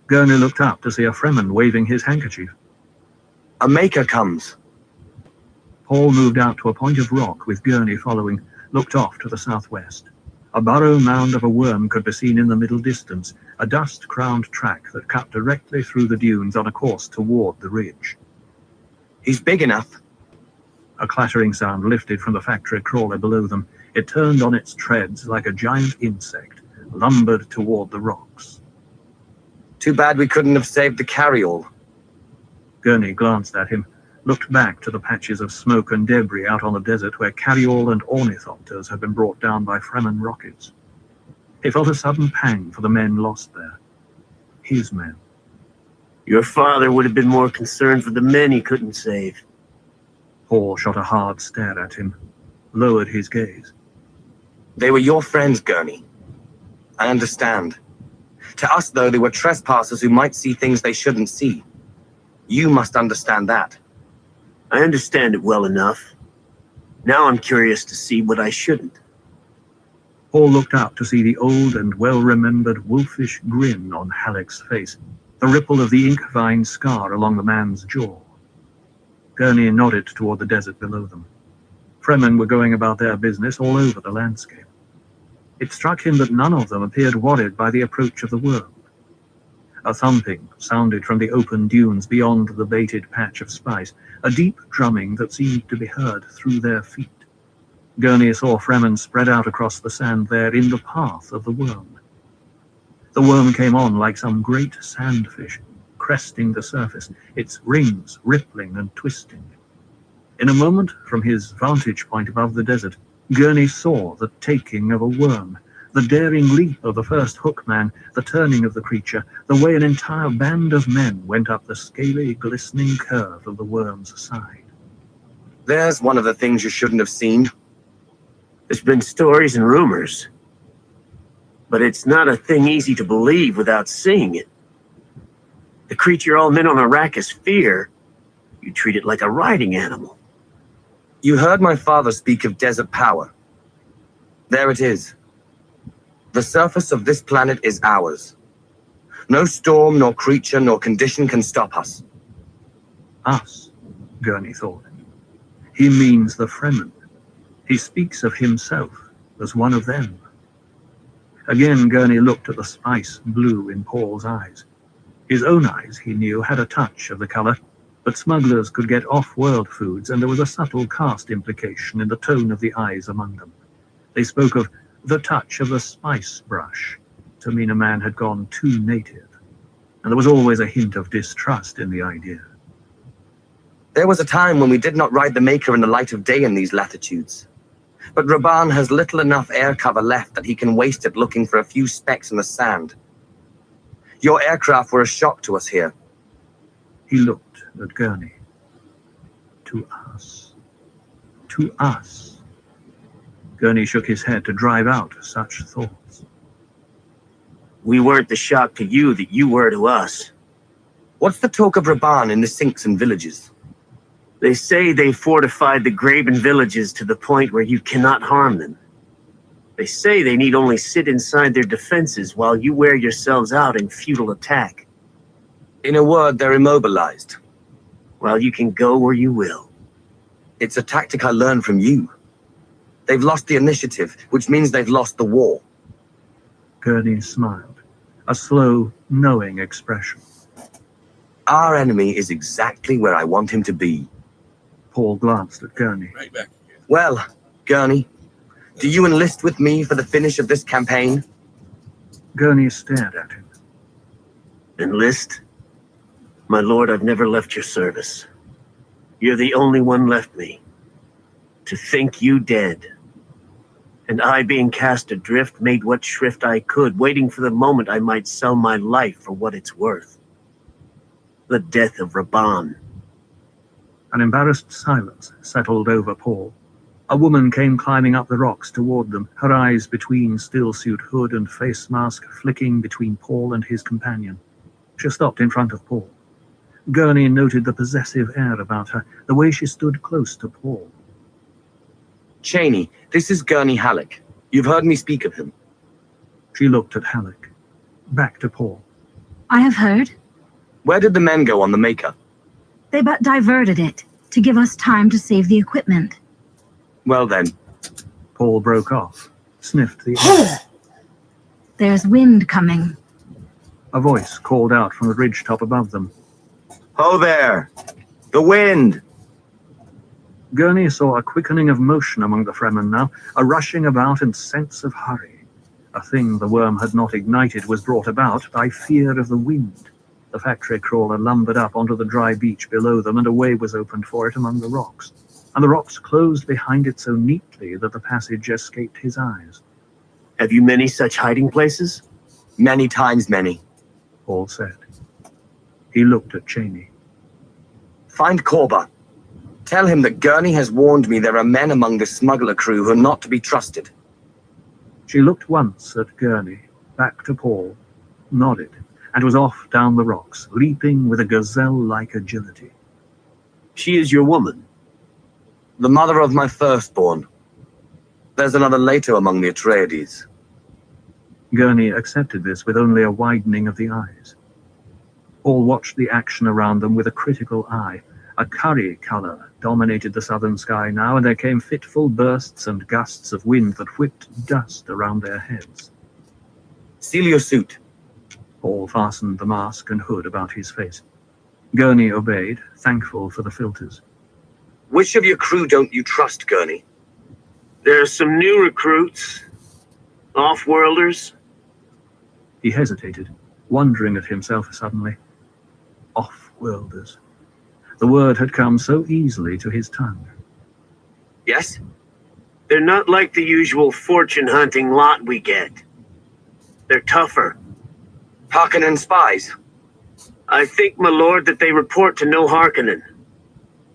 Gurney looked up to see a Fremen waving his handkerchief. A maker comes. Paul moved out to a point of rock with Gurney following, looked off to the southwest. A burrow mound of a worm could be seen in the middle distance, a dust-crowned track that cut directly through the dunes on a course toward the ridge. He's big enough. A clattering sound lifted from the factory crawler below them. It turned on its treads like a giant insect, lumbered toward the rocks. Too bad we couldn't have saved the carryall. Gurney glanced at him, looked back to the patches of smoke and debris out on the desert where carryall and ornithopters had been brought down by Fremen rockets. He felt a sudden pang for the men lost there. His men. Your father would have been more concerned for the men he couldn't save. Paul shot a hard stare at him, lowered his gaze. They were your friends, Gurney. I understand. To us, though, they were trespassers who might see things they shouldn't see. You must understand that. I understand it well enough. Now I'm curious to see what I shouldn't. Paul looked up to see the old and well-remembered wolfish grin on Halleck's face, the ripple of the ink vine scar along the man's jaw. Gurney nodded toward the desert below them. Fremen were going about their business all over the landscape. It struck him that none of them appeared worried by the approach of the worm. A thumping sounded from the open dunes beyond the baited patch of spice, a deep drumming that seemed to be heard through their feet. Gurney saw Fremen spread out across the sand there in the path of the worm. The worm came on like some great sandfish, cresting the surface, its rings rippling and twisting. In a moment, from his vantage point above the desert, Gurney saw the taking of a worm, the daring leap of the first hookman, the turning of the creature, the way an entire band of men went up the scaly, glistening curve of the worm's side. There's one of the things you shouldn't have seen. There's been stories and rumors, but it's not a thing easy to believe without seeing it. The creature all men on Arrakis fear, you treat it like a riding animal. You heard my father speak of desert power. There it is. The surface of this planet is ours. No storm, nor creature, nor condition can stop us. Us, Gurney thought. He means the Fremen. He speaks of himself as one of them. Again, Gurney looked at the spice blue in Paul's eyes. His own eyes, he knew, had a touch of the color, but smugglers could get off-world foods, and there was a subtle caste implication in the tone of the eyes among them. They spoke of the touch of the spice brush, to mean a man had gone too native, and there was always a hint of distrust in the idea. There was a time when we did not ride the Maker in the light of day in these latitudes. But Raban has little enough air cover left that he can waste it looking for a few specks in the sand. Your aircraft were a shock to us here. He looked at Gurney. To us. To us. Gurney shook his head to drive out such thoughts. We weren't the shock to you that you were to us. What's the talk of Raban in the sinks and villages? They say they fortified the Graben villages to the point where you cannot harm them. They say they need only sit inside their defenses while you wear yourselves out in futile attack. In a word, they're immobilized. While you can go where you will. It's a tactic I learned from you. They've lost the initiative, which means they've lost the war. Gurney smiled, a slow, knowing expression. Our enemy is exactly where I want him to be. Paul glanced at Gurney. Right back. Well, Gurney, do you enlist with me for the finish of this campaign? Gurney stared at him. Enlist? My lord, I've never left your service. You're the only one left me. To think you dead. And I, being cast adrift, made what shrift I could, waiting for the moment I might sell my life for what it's worth. The death of Raban. An embarrassed silence settled over Paul. A woman came climbing up the rocks toward them, her eyes between still-suit hood and face mask flicking between Paul and his companion. She stopped in front of Paul. Gurney noted the possessive air about her, the way she stood close to Paul. Cheney, this is Gurney Halleck. You've heard me speak of him. She looked at Halleck. Back to Paul. I have heard. Where did the men go on the Maker? They but diverted it to give us time to save the equipment. Well then. Paul broke off, sniffed the air. There's wind coming. A voice called out from the ridgetop above them. Ho there! The wind! Gurney saw a quickening of motion among the Fremen now, a rushing about and sense of hurry. A thing the worm had not ignited was brought about by fear of the wind. The factory crawler lumbered up onto the dry beach below them, and a way was opened for it among the rocks. And the rocks closed behind it so neatly that the passage escaped his eyes. Have you many such hiding places? Many times many, Paul said. He looked at Cheney. Find Korba. Tell him that Gurney has warned me there are men among the smuggler crew who are not to be trusted. She looked once at Gurney, back to Paul, nodded, and was off down the rocks, leaping with a gazelle-like agility. She is your woman. The mother of my firstborn. There's another later among the Atreides. Gurney accepted this with only a widening of the eyes. Paul watched the action around them with a critical eye, A curry color dominated the southern sky now, and there came fitful bursts and gusts of wind that whipped dust around their heads. Seal your suit. Paul fastened the mask and hood about his face. Gurney obeyed, thankful for the filters. Which of your crew don't you trust, Gurney? There are some new recruits. Off-worlders. He hesitated, wondering at himself suddenly. Off-worlders. The word had come so easily to his tongue. Yes? They're not like the usual fortune-hunting lot we get. They're tougher. Harkonnen spies. I think, my lord, that they report to no Harkonnen.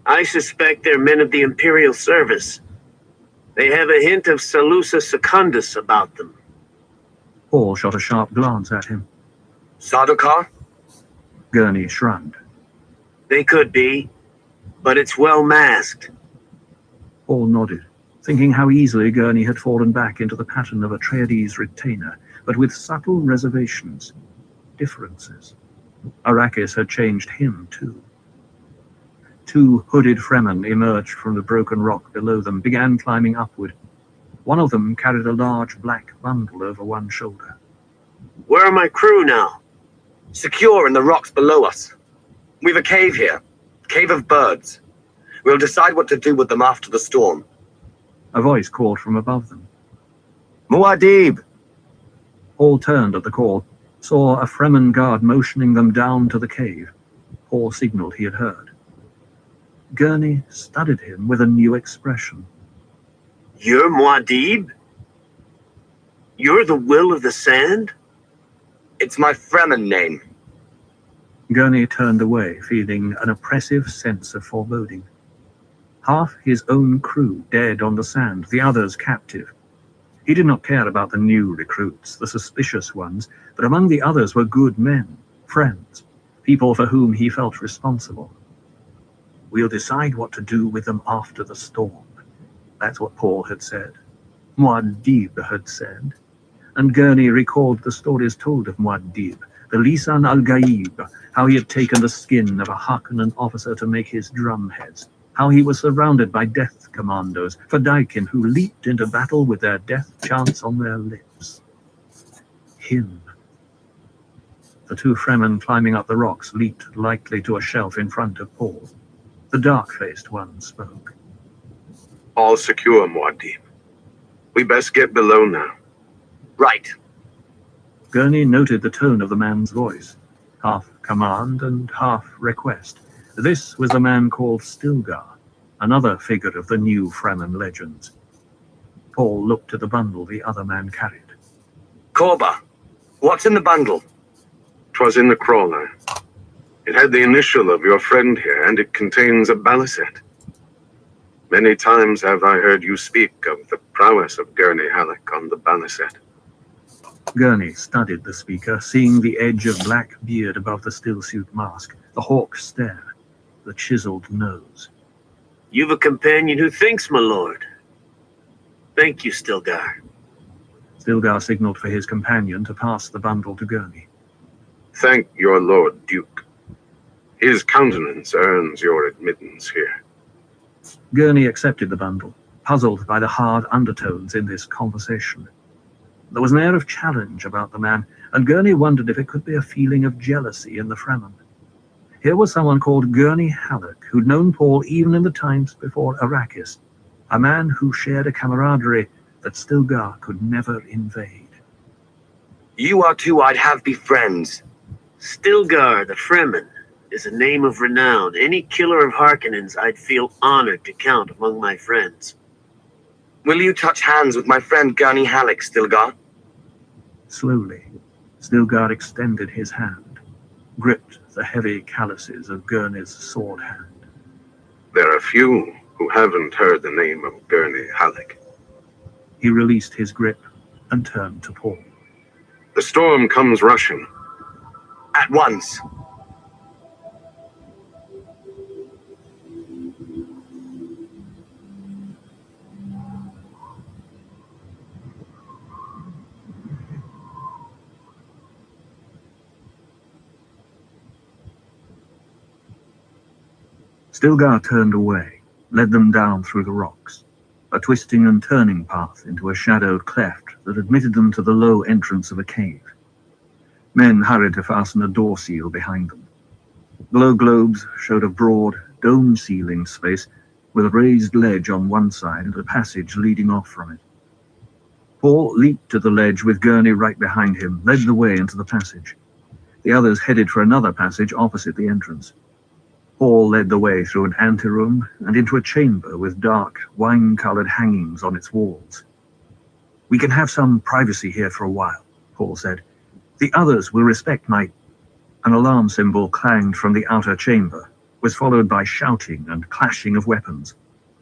I suspect they're men of the Imperial Service. They have a hint of Salusa Secundus about them. Paul shot a sharp glance at him. Sardaukar? Gurney shrugged. They could be, but it's well masked. Paul nodded, thinking how easily Gurney had fallen back into the pattern of a Atreides retainer, but with subtle reservations, differences. Arrakis had changed him, too. Two hooded Fremen emerged from the broken rock below them, began climbing upward. One of them carried a large black bundle over one shoulder. Where are my crew now? Secure in the rocks below us. We've a cave here. Cave of Birds. We'll decide what to do with them after the storm. A voice called from above them. Muad'Dib! Paul turned at the call, saw a Fremen guard motioning them down to the cave. Paul signaled he had heard. Gurney studied him with a new expression. You're Muad'Dib? You're the Will of the Sand? It's my Fremen name. Gurney turned away, feeling an oppressive sense of foreboding. Half his own crew dead on the sand, the others captive. He did not care about the new recruits, the suspicious ones, but among the others were good men, friends, people for whom he felt responsible. We'll decide what to do with them after the storm. That's what Paul had said. Muad'Dib had said. And Gurney recalled the stories told of Muad'Dib, the Lisan al-Gaib, how he had taken the skin of a Harkonnen officer to make his drumheads, how he was surrounded by death commandos, Fedaykin who leaped into battle with their death chants on their lips. Him. The two Fremen climbing up the rocks leaped lightly to a shelf in front of Paul. The dark-faced one spoke. All secure, Muad'Dib. We best get below now. Right. Gurney noted the tone of the man's voice, half command and half request. This was a man called Stilgar, another figure of the new Fremen legends. Paul looked at the bundle the other man carried. Korba, what's in the bundle? 'Twas in the crawler. It had the initial of your friend here, and it contains a balisette. Many times have I heard you speak of the prowess of Gurney Halleck on the balisette. Gurney studied the speaker, seeing the edge of black beard above the stillsuit mask, the hawk stare, the chiseled nose. You've a companion who thinks, my lord. Thank you, Stilgar. Stilgar signaled for his companion to pass the bundle to Gurney. Thank your Lord Duke. His countenance earns your admittance here. Gurney accepted the bundle, puzzled by the hard undertones in this conversation. There was an air of challenge about the man, and Gurney wondered if it could be a feeling of jealousy in the Fremen. Here was someone called Gurney Halleck, who'd known Paul even in the times before Arrakis, a man who shared a camaraderie that Stilgar could never invade. You are two I'd have be friends. Stilgar, the Fremen, is a name of renown. Any killer of Harkonnens I'd feel honored to count among my friends. Will you touch hands with my friend Gurney Halleck, Stilgar? Slowly, Stilgar extended his hand, gripped the heavy calluses of Gurney's sword hand. There are few who haven't heard the name of Gurney Halleck. He released his grip and turned to Paul. The storm comes rushing. At once. Stilgar turned away, led them down through the rocks, a twisting and turning path into a shadowed cleft that admitted them to the low entrance of a cave. Men hurried to fasten a door seal behind them. Glow globes showed a broad, dome-ceilinged space with a raised ledge on one side and a passage leading off from it. Paul leaped to the ledge with Gurney right behind him, led the way into the passage. The others headed for another passage opposite the entrance. Paul led the way through an anteroom and into a chamber with dark, wine-colored hangings on its walls. "We can have some privacy here for a while," Paul said. "The others will respect my—" An alarm symbol clanged from the outer chamber, was followed by shouting and clashing of weapons.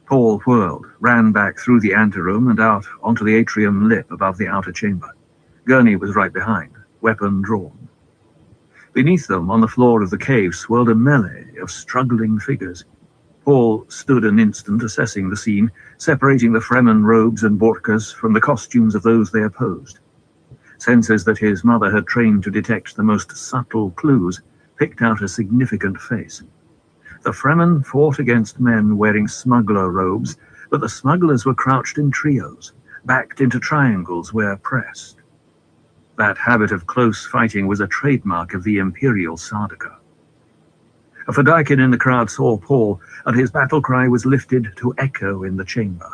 Paul whirled, ran back through the anteroom and out onto the atrium lip above the outer chamber. Gurney was right behind, weapon drawn. Beneath them, on the floor of the cave, swirled a melee of struggling figures. Paul stood an instant assessing the scene, separating the Fremen robes and burkas from the costumes of those they opposed. Senses that his mother had trained to detect the most subtle clues picked out a significant face. The Fremen fought against men wearing smuggler robes, but the smugglers were crouched in trios, backed into triangles where pressed. That habit of close fighting was a trademark of the Imperial Sardaukar. A Fedaykin in the crowd saw Paul, and his battle cry was lifted to echo in the chamber.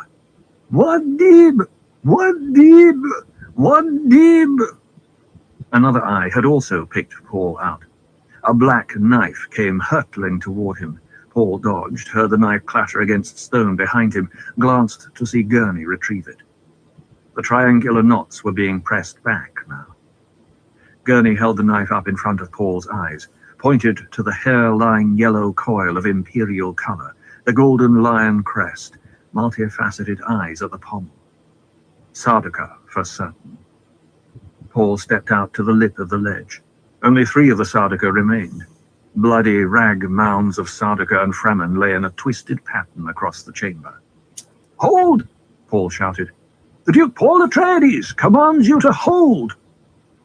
"Muad'Dib! Muad'Dib! Muad'Dib!" Another eye had also picked Paul out. A black knife came hurtling toward him. Paul dodged, heard the knife clatter against stone behind him, glanced to see Gurney retrieve it. The triangular knots were being pressed back now. Gurney held the knife up in front of Paul's eyes, pointed to the hair-line yellow coil of imperial color, the golden lion crest, multifaceted eyes at the pommel. Sardaukar, for certain. Paul stepped out to the lip of the ledge. Only 3 of the Sardaukar remained. Bloody rag mounds of Sardaukar and Fremen lay in a twisted pattern across the chamber. "Hold!" Paul shouted. "The Duke Paul Atreides commands you to hold!"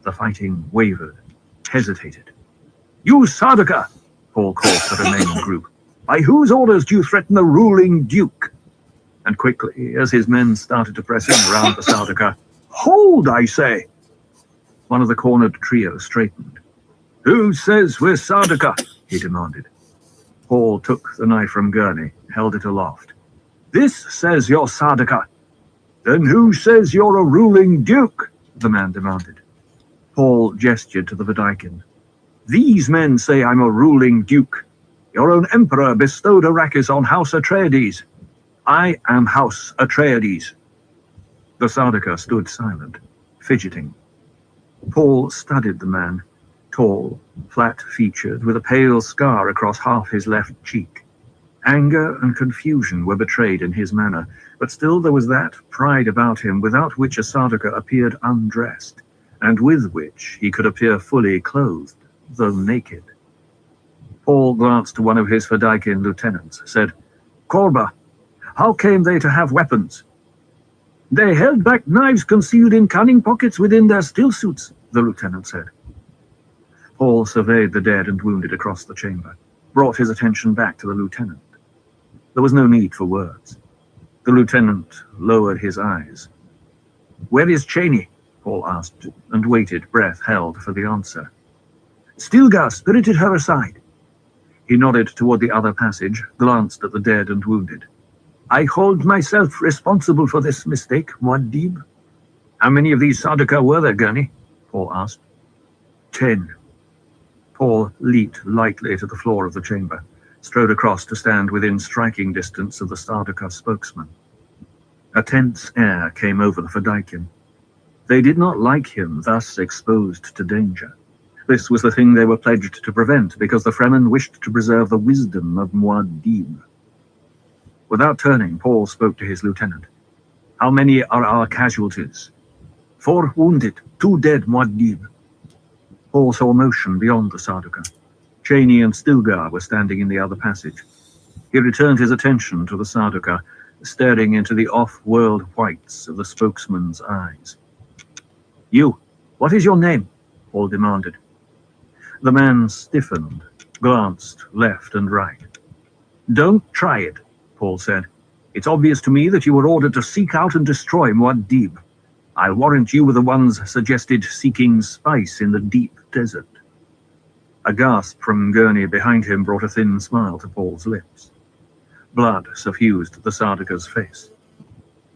The fighting wavered, hesitated. "You Sardaukar!" Paul called to the remaining group. "By whose orders do you threaten the ruling Duke?" And quickly, as his men started to press in around the Sardaukar, "Hold, I say!" One of the cornered trio straightened. "Who says we're Sardaukar?" he demanded. Paul took the knife from Gurney, held it aloft. "This says you're Sardaukar." "Then who says you're a ruling Duke?" the man demanded. Paul gestured to the Fedaykin. "These men say I'm a ruling Duke. Your own Emperor bestowed Arrakis on House Atreides. I am House Atreides." The Sardaukar stood silent, fidgeting. Paul studied the man, tall, flat-featured, with a pale scar across half his left cheek. Anger and confusion were betrayed in his manner, but still there was that pride about him without which a Sardaukar appeared undressed, and with which he could appear fully clothed, though naked. Paul glanced to one of his Fedaykin lieutenants, said, "Korba, how came they to have weapons?" "They held back knives concealed in cunning pockets within their stillsuits," the lieutenant said. Paul surveyed the dead and wounded across the chamber, brought his attention back to the lieutenant. There was no need for words. The lieutenant lowered his eyes. "Where is Cheney?" Paul asked, and waited, breath held, for the answer. "Stilgar spirited her aside." He nodded toward the other passage, glanced at the dead and wounded. "I hold myself responsible for this mistake, Muad'Dib." "How many of these Sardaukar were there, Gurney?" Paul asked. 10. Paul leaped lightly to the floor of the chamber, strode across to stand within striking distance of the Sardaukar spokesman. A tense air came over the Fedaykin. They did not like him thus exposed to danger. This was the thing they were pledged to prevent, because the Fremen wished to preserve the wisdom of Muad'Dib. Without turning, Paul spoke to his lieutenant. "How many are our casualties?" 4 wounded, 2 dead, Muad'Dib." Paul saw motion beyond the Sardaukar. Cheney and Stilgar were standing in the other passage. He returned his attention to the Sardaukar, staring into the off-world whites of the spokesman's eyes. "You, what is your name?" Paul demanded. The man stiffened, glanced left and right. Don't try it, Paul said. It's obvious to me that you were ordered to seek out and destroy Muad'Dib. I'll warrant you were the ones suggested seeking spice in the deep desert. A gasp from Gurney behind him brought a thin smile to Paul's lips. Blood suffused the Sardaukar face.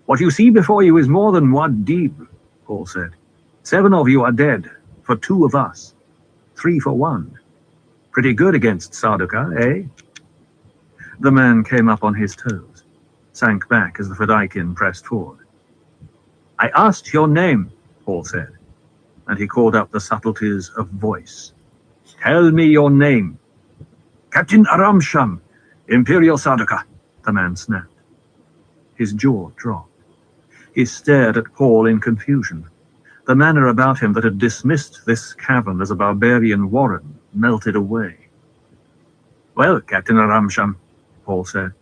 What you see before you is more than Muad'Dib, Paul said. 7 of you are dead, for 2 of us. 3 for 1. Pretty good against Sardaukar, eh? The man came up on his toes, sank back as the Fedaykin pressed forward. I asked your name, Paul said, and he called up the subtleties of voice. Tell me your name. Captain Aramsham, Imperial Sardaukar, the man snapped. His jaw dropped. He stared at Paul in confusion. The manner about him that had dismissed this cavern as a barbarian warren melted away. Well, Captain Aramsham, Paul said,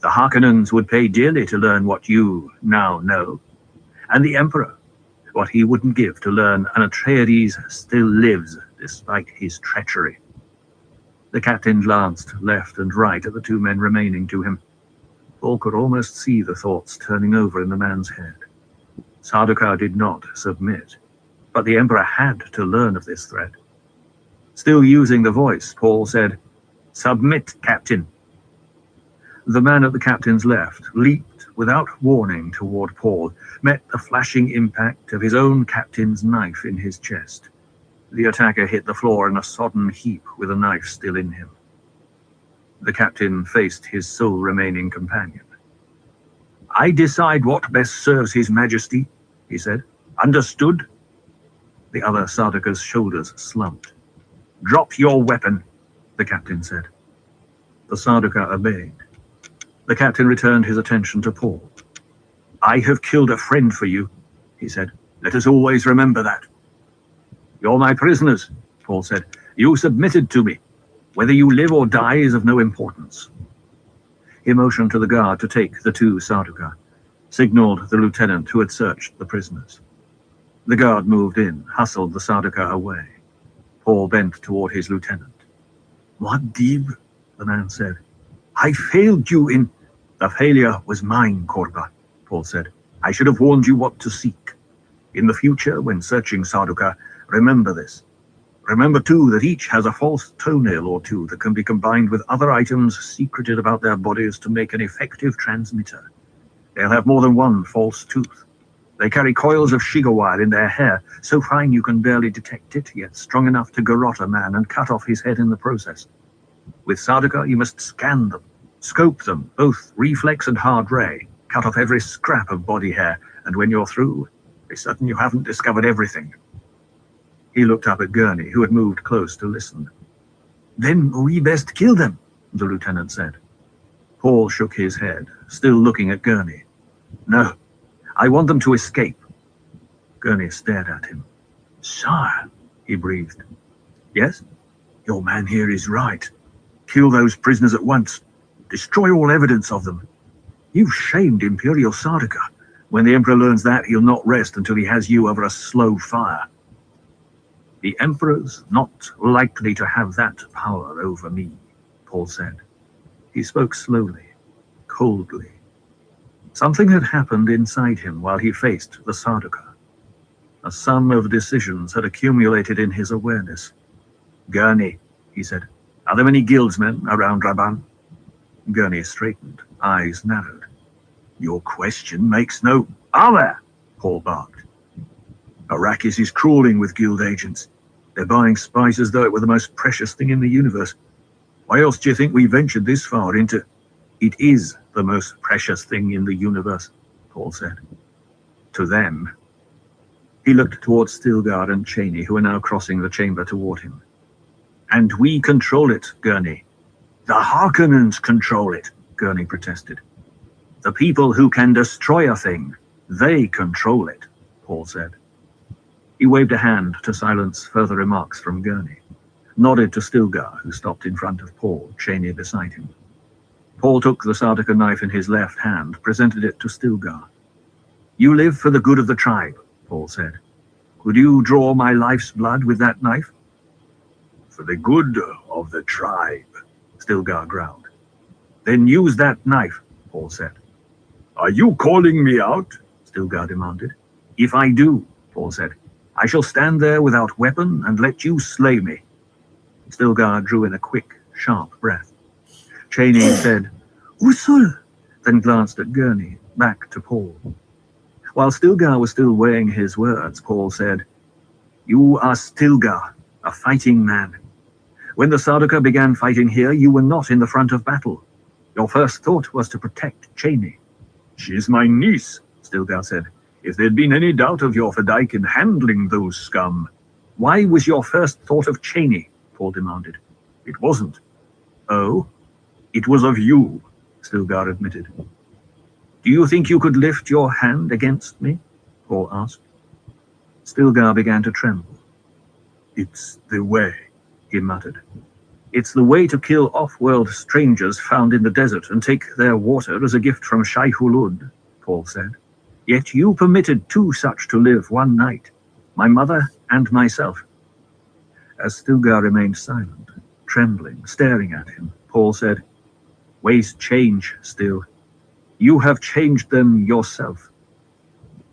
the Harkonnens would pay dearly to learn what you now know. And the Emperor, what he wouldn't give to learn an Atreides still lives despite his treachery. The captain glanced left and right at the 2 men remaining to him. Paul could almost see the thoughts turning over in the man's head. Sardaukar did not submit, but the Emperor had to learn of this threat. Still using the voice, Paul said, Submit, Captain. The man at the captain's left leaped without warning toward Paul, met the flashing impact of his own captain's knife in his chest. The attacker hit the floor in a sodden heap with a knife still in him. The captain faced his sole remaining companion. I decide what best serves His Majesty, he said. Understood? The other Sardaukar's shoulders slumped. Drop your weapon, the captain said. The Sardaukar obeyed. The captain returned his attention to Paul. I have killed a friend for you, he said. Let us always remember that. You're my prisoners, Paul said. You submitted to me. Whether you live or die is of no importance. He motioned to the guard to take the 2 Sardaukar, signaled the lieutenant who had searched the prisoners. The guard moved in, hustled the Sardaukar away. Paul bent toward his lieutenant. Muad'Dib, the man said. I failed you in... The failure was mine, Korba, Paul said. I should have warned you what to seek. In the future, when searching Sardaukar, remember this. Remember, too, that each has a false toenail or 2 that can be combined with other items secreted about their bodies to make an effective transmitter. They'll have more than 1 false tooth. They carry coils of Shiga wire in their hair, so fine you can barely detect it, yet strong enough to garrote a man and cut off his head in the process. With Sardaukar, you must scan them, scope them, both reflex and hard ray, cut off every scrap of body hair, and when you're through, be certain you haven't discovered everything. He looked up at Gurney, who had moved close to listen. Then we best kill them, the lieutenant said. Paul shook his head, still looking at Gurney. No, I want them to escape. Gurney stared at him. Sire, he breathed. Yes? Your man here is right. Kill those prisoners at once. Destroy all evidence of them. You've shamed Imperial Sardaukar. When the Emperor learns that, he'll not rest until he has you over a slow fire. The Emperor's not likely to have that power over me, Paul said. He spoke slowly, coldly. Something had happened inside him while he faced the Sardaukar. A sum of decisions had accumulated in his awareness. Gurney, he said, are there many guildsmen around Raban? Gurney straightened, eyes narrowed. Your question makes no... Are there? Paul barked. Arrakis is crawling with guild agents. They're buying spice as though it were the most precious thing in the universe. Why else do you think we ventured this far into... It is the most precious thing in the universe, Paul said. To them. He looked towards Stilgar and Cheney, who were now crossing the chamber toward him. And we control it, Gurney. The Harkonnens control it, Gurney protested. The people who can destroy a thing, they control it, Paul said. He waved a hand to silence further remarks from Gurney, nodded to Stilgar, who stopped in front of Paul, Cheney beside him. Paul took the Sardaukar knife in his left hand, presented it to Stilgar. You live for the good of the tribe, Paul said. Could you draw my life's blood with that knife? For the good of the tribe, Stilgar growled. Then use that knife, Paul said. Are you calling me out? Stilgar demanded. If I do, Paul said, I shall stand there without weapon and let you slay me. Stilgar drew in a quick, sharp breath. Cheney said, Usul, then glanced at Gurney, back to Paul. While Stilgar was still weighing his words, Paul said, You are Stilgar, a fighting man. When the Sardaukar began fighting here, you were not in the front of battle. Your first thought was to protect Cheney. She is my niece, Stilgar said. If there'd been any doubt of your Fedayk in handling those scum, why was your first thought of Cheney? Paul demanded. It wasn't. Oh? It was of you, Stilgar admitted. Do you think you could lift your hand against me? Paul asked. Stilgar began to tremble. It's the way, he muttered. It's the way to kill off-world strangers found in the desert and take their water as a gift from Shai Hulud, Paul said. Yet you permitted 2 such to live one night, my mother and myself. As Stilgar remained silent, trembling, staring at him, Paul said, Ways change, Stil. You have changed them yourself.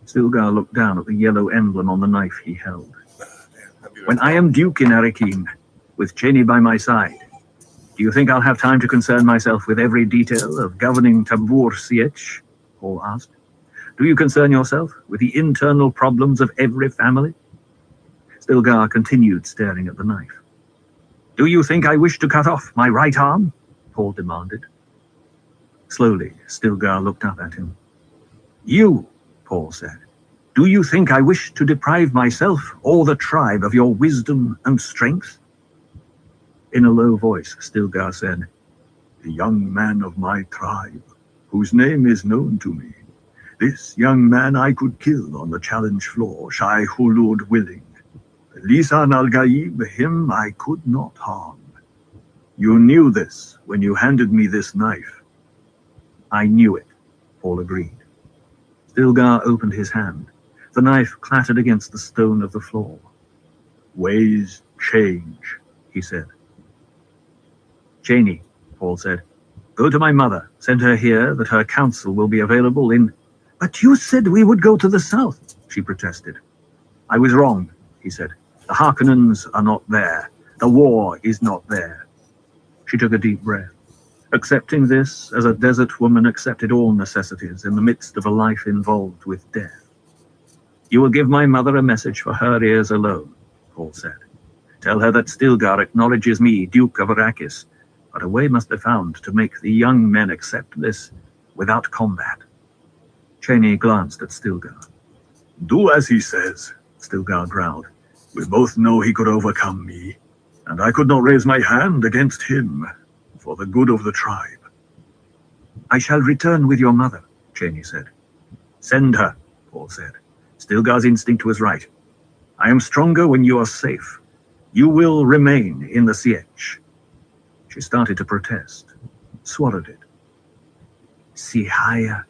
Stilgar looked down at the yellow emblem on the knife he held. When I am Duke in Arakeen, with Cheney by my side, do you think I'll have time to concern myself with every detail of governing Tabur Sietch? Paul asked. Do you concern yourself with the internal problems of every family? Stilgar continued staring at the knife. Do you think I wish to cut off my right arm? Paul demanded. Slowly, Stilgar looked up at him. You, Paul said, do you think I wish to deprive myself or the tribe of your wisdom and strength? In a low voice, Stilgar said, The young man of my tribe, whose name is known to me. This young man I could kill on the challenge floor, Shai Hulud willing. Lisan al-Gaib, him I could not harm. You knew this when you handed me this knife. I knew it, Paul agreed. Stilgar opened his hand. The knife clattered against the stone of the floor. Ways change, he said. Cheney, Paul said, go to my mother. Send her here that her counsel will be available in... But you said we would go to the south, she protested. I was wrong, he said. The Harkonnens are not there. The war is not there. She took a deep breath. Accepting this as a desert woman accepted all necessities in the midst of a life involved with death. You will give my mother a message for her ears alone, Paul said. Tell her that Stilgar acknowledges me, Duke of Arrakis, but a way must be found to make the young men accept this without combat. Cheney glanced at Stilgar. Do as he says, Stilgar growled. We both know he could overcome me, and I could not raise my hand against him for the good of the tribe. I shall return with your mother, Cheney said. Send her, Paul said. Stilgar's instinct was right. I am stronger when you are safe. You will remain in the Sietch. She started to protest, swallowed it. Sihaya,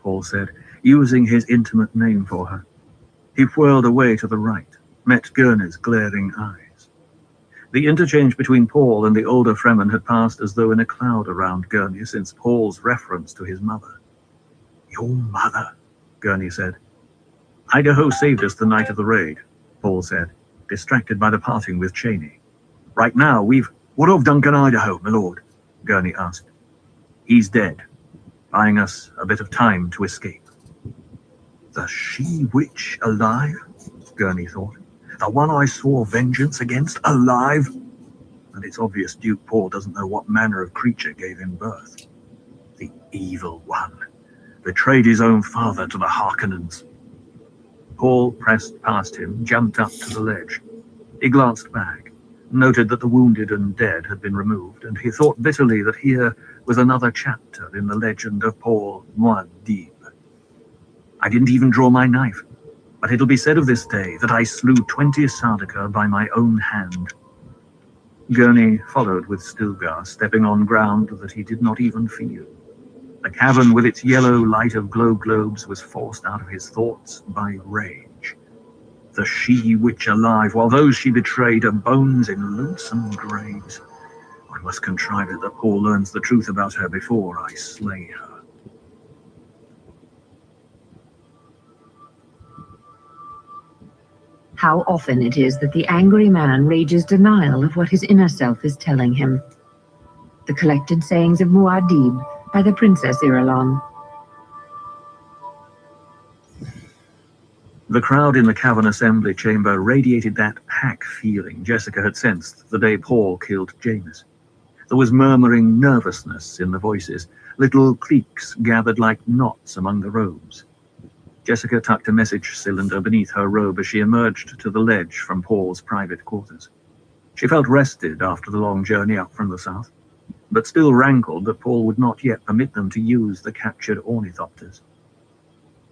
Paul said, using his intimate name for her. He whirled away to the right, met Gurney's glaring eyes. The interchange between Paul and the older Fremen had passed as though in a cloud around Gurney since Paul's reference to his mother. Your mother, Gurney said. Idaho saved us the night of the raid, Paul said, distracted by the parting with Cheney. Right now, What of Duncan Idaho, my lord? Gurney asked. He's dead, buying us a bit of time to escape. The she-witch alive? Gurney thought. The one I swore vengeance against alive? And it's obvious Duke Paul doesn't know what manner of creature gave him birth. The evil one. Betrayed his own father to the Harkonnens. Paul pressed past him, jumped up to the ledge. He glanced back, noted that the wounded and dead had been removed, and he thought bitterly that here was another chapter in the legend of Paul Muad'Dib. I didn't even draw my knife, but it'll be said of this day that I slew 20 Sardaukar by my own hand. Gurney followed with Stilgar, stepping on ground that he did not even feel. The cavern with its yellow light of glow globes was forced out of his thoughts by rage. The she-witch alive, while those she betrayed are bones in lonesome graves. I must contrive it that Paul learns the truth about her before I slay her. How often it is that the angry man rages denial of what his inner self is telling him. The collected sayings of Muad'Dib by the Princess Irulan. The crowd in the cavern assembly chamber radiated that pack feeling Jessica had sensed the day Paul killed James. There was murmuring nervousness in the voices. Little cliques gathered like knots among the robes. Jessica tucked a message cylinder beneath her robe as she emerged to the ledge from Paul's private quarters. She felt rested after the long journey up from the south, but still rankled that Paul would not yet permit them to use the captured ornithopters.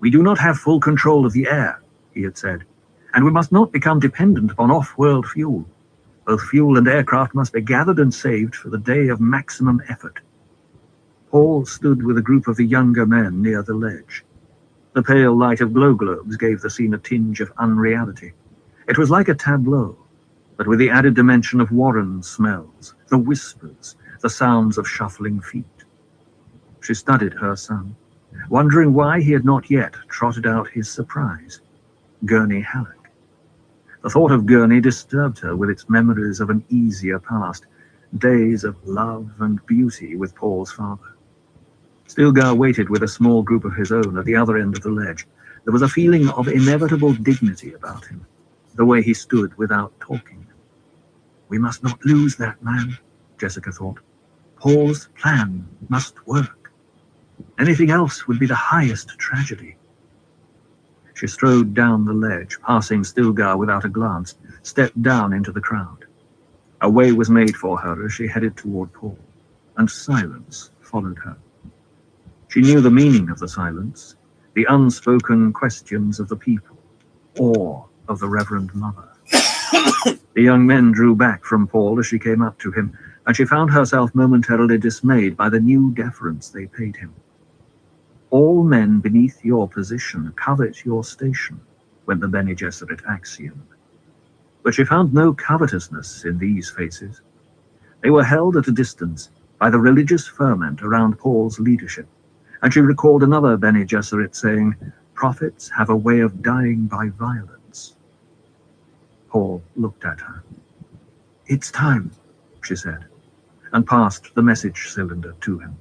"We do not have full control of the air," he had said, "and we must not become dependent upon off-world fuel. Both fuel and aircraft must be gathered and saved for the day of maximum effort." Paul stood with a group of the younger men near the ledge. The pale light of glow globes gave the scene a tinge of unreality. It was like a tableau, but with the added dimension of Warren's smells, the whispers, the sounds of shuffling feet. She studied her son, wondering why he had not yet trotted out his surprise, Gurney Halleck. The thought of Gurney disturbed her with its memories of an easier past, days of love and beauty with Paul's father. Stilgar waited with a small group of his own at the other end of the ledge. There was a feeling of inevitable dignity about him, the way he stood without talking. "We must not lose that man," Jessica thought. "Paul's plan must work. Anything else would be the highest tragedy." She strode down the ledge, passing Stilgar without a glance, stepped down into the crowd. A way was made for her as she headed toward Paul, and silence followed her. She knew the meaning of the silence, the unspoken questions of the people, awe of the Reverend Mother. The young men drew back from Paul as she came up to him, and she found herself momentarily dismayed by the new deference they paid him. "All men beneath your position covet your station," went the Bene Gesserit axiom. But she found no covetousness in these faces. They were held at a distance by the religious ferment around Paul's leadership, and she recalled another Bene Gesserit saying, "Prophets have a way of dying by violence." Paul looked at her. "It's time," she said, and passed the message cylinder to him.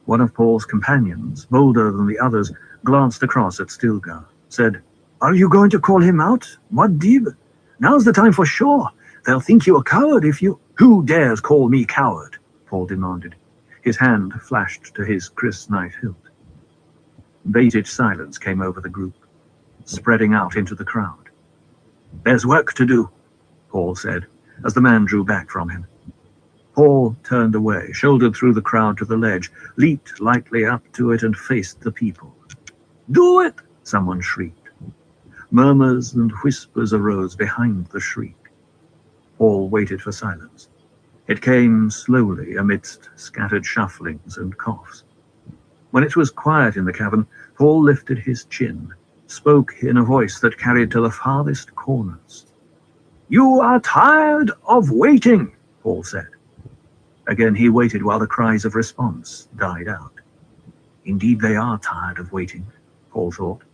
One of Paul's companions, bolder than the others, glanced across at Stilgar, said, "Are you going to call him out? Muad'Dib? Now's the time for sure. They'll think you a coward if you—" "Who dares call me coward?" Paul demanded. His hand flashed to his crysknife hilt. Bated silence came over the group, spreading out into the crowd. "There's work to do," Paul said, as the man drew back from him. Paul turned away, shouldered through the crowd to the ledge, leaped lightly up to it and faced the people. "Do it!" someone shrieked. Murmurs and whispers arose behind the shriek. Paul waited for silence. It came slowly amidst scattered shufflings and coughs. When it was quiet in the cavern, Paul lifted his chin, spoke in a voice that carried to the farthest corners. "You are tired of waiting," Paul said. Again he waited while the cries of response died out. Indeed they are tired of waiting, Paul thought.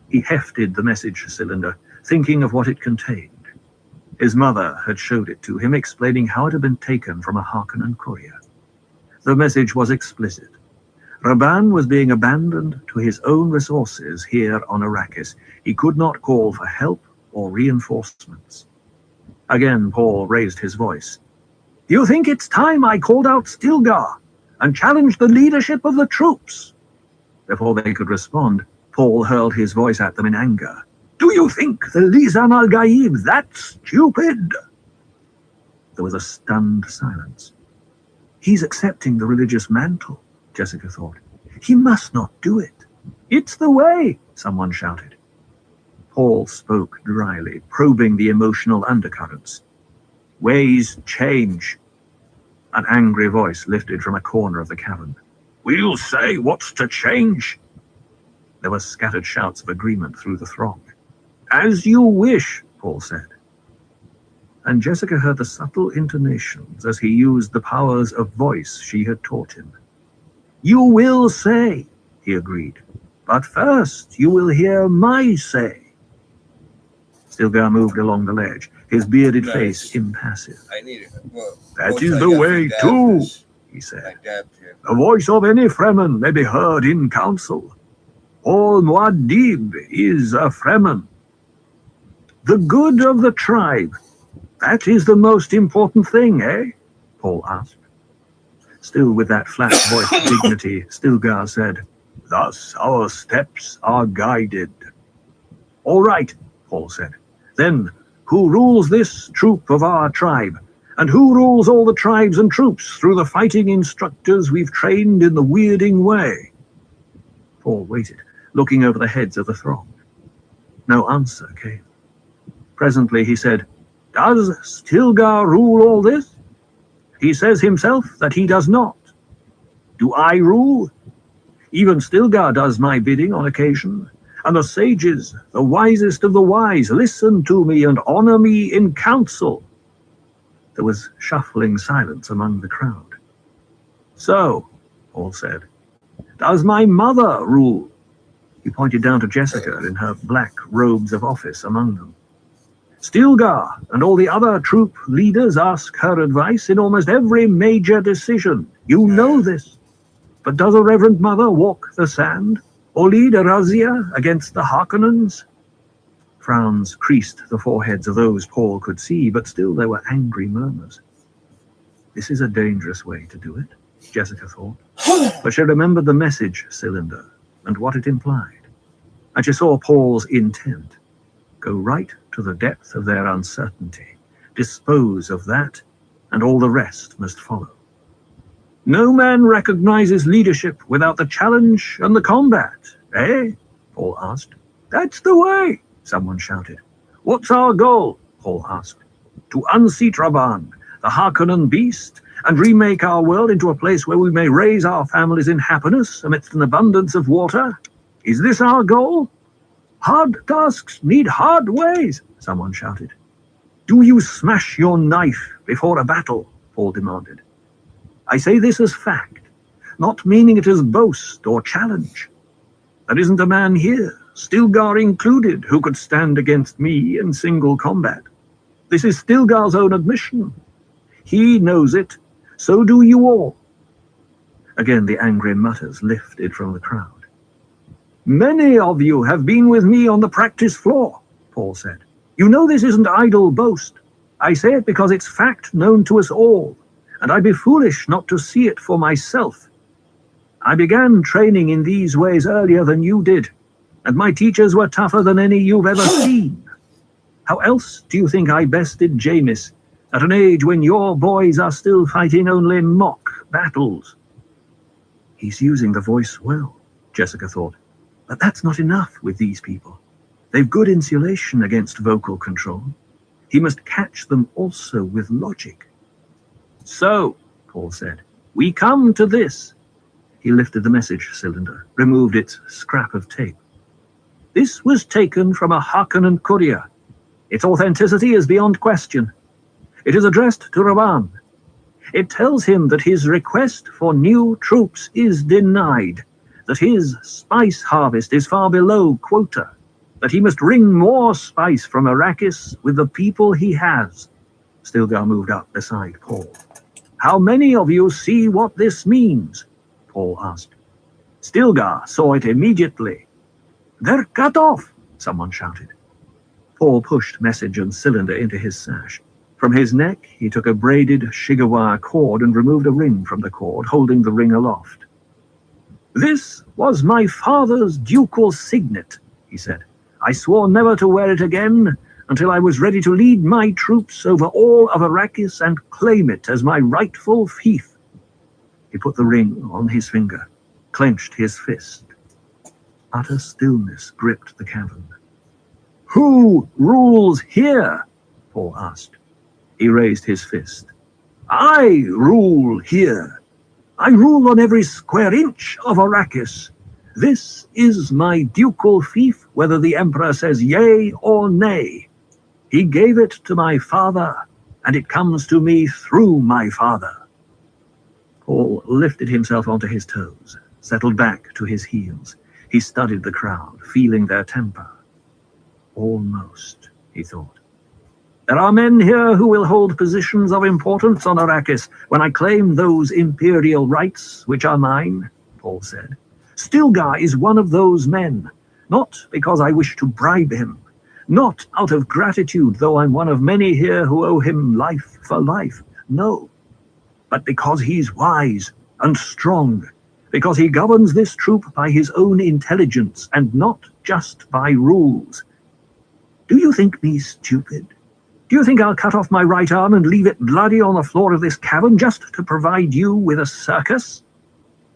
He hefted the message cylinder, thinking of what it contained. His mother had showed it to him, explaining how it had been taken from a Harkonnen courier. The message was explicit. Rabban was being abandoned to his own resources here on Arrakis. He could not call for help or reinforcements. Again Paul raised his voice. "You think it's time I called out Stilgar and challenged the leadership of the troops?" Before they could respond, Paul hurled his voice at them in anger. "Do you think the Lisan al-Gaib that stupid?" There was a stunned silence. "He's accepting the religious mantle," Jessica thought. "He must not do it." "It's the way," someone shouted. Paul spoke dryly, probing the emotional undercurrents. "Ways change." An angry voice lifted from a corner of the cavern. "We'll say what's to change." There were scattered shouts of agreement through the throng. "As you wish," Paul said. and Jessica heard the subtle intonations as he used the powers of voice she had taught him. "You will say," he agreed, "but first you will hear my say." Stilgar moved along the ledge, his bearded face impassive. I need it. Well, "That is the way too," he said. "The voice of any Fremen may be heard in council. All Muad'Dib is a Fremen. The good of the tribe, that is the most important thing, eh?" Paul asked. Still with that flat voiced dignity, Stilgar said, "Thus our steps are guided." "All right," Paul said. "Then, who rules this troop of our tribe? And who rules all the tribes and troops through the fighting instructors we've trained in the weirding way?" Paul waited, looking over the heads of the throng. No answer came. Presently he said, "Does Stilgar rule all this? He says himself that he does not. Do I rule? Even Stilgar does my bidding on occasion, and the sages, the wisest of the wise, listen to me and honor me in council." There was shuffling silence among the crowd. "So," Paul said, "does my mother rule?" He pointed down to Jessica in her black robes of office among them. "Stilgar and all the other troop leaders ask her advice in almost every major decision. You know this. But does a Reverend Mother walk the sand, or lead a razzia against the Harkonnens?" Frowns creased the foreheads of those Paul could see, but still there were angry murmurs. This is a dangerous way to do it, Jessica thought. But she remembered the message cylinder and what it implied. And she saw Paul's intent. Go right to the depth of their uncertainty, dispose of that, and all the rest must follow. "No man recognizes leadership without the challenge and the combat, eh?" Paul asked. "That's the way," someone shouted. "What's our goal?" Paul asked. "To unseat Raban, the Harkonnen beast, and remake our world into a place where we may raise our families in happiness amidst an abundance of water? Is this our goal?" "Hard tasks need hard ways," someone shouted. "Do you smash your knife before a battle?" Paul demanded. "I say this as fact, not meaning it as boast or challenge. There isn't a man here, Stilgar included, who could stand against me in single combat. This is Stilgar's own admission. He knows it, so do you all." Again the angry mutters lifted from the crowd. "Many of you have been with me on the practice floor," Paul said. "You know this isn't idle boast. I say it because it's fact known to us all, and I'd be foolish not to see it for myself. I began training in these ways earlier than you did, and my teachers were tougher than any you've ever seen. How else do you think I bested Jamis at an age when your boys are still fighting only mock battles?" He's using the voice well, Jessica thought. But that's not enough with these people. They've good insulation against vocal control. He must catch them also with logic. "So," Paul said, "we come to this." He lifted the message cylinder, removed its scrap of tape. "This was taken from a Harkonnen courier. Its authenticity is beyond question. It is addressed to Raban. It tells him that his request for new troops is denied, that his spice harvest is far below quota, that he must wring more spice from Arrakis with the people he has." Stilgar moved up beside Paul. "How many of you see what this means?" Paul asked. Stilgar saw it immediately. "They're cut off," someone shouted. Paul pushed message and cylinder into his sash. From his neck he took a braided Shiga cord and removed a ring from the cord, holding the ring aloft. "This was my father's ducal signet," he said. "I swore never to wear it again until I was ready to lead my troops over all of Arrakis and claim it as my rightful fief." He put the ring on his finger, clenched his fist. Utter stillness gripped the cavern. "Who rules here?" Paul asked. He raised his fist. "I rule here. I rule on every square inch of Arrakis. This is my ducal fief, whether the Emperor says yea or nay. He gave it to my father, and it comes to me through my father. Paul lifted himself onto his toes, settled back to his heels. He studied the crowd, feeling their temper. Almost, he thought. There are men here who will hold positions of importance on Arrakis when I claim those imperial rights which are mine, Paul said. Stilgar is one of those men, not because I wish to bribe him, not out of gratitude, though I'm one of many here who owe him life for life, no, but because he's wise and strong, because he governs this troop by his own intelligence and not just by rules. Do you think me stupid? Do you think I'll cut off my right arm and leave it bloody on the floor of this cavern just to provide you with a circus?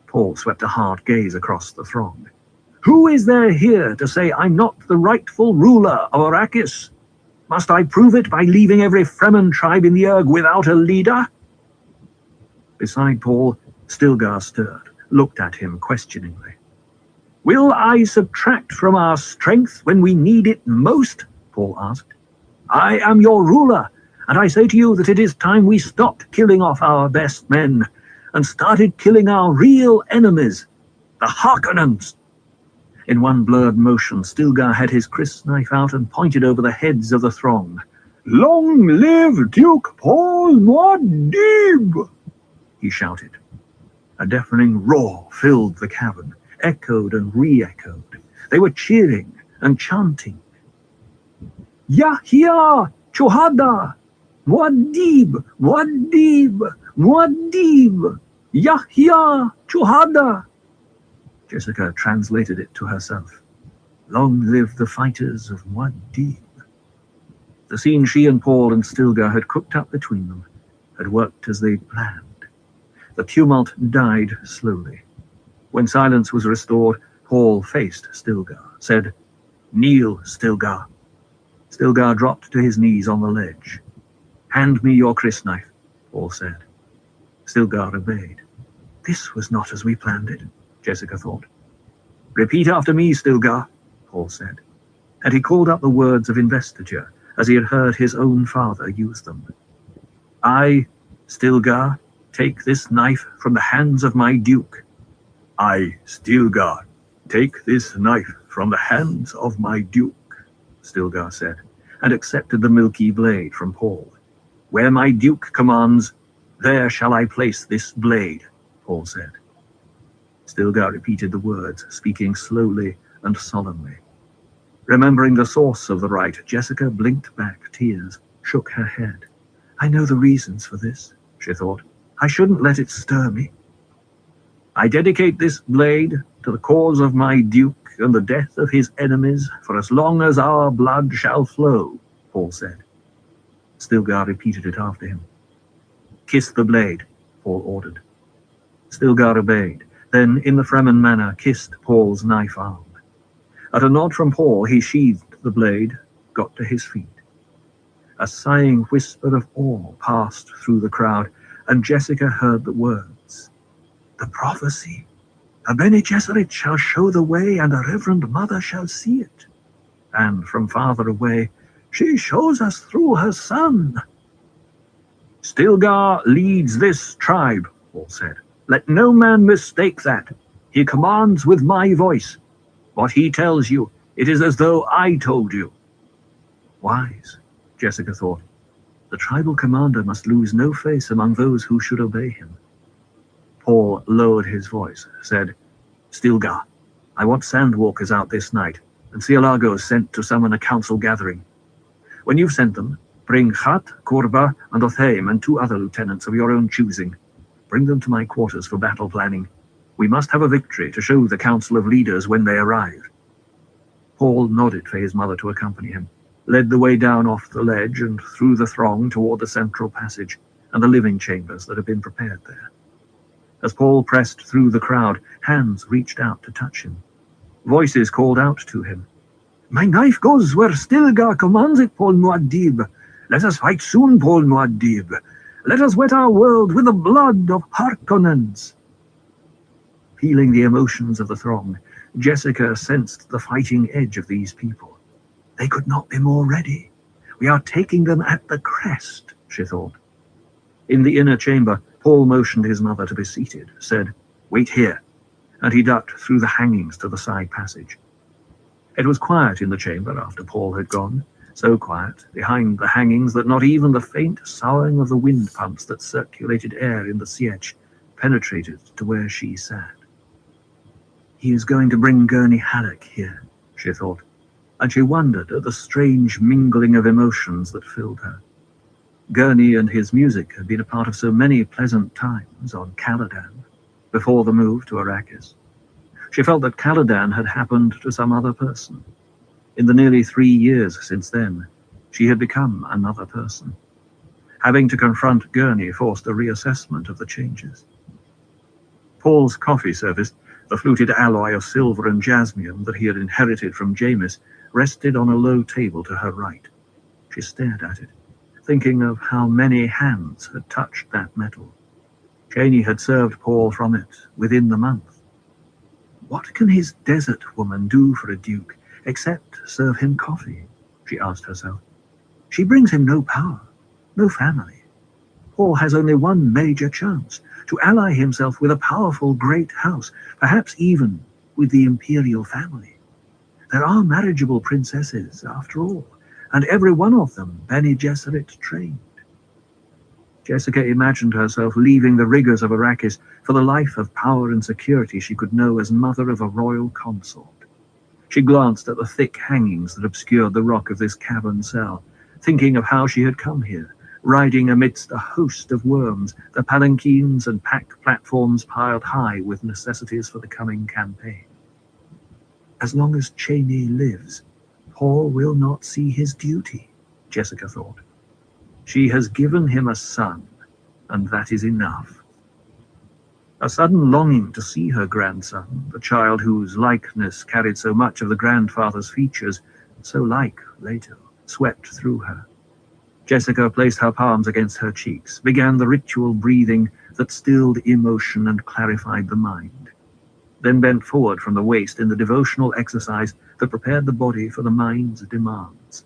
Paul swept a hard gaze across the throng. Who is there here to say I'm not the rightful ruler of Arrakis? Must I prove it by leaving every Fremen tribe in the Erg without a leader? Beside Paul, Stilgar stirred, looked at him questioningly. Will I subtract from our strength when we need it most? Paul asked. I am your ruler, and I say to you that it is time we stopped killing off our best men and started killing our real enemies, the Harkonnens. In one blurred motion, Stilgar had his crisp knife out and pointed over the heads of the throng. Long live Duke Paul Muad'Dib! He shouted. A deafening roar filled the cavern, echoed and re-echoed. They were cheering and chanting. Yahya Chuhada! Muad'Dib! Muad'Dib! Muad'Dib! Yahya Chuhada! Jessica translated it to herself. Long live the fighters of Muad'Dib. The scene she and Paul and Stilgar had cooked up between them had worked as they'd planned. The tumult died slowly. When silence was restored, Paul faced Stilgar, said, Kneel, Stilgar. Stilgar dropped to his knees on the ledge. Hand me your crysknife, Paul said. Stilgar obeyed. This was not as we planned it, Jessica thought. Repeat after me, Stilgar, Paul said, and he called up the words of investiture as he had heard his own father use them. I, Stilgar, take this knife from the hands of my duke. I, Stilgar, take this knife from the hands of my duke, Stilgar said, and accepted the milky blade from Paul. Where my duke commands, there shall I place this blade, Paul said. Stilgar repeated the words, speaking slowly and solemnly. Remembering the source of the rite, Jessica blinked back tears, shook her head. I know the reasons for this, she thought. I shouldn't let it stir me. I dedicate this blade to the cause of my duke and the death of his enemies for as long as our blood shall flow, Paul said. Stilgar repeated it after him. Kiss the blade, Paul ordered. Stilgar obeyed, then, in the Fremen manner, kissed Paul's knife arm. At a nod from Paul, he sheathed the blade, got to his feet. A sighing whisper of awe passed through the crowd, and Jessica heard the words. The prophecy. A Bene Gesserit shall show the way, and a reverend mother shall see it. And from farther away, she shows us through her son. Stilgar leads this tribe, Paul said. Let no man mistake that. He commands with my voice. What he tells you, it is as though I told you. Wise, Jessica thought. The tribal commander must lose no face among those who should obey him. Paul lowered his voice, said, Stilgar, I want sandwalkers out this night, and Cielagos sent to summon a council gathering. When you've sent them, bring Khat, Korba, and Otheim, and 2 other lieutenants of your own choosing. Bring them to my quarters for battle planning. We must have a victory to show the council of leaders when they arrive. Paul nodded for his mother to accompany him, led the way down off the ledge and through the throng toward the central passage and the living chambers that had been prepared there. As Paul pressed through the crowd, hands reached out to touch him. Voices called out to him. My knife goes where Stilgar commands it, Paul Muad'Dib. Let us fight soon, Paul Muad'Dib. Let us wet our world with the blood of Harkonnens. Feeling the emotions of the throng, Jessica sensed the fighting edge of these people. They could not be more ready. We are taking them at the crest, she thought. In the inner chamber, Paul motioned his mother to be seated, said, "Wait here," and he ducked through the hangings to the side passage. It was quiet in the chamber after Paul had gone, so quiet behind the hangings that not even the faint soughing of the wind pumps that circulated air in the sietch penetrated to where she sat. He is going to bring Gurney Halleck here, she thought, and she wondered at the strange mingling of emotions that filled her. Gurney and his music had been a part of so many pleasant times on Caladan, before the move to Arrakis. She felt that Caladan had happened to some other person. In the nearly 3 years since then, she had become another person. Having to confront Gurney forced a reassessment of the changes. Paul's coffee service, the fluted alloy of silver and jasmine that he had inherited from Jamis, rested on a low table to her right. She stared at it, thinking of how many hands had touched that metal. Janie had served Paul from it within the month. What can his desert woman do for a duke except serve him coffee? She asked herself. She brings him no power, no family. Paul has only one major chance, to ally himself with a powerful great house, perhaps even with the imperial family. There are marriageable princesses, after all, and every one of them Bene Gesserit trained. Jessica imagined herself leaving the rigors of Arrakis for the life of power and security she could know as mother of a royal consort. She glanced at the thick hangings that obscured the rock of this cavern cell, thinking of how she had come here, riding amidst a host of worms, the palanquins and pack platforms piled high with necessities for the coming campaign. As long as Cheney lives, Paul will not see his duty, Jessica thought. She has given him a son, and that is enough. A sudden longing to see her grandson, the child whose likeness carried so much of the grandfather's features, so like Leto, swept through her. Jessica placed her palms against her cheeks, began the ritual breathing that stilled emotion and clarified the mind, then bent forward from the waist in the devotional exercise that prepared the body for the mind's demands.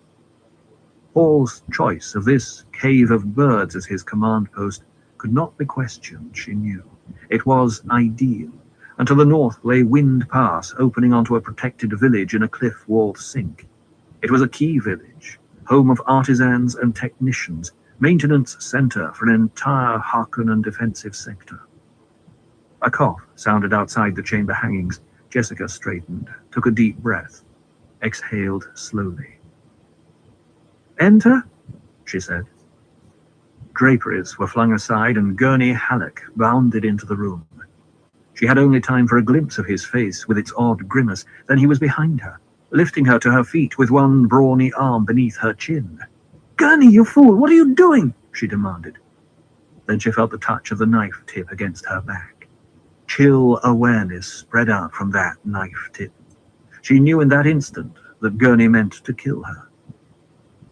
Paul's choice of this cave of birds as his command post could not be questioned, she knew. It was ideal, and to the north lay Wind Pass, opening onto a protected village in a cliff-walled sink. It was a key village, home of artisans and technicians, maintenance center for an entire Harkonnen defensive sector. A cough sounded outside the chamber hangings. Jessica straightened, took a deep breath, exhaled slowly. "Enter," she said. Draperies were flung aside and Gurney Halleck bounded into the room. She had only time for a glimpse of his face with its odd grimace, then he was behind her, lifting her to her feet with one brawny arm beneath her chin. "Gurney, you fool, what are you doing?" she demanded. Then she felt the touch of the knife tip against her back. Chill awareness spread out from that knife tip. She knew in that instant that Gurney meant to kill her.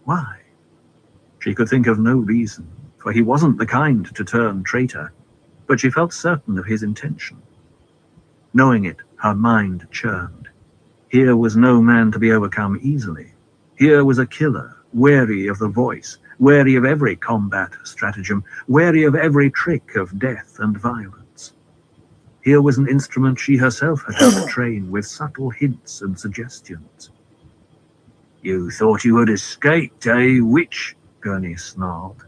Why? She could think of no reason, for he wasn't the kind to turn traitor, but she felt certain of his intention. Knowing it, her mind churned. Here was no man to be overcome easily. Here was a killer, wary of the voice, wary of every combat stratagem, wary of every trick of death and violence. Here was an instrument she herself had helped train with subtle hints and suggestions. "You thought you had escaped, eh, witch?" Gurney snarled.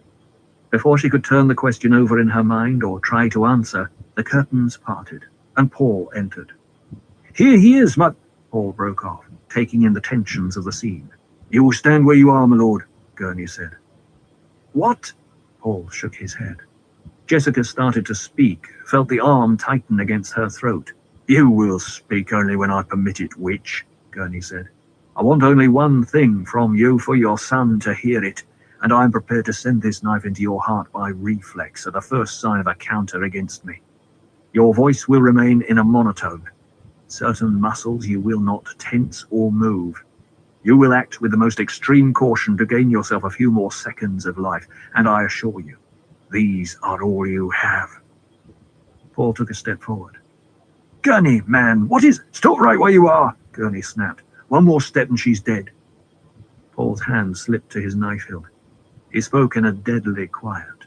Before she could turn the question over in her mind or try to answer, the curtains parted, and Paul entered. "Here he is, Paul broke off, taking in the tensions of the scene. "You will stand where you are, my lord," Gurney said. "What?" Paul shook his head. Jessica started to speak, felt the arm tighten against her throat. "You will speak only when I permit it, witch," Gurney said. "I want only one thing from you, for your son to hear it, and I am prepared to send this knife into your heart by reflex at the first sign of a counter against me. Your voice will remain in a monotone. Certain muscles you will not tense or move. You will act with the most extreme caution to gain yourself a few more seconds of life, and I assure you, these are all you have." Paul took a step forward. "Gurney, man, what is— Stop right where you are," Gurney snapped. "One more step and she's dead." Paul's hand slipped to his knife hilt. He spoke in a deadly quiet.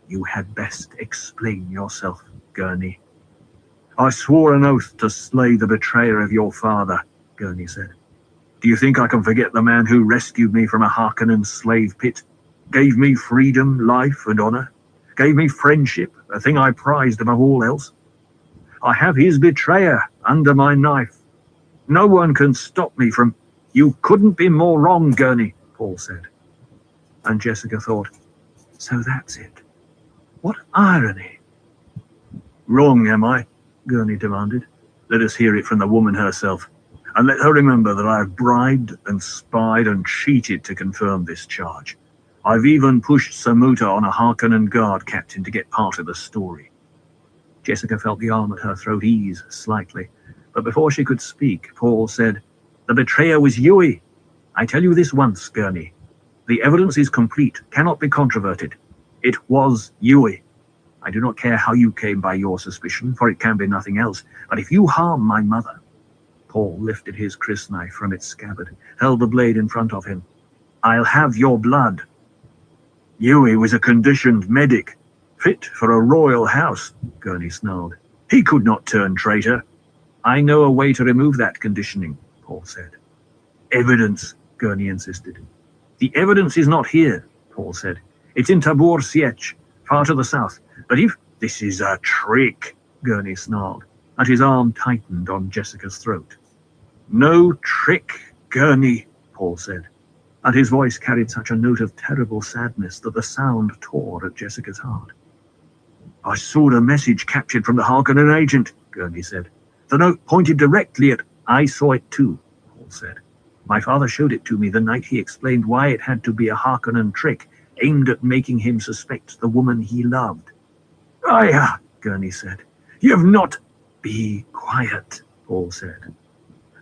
"You had best explain yourself, Gurney." "I swore an oath to slay the betrayer of your father," Gurney said. "Do you think I can forget the man who rescued me from a Harkonnen slave pit, gave me freedom, life, and honor, gave me friendship, a thing I prized above all else? I have his betrayer under my knife. No one can stop me from—" "You couldn't be more wrong, Gurney," Paul said. And Jessica thought, so that's it. What irony. "Wrong, am I?" Gurney demanded. "Let us hear it from the woman herself. And let her remember that I have bribed and spied and cheated to confirm this charge. I've even pushed Samuta on a Harkonnen guard captain to get part of the story." Jessica felt the arm at her throat ease slightly, but before she could speak, Paul said, "The betrayer was Yui. I tell you this once, Gurney. The evidence is complete, cannot be controverted. It was Yui. I do not care how you came by your suspicion, for it can be nothing else, but if you harm my mother—" Paul lifted his crysknife from its scabbard, held the blade in front of him. "I'll have your blood." "Yui was a conditioned medic, fit for a royal house," Gurney snarled. "He could not turn traitor." "I know a way to remove that conditioning," Paul said. "Evidence," Gurney insisted. "The evidence is not here," Paul said. "It's in Tabor Sietch, far to the south. But if—" "This is a trick," Gurney snarled, and his arm tightened on Jessica's throat. "No trick, Gurney," Paul said, and his voice carried such a note of terrible sadness that the sound tore at Jessica's heart. "I saw the message captured from the Harkonnen agent," Gurney said. "The note pointed directly at—" "I saw it too," Paul said. "My father showed it to me the night he explained why it had to be a Harkonnen trick aimed at making him suspect the woman he loved." "Aya," Gurney said. "You have not—" "Be quiet," Paul said,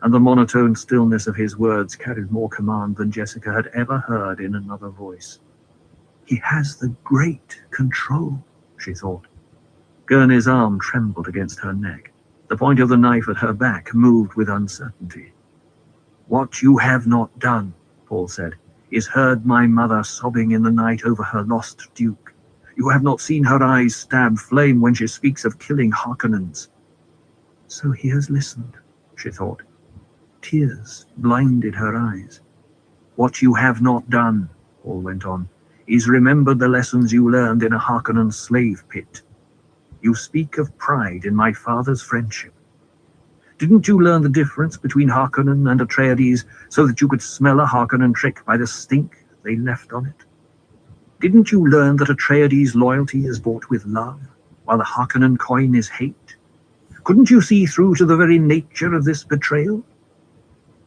and the monotone stillness of his words carried more command than Jessica had ever heard in another voice. "He has the great control," she thought. Gurney's arm trembled against her neck. The point of the knife at her back moved with uncertainty. "What you have not done," Paul said, "is heard my mother sobbing in the night over her lost duke. You have not seen her eyes stab flame when she speaks of killing Harkonnens." So he has listened, she thought. Tears blinded her eyes. "What you have not done," Paul went on, "is remembered the lessons you learned in a Harkonnen slave pit. You speak of pride in my father's friendship. Didn't you learn the difference between Harkonnen and Atreides so that you could smell a Harkonnen trick by the stink they left on it? Didn't you learn that Atreides' loyalty is bought with love, while the Harkonnen coin is hate? Couldn't you see through to the very nature of this betrayal?"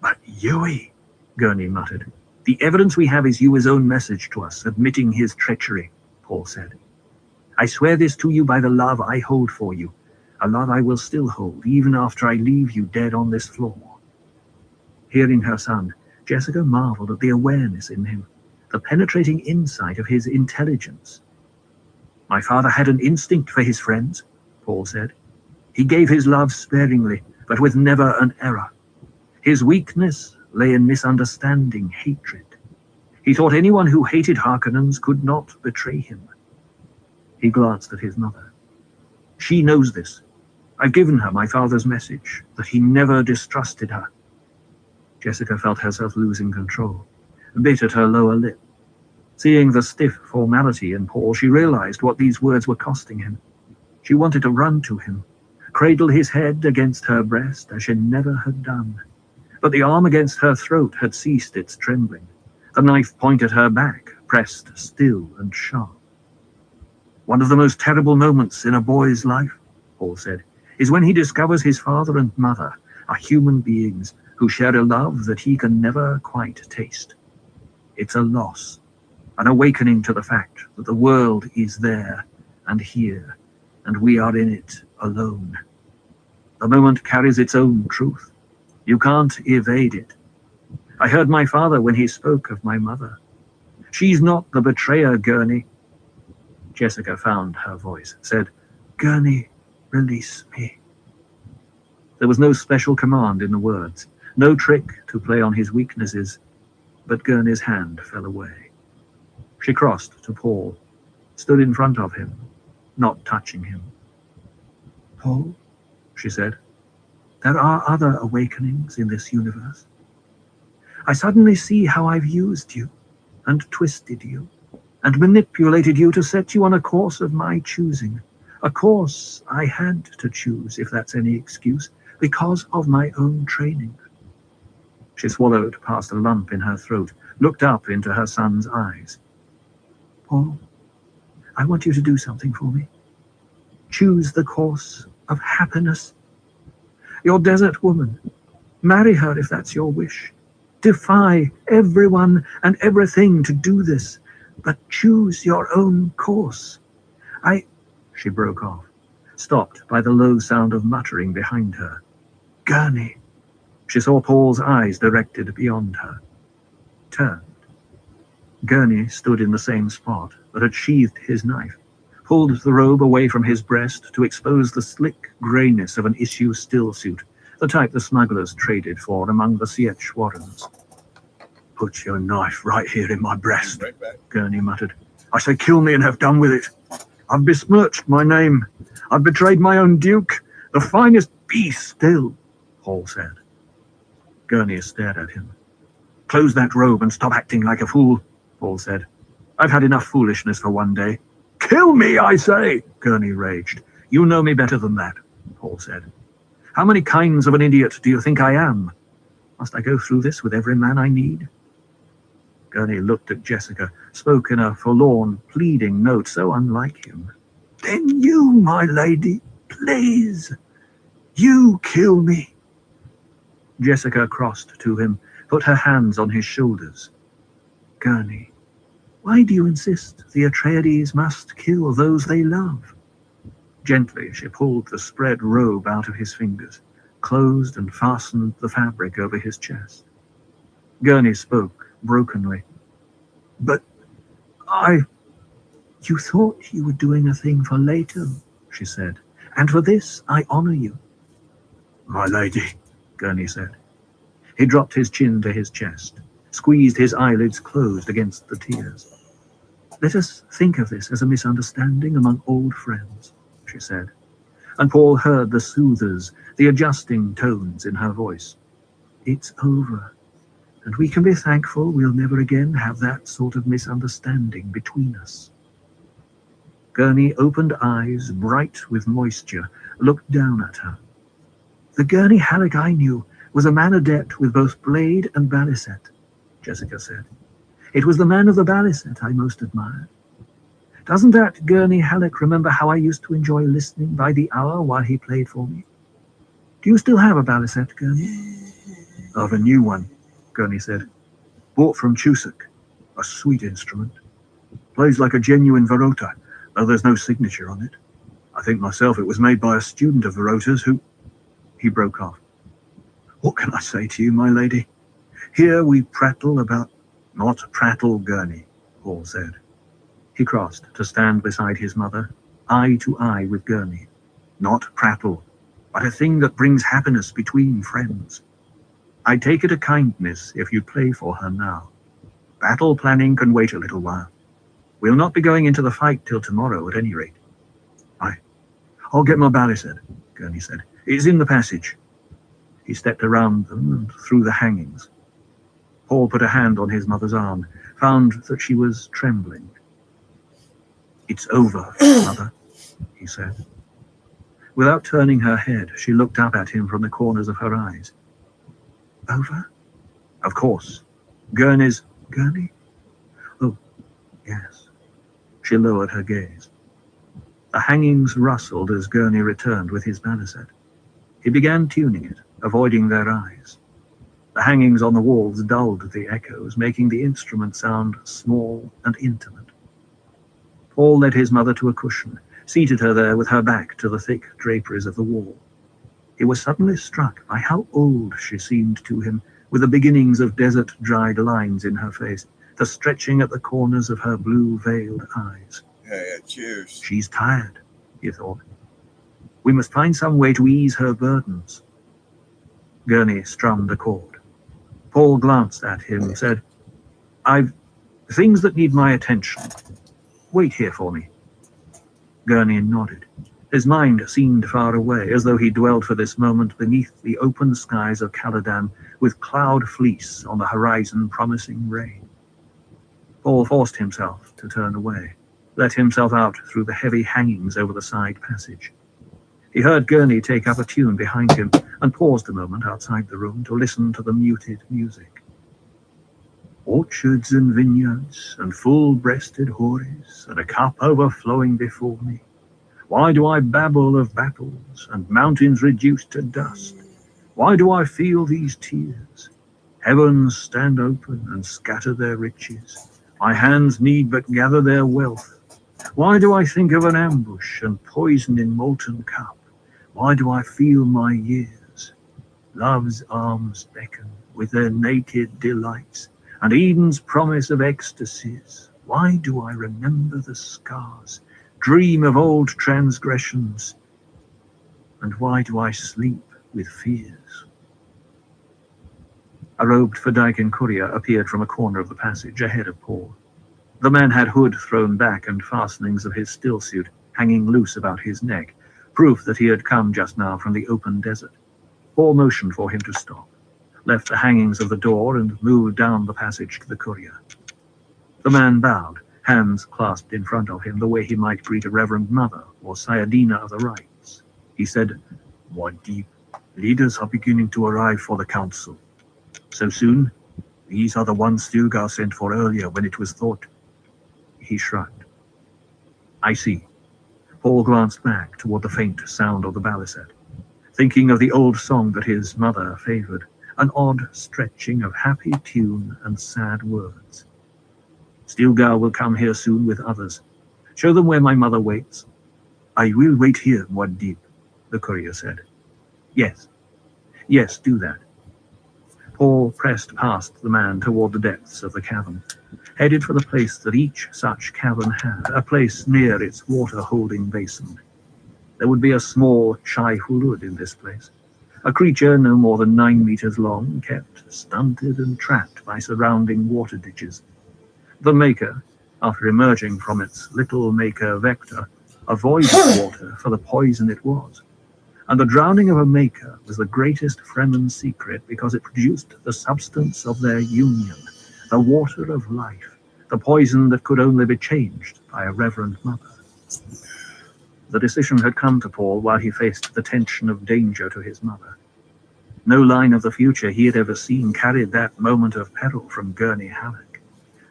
"But Yui," Gurney muttered. "The evidence we have is Yui's own message to us, admitting his treachery," Paul said. "I swear this to you by the love I hold for you, a love I will still hold, even after I leave you dead on this floor." Hearing her son, Jessica marveled at the awareness in him, the penetrating insight of his intelligence. "My father had an instinct for his friends," Paul said. "He gave his love sparingly, but with never an error. His weakness lay in misunderstanding, hatred. He thought anyone who hated Harkonnens could not betray him." He glanced at his mother. "She knows this. I've given her my father's message, that he never distrusted her." Jessica felt herself losing control, bit at her lower lip. Seeing the stiff formality in Paul, she realized what these words were costing him. She wanted to run to him, cradle his head against her breast as she never had done. But the arm against her throat had ceased its trembling. The knife point at her back, pressed still and sharp. "One of the most terrible moments in a boy's life," Paul said, "is when he discovers his father and mother are human beings who share a love that he can never quite taste. It's a loss, an awakening to the fact that the world is there and here, and we are in it alone. The moment carries its own truth. You can't evade it. I heard my father when he spoke of my mother. She's not the betrayer, Gurney." Jessica found her voice, said, "Gurney, release me." There was no special command in the words, no trick to play on his weaknesses, but Gurney's hand fell away. She crossed to Paul, stood in front of him, not touching him. Paul, she said, there are other awakenings in this universe. I suddenly see how I've used you, and twisted you, and manipulated you to set you on a course of my choosing. A course I had to choose, if that's any excuse, because of my own training. She swallowed past a lump in her throat, looked up into her son's eyes. Paul, I want you to do something for me. Choose the course of happiness. Your desert woman. Marry her if that's your wish. Defy everyone and everything to do this, but choose your own course. She broke off, stopped by the low sound of muttering behind her. Gurney. She saw Paul's eyes directed beyond her. Turned. Gurney stood in the same spot, but had sheathed his knife, pulled the robe away from his breast to expose the slick greyness of an issue still suit, the type the smugglers traded for among the Sietch warrens. Put your knife right here in my breast, Gurney muttered. I say kill me and have done with it. I've besmirched my name. I've betrayed my own duke. The finest beast still, Paul said. Gurney stared at him. Close that robe and stop acting like a fool, Paul said. I've had enough foolishness for one day. Kill me, I say, Gurney raged. You know me better than that, Paul said. How many kinds of an idiot do you think I am? Must I go through this with every man I need? Gurney looked at Jessica, spoke in a forlorn, pleading note so unlike him. Then you, my lady, please. You kill me. Jessica crossed to him, put her hands on his shoulders. Gurney, why do you insist the Atreides must kill those they love? Gently she pulled the spread robe out of his fingers, closed and fastened the fabric over his chest. Gurney spoke brokenly. But you thought you were doing a thing for later, she said, and for this I honor you. My lady, Gurney said. He dropped his chin to his chest, squeezed his eyelids closed against the tears. Let us think of this as a misunderstanding among old friends, she said, and Paul heard the soothers, the adjusting tones in her voice. It's over, and we can be thankful we'll never again have that sort of misunderstanding between us. Gurney opened eyes, bright with moisture, looked down at her. The Gurney Halleck I knew was a man adept with both blade and balisette, Jessica said. It was the man of the balisette I most admired. Doesn't that Gurney Halleck remember how I used to enjoy listening by the hour while he played for me? Do you still have a balisette, Gurney? I've a new one, Gurney said. Bought from Chusak. A sweet instrument. Plays like a genuine Verota, though there's no signature on it. I think myself it was made by a student of Verota's who... He broke off. What can I say to you, my lady? Here we prattle about... Not prattle, Gurney, Paul said. He crossed to stand beside his mother, eye to eye with Gurney. Not prattle, but a thing that brings happiness between friends. I take it a kindness if you play for her now. Battle planning can wait a little while. We'll not be going into the fight till tomorrow, at any rate. I'll get my balisette, Gurney said. It's in the passage. He stepped around them and through the hangings. Paul put a hand on his mother's arm, found that she was trembling. It's over, mother, he said. Without turning her head, she looked up at him from the corners of her eyes. Over? Of course. Gurney's... Gurney? Oh, yes. She lowered her gaze. The hangings rustled as Gurney returned with his balisette. He began tuning it, avoiding their eyes. The hangings on the walls dulled the echoes, making the instrument sound small and intimate. Paul led his mother to a cushion, seated her there with her back to the thick draperies of the wall. He was suddenly struck by how old she seemed to him, with the beginnings of desert-dried lines in her face, the stretching at the corners of her blue-veiled eyes. Yeah, cheers. She's tired, he thought. We must find some way to ease her burdens. Gurney strummed a chord. Paul glanced at him and said, I've Things that need my attention. Wait here for me. Gurney nodded. His mind seemed far away, as though he dwelled for this moment beneath the open skies of Caladan, with cloud fleece on the horizon promising rain. Paul forced himself to turn away, let himself out through the heavy hangings over the side passage. He heard Gurney take up a tune behind him and paused a moment outside the room to listen to the muted music. Orchards and vineyards and full-breasted houris and a cup overflowing before me. Why do I babble of battles and mountains reduced to dust? Why do I feel these tears? Heavens stand open and scatter their riches. My hands need but gather their wealth. Why do I think of an ambush and poison in molten cup? Why do I feel my years? Love's arms beckon with their naked delights, and Eden's promise of ecstasies. Why do I remember the scars, dream of old transgressions, and why do I sleep with fears? A robed Fedaykin courier appeared from a corner of the passage ahead of Paul. The man had hood thrown back and fastenings of his stillsuit hanging loose about his neck, proof that he had come just now from the open desert. Paul motioned for him to stop, left the hangings of the door, and moved down the passage to the courier. The man bowed, hands clasped in front of him the way he might greet a reverend mother or Sayadina of the rites. He said, "Muad'Dib, leaders are beginning to arrive for the council. So soon? These are the ones Stilgar sent for earlier when it was thought." He shrugged. "I see." Paul glanced back toward the faint sound of the baliset, thinking of the old song that his mother favored, an odd stretching of happy tune and sad words. "Stilgar will come here soon with others. Show them where my mother waits." "I will wait here, Muad'Dib," the courier said. Yes, do that." Paul pressed past the man toward the depths of the cavern, headed for the place that each such cavern had, a place near its water-holding basin. There would be a small Shai Hulud in this place, a creature no more than 9 meters long, kept stunted and trapped by surrounding water ditches. The Maker, after emerging from its little Maker vector, avoided water for the poison it was. And the drowning of a Maker was the greatest Fremen's secret because it produced the substance of their union, the water of life, the poison that could only be changed by a reverend mother. The decision had come to Paul while he faced the tension of danger to his mother. No line of the future he had ever seen carried that moment of peril from Gurney Halleck.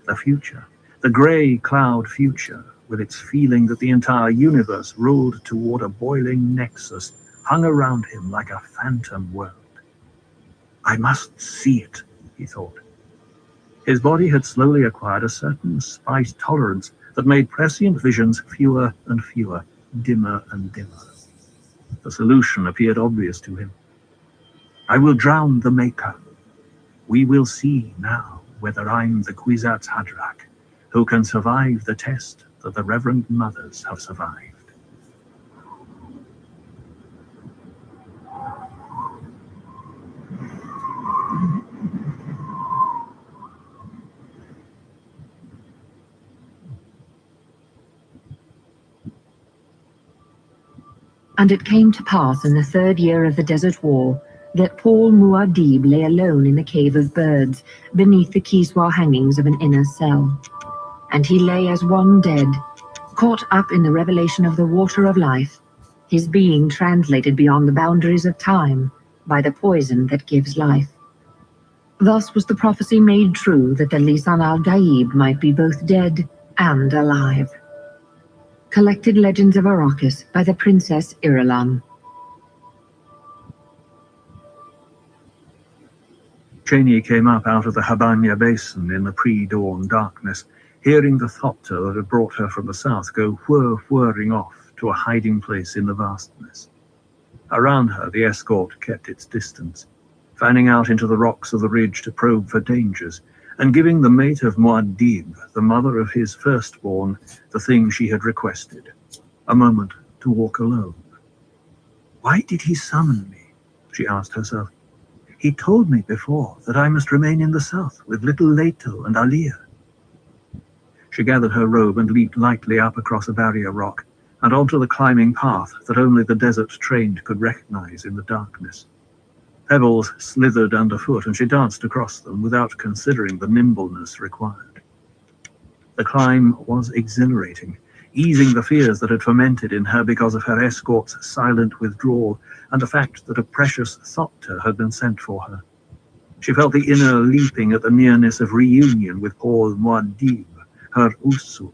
The future, the grey cloud future, with its feeling that the entire universe rolled toward a boiling nexus, hung around him like a phantom world. I must see it, he thought. His body had slowly acquired a certain spice tolerance that made prescient visions fewer and fewer, dimmer and dimmer. The solution appeared obvious to him. I will drown the Maker. We will see now whether I'm the Kwisatz Haderach, who can survive the test that the Reverend Mothers have survived. And it came to pass in the 3rd year of the Desert War that Paul Muad'Dib lay alone in the Cave of Birds, beneath the Kiswa hangings of an inner cell. And he lay as one dead, caught up in the revelation of the water of life, his being translated beyond the boundaries of time by the poison that gives life. Thus was the prophecy made true that the Lisan al-Gaib might be both dead and alive. Collected Legends of Arrakis by the Princess Irulan. Cheney came up out of the Habanya basin in the pre-dawn darkness, hearing the thopter that had brought her from the south go whirring off to a hiding place in the vastness. Around her, the escort kept its distance, fanning out into the rocks of the ridge to probe for dangers, and giving the mate of Muad'Dib, the mother of his firstborn, the thing she had requested, a moment to walk alone. Why did he summon me? She asked herself. He told me before that I must remain in the south with little Leto and Alia. She gathered her robe and leaped lightly up across a barrier rock and onto the climbing path that only the desert-trained could recognize in the darkness. Pebbles slithered underfoot, and she danced across them without considering the nimbleness required. The climb was exhilarating, easing the fears that had fermented in her because of her escort's silent withdrawal and the fact that a precious thopter had been sent for her. She felt the inner leaping at the nearness of reunion with Paul Muad'Dib, her Usul.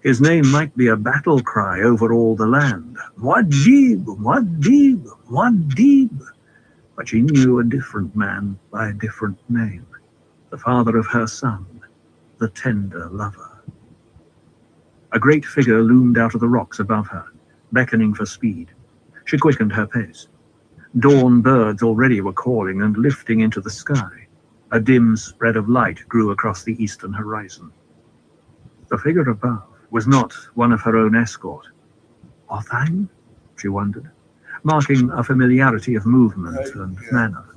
His name might be a battle cry over all the land. Muad'Dib, Muad'Dib, Muad'Dib. But she knew a different man by a different name, the father of her son, the tender lover. A great figure loomed out of the rocks above her, beckoning for speed. She quickened her pace. Dawn birds already were calling and lifting into the sky. A dim spread of light grew across the eastern horizon. The figure above was not one of her own escort. Othine? She wondered, marking a familiarity of movement and manner.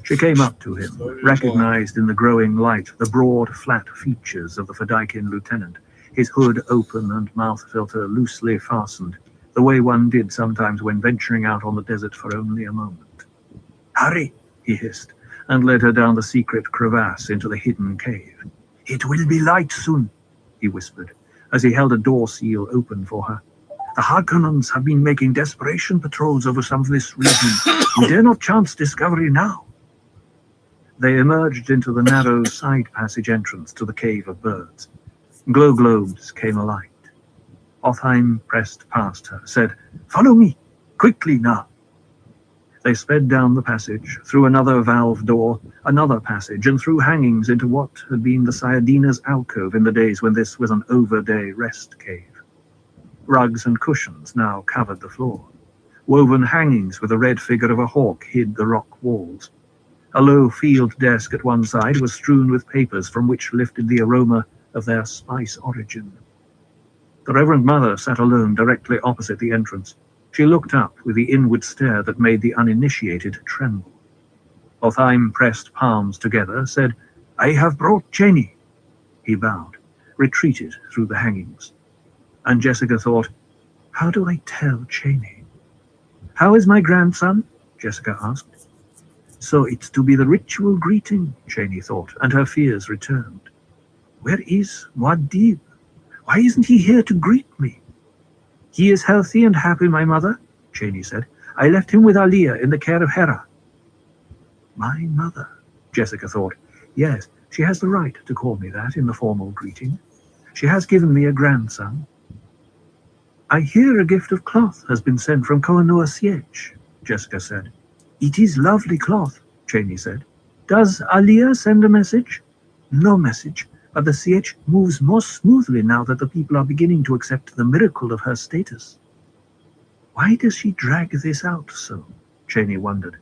She came up to him, recognized in the growing light the broad, flat features of the Fedaykin lieutenant, his hood open and mouth filter loosely fastened, the way one did sometimes when venturing out on the desert for only a moment. "Hurry," he hissed, and led her down the secret crevasse into the hidden cave. "It will be light soon," he whispered, as he held a door seal open for her. "The Harkonnens have been making desperation patrols over some of this region. We dare not chance discovery now." They emerged into the narrow side passage entrance to the Cave of Birds. Glow globes came alight. Othheim pressed past her, said, "Follow me, quickly now." They sped down the passage, through another valve door, another passage, and through hangings into what had been the Sayadina's alcove in the days when this was an overday rest cave. Rugs and cushions now covered the floor. Woven hangings with the red figure of a hawk hid the rock walls. A low field desk at one side was strewn with papers from which lifted the aroma of their spice origin. The Reverend Mother sat alone directly opposite the entrance. She looked up with the inward stare that made the uninitiated tremble. Othheim pressed palms together, said, "I have brought Cheney." He bowed, retreated through the hangings. And Jessica thought, how do I tell Cheney? "How is my grandson?" Jessica asked. So it's to be the ritual greeting, Cheney thought, and her fears returned. Where is Muad'Dib? Why isn't he here to greet me? "He is healthy and happy, my mother," Cheney said. "I left him with Aliyah in the care of Hera." My mother, Jessica thought. Yes, she has the right to call me that in the formal greeting. She has given me a grandson. "I hear a gift of cloth has been sent from Koh-i-Noor Sietch," Jessica said. "It is lovely cloth," Cheney said. "Does Aliyah send a message?" "No message, but the Sietch moves more smoothly now that the people are beginning to accept the miracle of her status." Why does she drag this out so? Cheney wondered.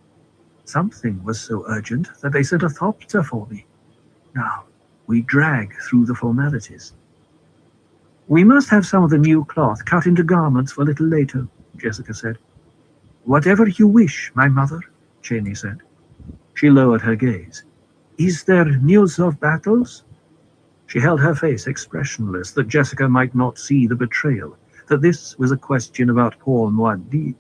Something was so urgent that they sent a thopter for me. Now, we drag through the formalities. "We must have some of the new cloth cut into garments for a little later," Jessica said. "Whatever you wish, my mother," Cheney said. She lowered her gaze. "Is there news of battles?" She held her face expressionless, that Jessica might not see the betrayal, that this was a question about poor Muad'Dib.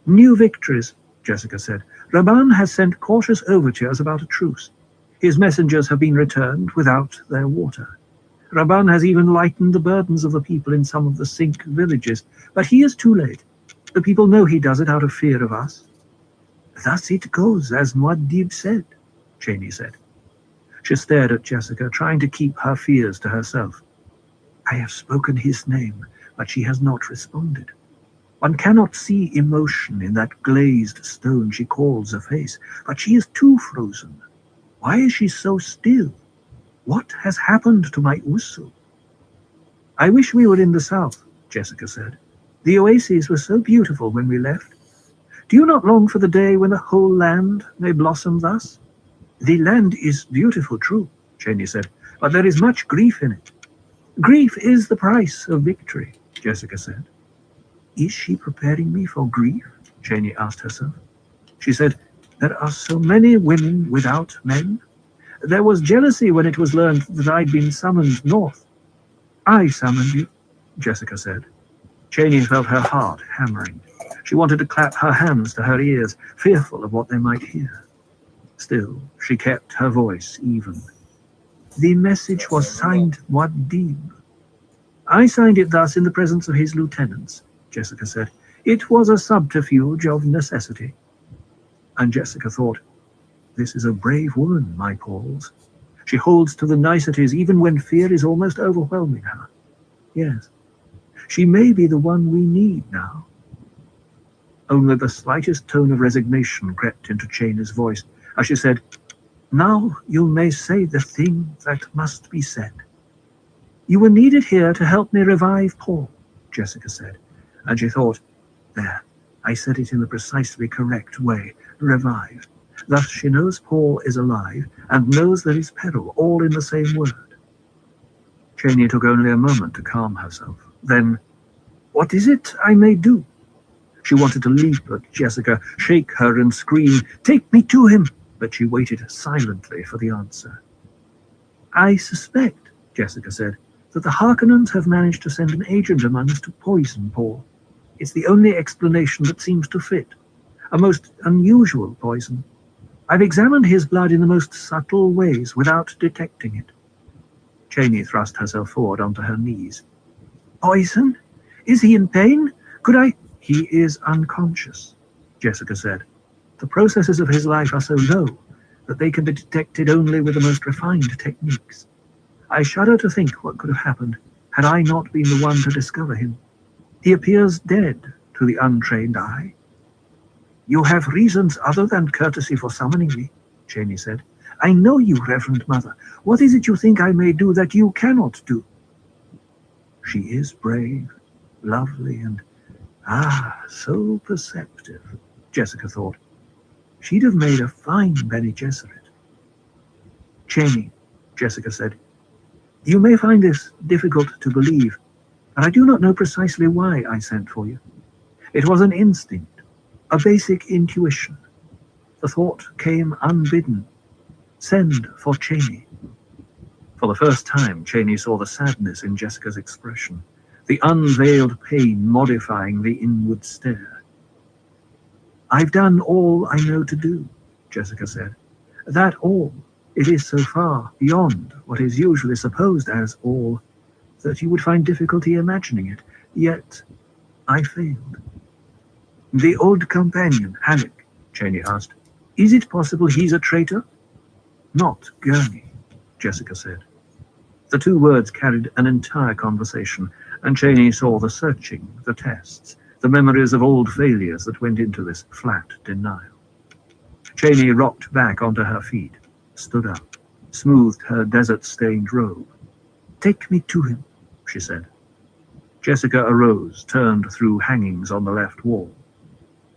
"New victories," Jessica said. "Rabban has sent cautious overtures about a truce. His messengers have been returned without their water. Rabban has even lightened the burdens of the people in some of the Sink villages, but he is too late. The people know he does it out of fear of us." "Thus it goes, as Muad'Dib said," Cheney said. She stared at Jessica, trying to keep her fears to herself. I have spoken his name, but she has not responded. One cannot see emotion in that glazed stone she calls a face, but she is too frozen. Why is she so still? What has happened to my Usul? "I wish we were in the south," Jessica said. "The oases were so beautiful when we left. Do you not long for the day when the whole land may blossom thus?" "The land is beautiful, true," Cheney said, "but there is much grief in it." "Grief is the price of victory," Jessica said. Is she preparing me for grief? Cheney asked herself. She said, "There are so many women without men. There was jealousy when it was learned that I'd been summoned north. I summoned you, Jessica said. Cheney felt her heart hammering. She wanted to clap her hands to her ears, fearful of what they might hear. Still, she kept her voice even. The message was signed Wadib. I signed it thus in the presence of his lieutenants, Jessica said. It was a subterfuge of necessity. And Jessica thought, this is a brave woman, my Pauls. She holds to the niceties even when fear is almost overwhelming her. Yes, she may be the one we need now. Only the slightest tone of resignation crept into Cheney's voice as she said, now you may say the thing that must be said. You were needed here to help me revive Paul, Jessica said, and she thought, there, I said it in the precisely correct way, revive. Thus she knows Paul is alive and knows there is peril, all in the same word. Cheney took only a moment to calm herself. Then, what is it I may do? She wanted to leap at Jessica, shake her and scream, take me to him, but she waited silently for the answer. I suspect, Jessica said, that the Harkonnens have managed to send an agent among us to poison Paul. It's the only explanation that seems to fit. A most unusual poison. I've examined his blood in the most subtle ways without detecting it. Cheney thrust herself forward onto her knees. Poison? Is he in pain? Could I? He is unconscious, Jessica said. The processes of his life are so low that they can be detected only with the most refined techniques. I shudder to think what could have happened had I not been the one to discover him. He appears dead to the untrained eye. You have reasons other than courtesy for summoning me, Cheney said. I know you, Reverend Mother. What is it you think I may do that you cannot do? She is brave, lovely, and so perceptive, Jessica thought. She'd have made a fine Bene Gesserit. Cheney, Jessica said, you may find this difficult to believe, but I do not know precisely why I sent for you. It was an instinct, a basic intuition. The thought came unbidden. Send for Cheney. For the first time, Cheney saw the sadness in Jessica's expression, the unveiled pain modifying the inward stare. I've done all I know to do, Jessica said. That all. It is so far beyond what is usually supposed as all that you would find difficulty imagining it. Yet, I failed. The old companion, Halleck, Cheney asked. Is it possible he's a traitor? Not Gurney, Jessica said. The two words carried an entire conversation, and Cheney saw the searching, the tests, the memories of old failures that went into this flat denial. Cheney rocked back onto her feet, stood up, smoothed her desert-stained robe. Take me to him, she said. Jessica arose, turned through hangings on the left wall.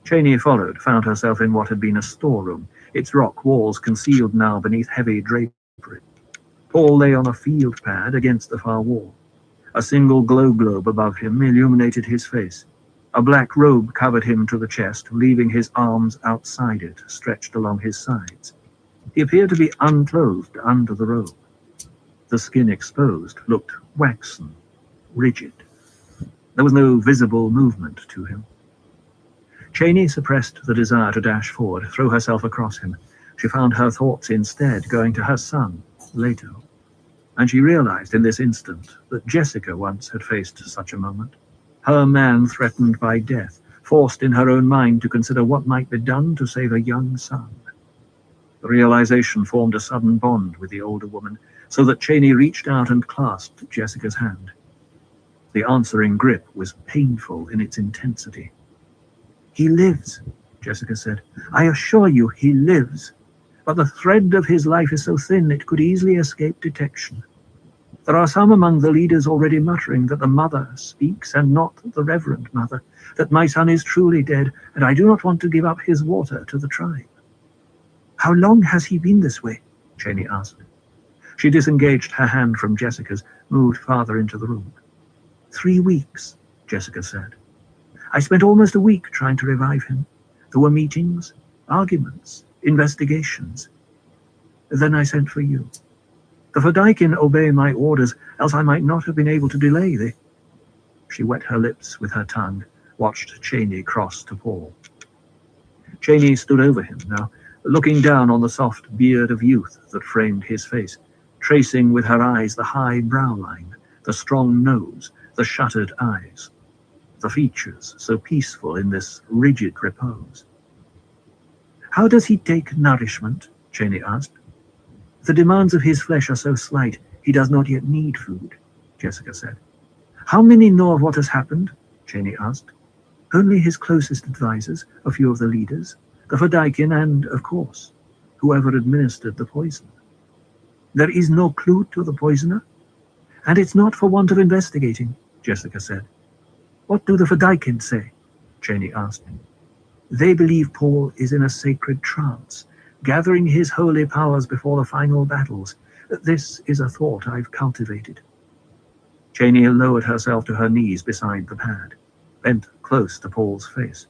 Cheney followed, found herself in what had been a storeroom, its rock walls concealed now beneath heavy drapery. Paul lay on a field pad against the far wall. A single glow globe above him illuminated his face. A black robe covered him to the chest, leaving his arms outside it, stretched along his sides. He appeared to be unclothed under the robe. The skin exposed looked waxen, rigid. There was no visible movement to him. Cheney suppressed the desire to dash forward, throw herself across him. She found her thoughts instead going to her son, Leto. And she realized in this instant that Jessica once had faced such a moment. Her man threatened by death, forced in her own mind to consider what might be done to save a young son. The realization formed a sudden bond with the older woman, so that Cheney reached out and clasped Jessica's hand. The answering grip was painful in its intensity. He lives, Jessica said. I assure you he lives. But the thread of his life is so thin it could easily escape detection. There are some among the leaders already muttering that the mother speaks and not the Reverend Mother, that my son is truly dead, and I do not want to give up his water to the tribe. How long has he been this way? Cheney asked. She disengaged her hand from Jessica's, moved farther into the room. 3 weeks, Jessica said. I spent almost a week trying to revive him. There were meetings, arguments, investigations. Then I sent for you. The Fedaykin obey my orders, else I might not have been able to delay thee. She wet her lips with her tongue, watched Cheney cross to Paul. Cheney stood over him now, looking down on the soft beard of youth that framed his face, tracing with her eyes the high brow line, the strong nose, the shuttered eyes, the features so peaceful in this rigid repose. How does he take nourishment? Cheney asked. The demands of his flesh are so slight, he does not yet need food, Jessica said. How many know of what has happened? Cheney asked. Only his closest advisors, a few of the leaders, the Fedaykin, and, of course, whoever administered the poison. There is no clue to the poisoner, and it's not for want of investigating, Jessica said. What do the Fedaykin say? Cheney asked. They believe Paul is in a sacred trance, gathering his holy powers before the final battles. This is a thought I've cultivated. Cheney lowered herself to her knees beside the pad, bent close to Paul's face.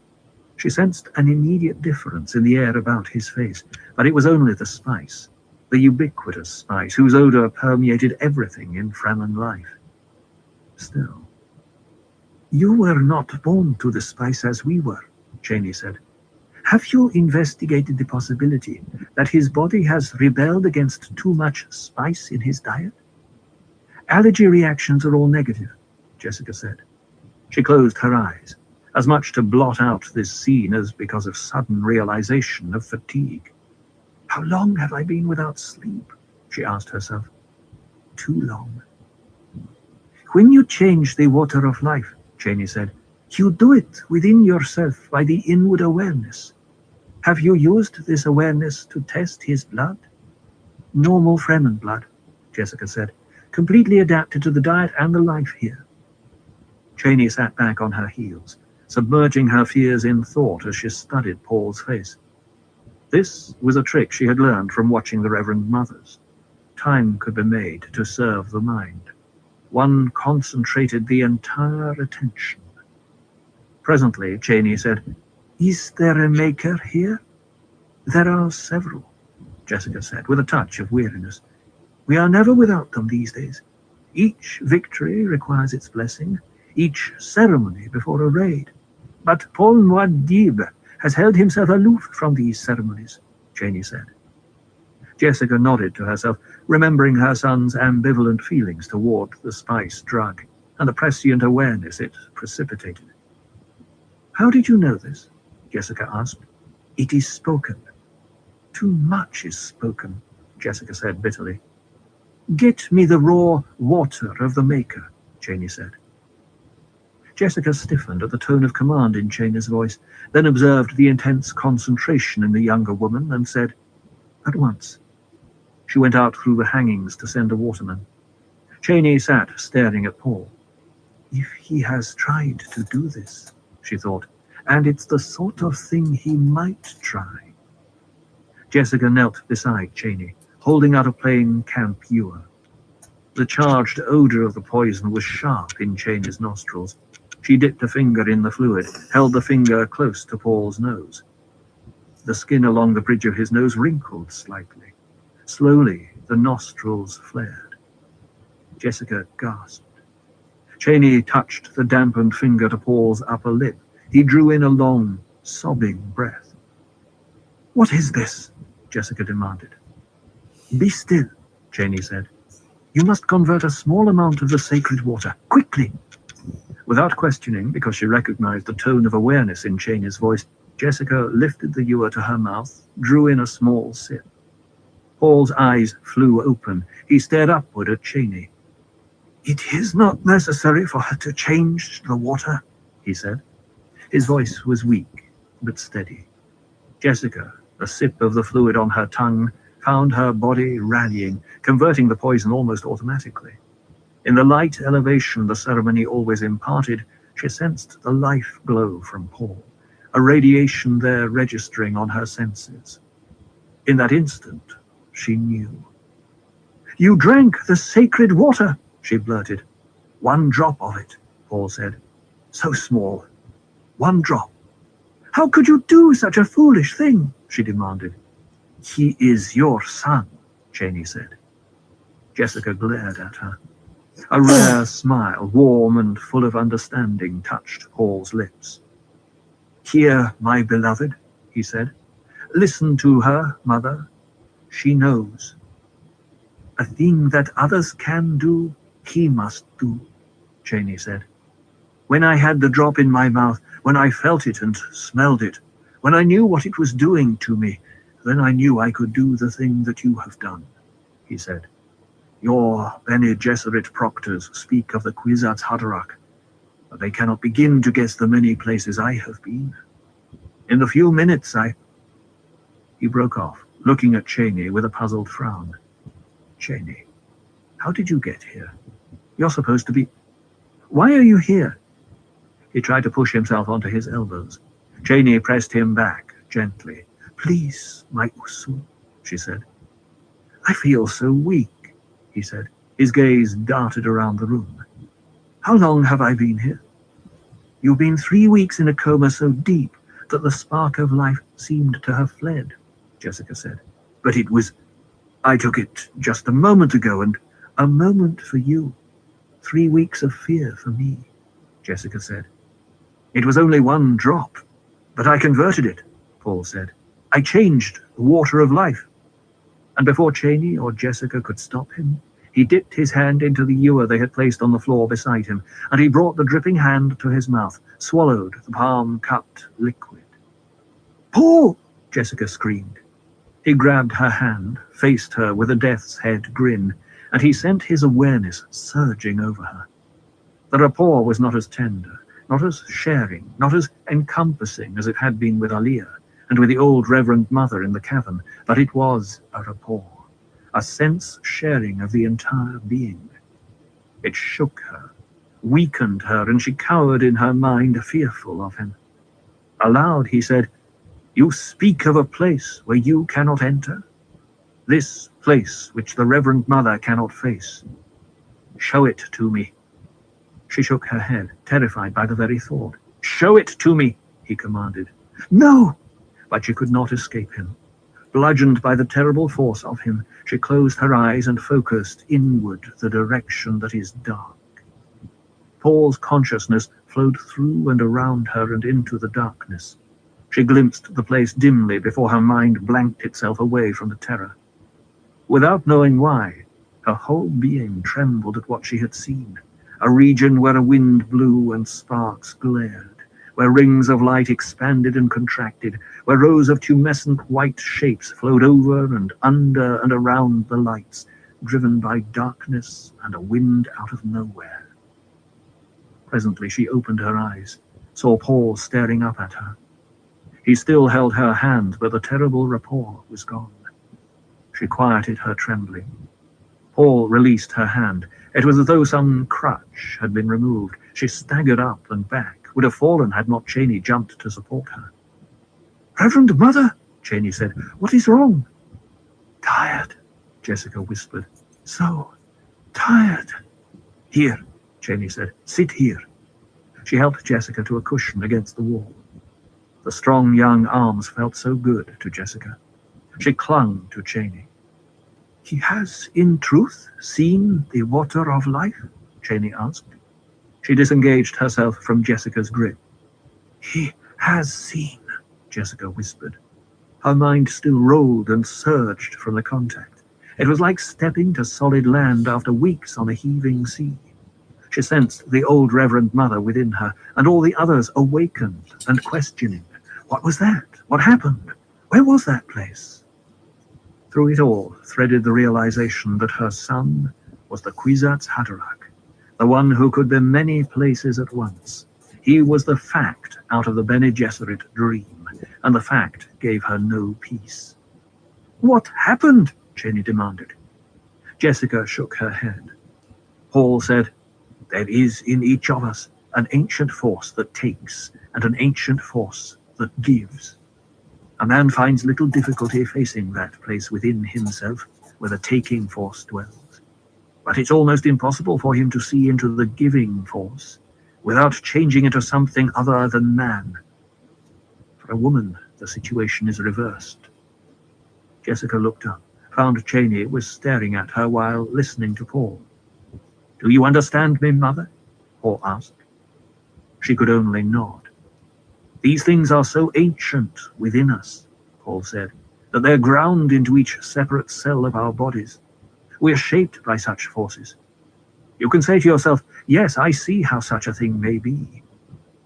She sensed an immediate difference in the air about his face, but it was only the spice, the ubiquitous spice whose odor permeated everything in Fremen life. Still, you were not born to the spice as we were, Cheney said. Have you investigated the possibility that his body has rebelled against too much spice in his diet? Allergy reactions are all negative, Jessica said. She closed her eyes, as much to blot out this scene as because of sudden realization of fatigue. How long have I been without sleep? She asked herself. Too long. When you change the water of life, Cheney said, you do it within yourself by the inward awareness. Have you used this awareness to test his blood? Normal Fremen blood, Jessica said, completely adapted to the diet and the life here. Cheney sat back on her heels, submerging her fears in thought as she studied Paul's face. This was a trick she had learned from watching the Reverend Mothers. Time could be made to serve the mind. One concentrated the entire attention. Presently, Cheney said, Is there a maker here? There are several, Jessica said, with a touch of weariness. We are never without them these days. Each victory requires its blessing, each ceremony before a raid. But Paul Muad'Dib has held himself aloof from these ceremonies, Cheney said. Jessica nodded to herself, remembering her son's ambivalent feelings toward the spice drug and the prescient awareness it precipitated. How did you know this? Jessica asked. It is spoken. Too much is spoken, Jessica said bitterly. Get me the raw water of the maker, Cheney said. Jessica stiffened at the tone of command in Cheney's voice, then observed the intense concentration in the younger woman and said, At once. She went out through the hangings to send a waterman. Cheney sat staring at Paul. If he has tried to do this, she thought, and it's the sort of thing he might try. Jessica knelt beside Cheney, holding out a plain camp ewer. The charged odor of the poison was sharp in Cheney's nostrils. She dipped a finger in the fluid, held the finger close to Paul's nose. The skin along the bridge of his nose wrinkled slightly. Slowly, the nostrils flared. Jessica gasped. Cheney touched the dampened finger to Paul's upper lip. He drew in a long, sobbing breath. What is this? Jessica demanded. Be still, Cheney said. You must convert a small amount of the sacred water, quickly. Without questioning, because she recognized the tone of awareness in Cheney's voice, Jessica lifted the ewer to her mouth, drew in a small sip. Paul's eyes flew open. He stared upward at Cheney. It is not necessary for her to change the water, he said. His voice was weak, but steady. Jessica, a sip of the fluid on her tongue, found her body rallying, converting the poison almost automatically. In the light elevation the ceremony always imparted, she sensed the life glow from Paul, a radiation there registering on her senses. In that instant, she knew. You drank the sacred water, she blurted. 1 drop of it, Paul said. So small. 1 drop. How could you do such a foolish thing? She demanded. He is your son, Cheney said. Jessica glared at her. A rare smile, warm and full of understanding, touched Paul's lips. "Hear, my beloved," he said. "Listen to her, mother. She knows. A thing that others can do, he must do," Cheney said. "When I had the drop in my mouth, when I felt it and smelled it, when I knew what it was doing to me, then I knew I could do the thing that you have done," he said. "Your Bene Gesserit proctors speak of the Kwisatz Haderach, but they cannot begin to guess the many places I have been. In the few minutes He broke off, looking at Cheney with a puzzled frown. "Cheney, how did you get here? You're supposed to be... Why are you here?" He tried to push himself onto his elbows. Cheney pressed him back, gently. "Please, my Usul," she said. "I feel so weak," he said. His gaze darted around the room. "How long have I been here?" "You've been 3 weeks in a coma so deep that the spark of life seemed to have fled," Jessica said. "But it was... I took it just a moment ago, and a moment for you. 3 weeks of fear for me," Jessica said. "It was only one drop, but I converted it," Paul said. "I changed the water of life." And before Cheney or Jessica could stop him, he dipped his hand into the ewer they had placed on the floor beside him, and he brought the dripping hand to his mouth, swallowed the palm-cupped liquid. "Paul!" Jessica screamed. He grabbed her hand, faced her with a death's head grin, and he sent his awareness surging over her. The rapport was not as tender, not as sharing, not as encompassing as it had been with Aliyah and with the old Reverend Mother in the cavern, but it was a rapport, a sense sharing of the entire being. It shook her, weakened her, and she cowered in her mind, fearful of him. Aloud he said, "You speak of a place where you cannot enter? This place which the Reverend Mother cannot face. Show it to me." She shook her head, terrified by the very thought. "Show it to me," he commanded. "No!" But she could not escape him. Bludgeoned by the terrible force of him, she closed her eyes and focused inward, the direction that is dark. Paul's consciousness flowed through and around her and into the darkness. She glimpsed the place dimly before her mind blanked itself away from the terror. Without knowing why, her whole being trembled at what she had seen, a region where a wind blew and sparks glared, where rings of light expanded and contracted, where rows of tumescent white shapes flowed over and under and around the lights, driven by darkness and a wind out of nowhere. Presently she opened her eyes, saw Paul staring up at her. He still held her hand, but the terrible rapport was gone. She quieted her trembling. Paul released her hand. It was as though some crutch had been removed. She staggered up and back, would have fallen had not Cheney jumped to support her. "Reverend Mother," Cheney said, "what is wrong?" "Tired," Jessica whispered. "So tired." "Here," Cheney said. "Sit here." She helped Jessica to a cushion against the wall. The strong young arms felt so good to Jessica. She clung to Cheney. "He has, in truth, seen the water of life?" Cheney asked. She disengaged herself from Jessica's grip. "He has seen," Jessica whispered. Her mind still rolled and surged from the contact. It was like stepping to solid land after weeks on a heaving sea. She sensed the old Reverend Mother within her, and all the others awakened and questioning. What was that? What happened? Where was that place? Through it all threaded the realization that her son was the Kwisatz Haderach, the one who could be many places at once. He was the fact out of the Bene Gesserit dream, and the fact gave her no peace. "What happened?" Cheney demanded. Jessica shook her head. Paul said, "There is in each of us an ancient force that takes and an ancient force that gives. A man finds little difficulty facing that place within himself where the taking force dwells. But it's almost impossible for him to see into the giving force without changing into something other than man. For a woman, the situation is reversed." Jessica looked up, found Cheney was staring at her while listening to Paul. "Do you understand me, Mother?" Paul asked. She could only nod. "These things are so ancient within us," Paul said, "that they're ground into each separate cell of our bodies. We are shaped by such forces. You can say to yourself, yes, I see how such a thing may be.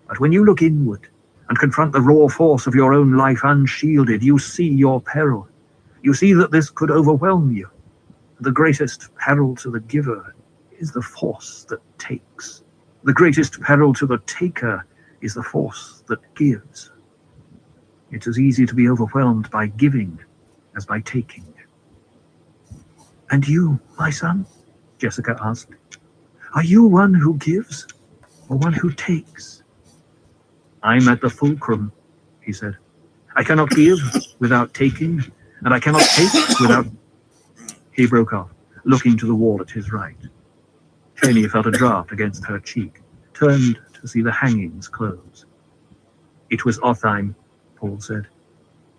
But when you look inward and confront the raw force of your own life unshielded, you see your peril. You see that this could overwhelm you. The greatest peril to the giver is the force that takes. The greatest peril to the taker is the force that gives. It's as easy to be overwhelmed by giving as by taking." "And you, my son?" Jessica asked. "Are you one who gives or one who takes?" "I'm at the fulcrum," he said. "I cannot give without taking, and I cannot take without—" He broke off, looking to the wall at his right. Cheney felt a draft against her cheek, turned to see the hangings close. "It was Otheim," Paul said.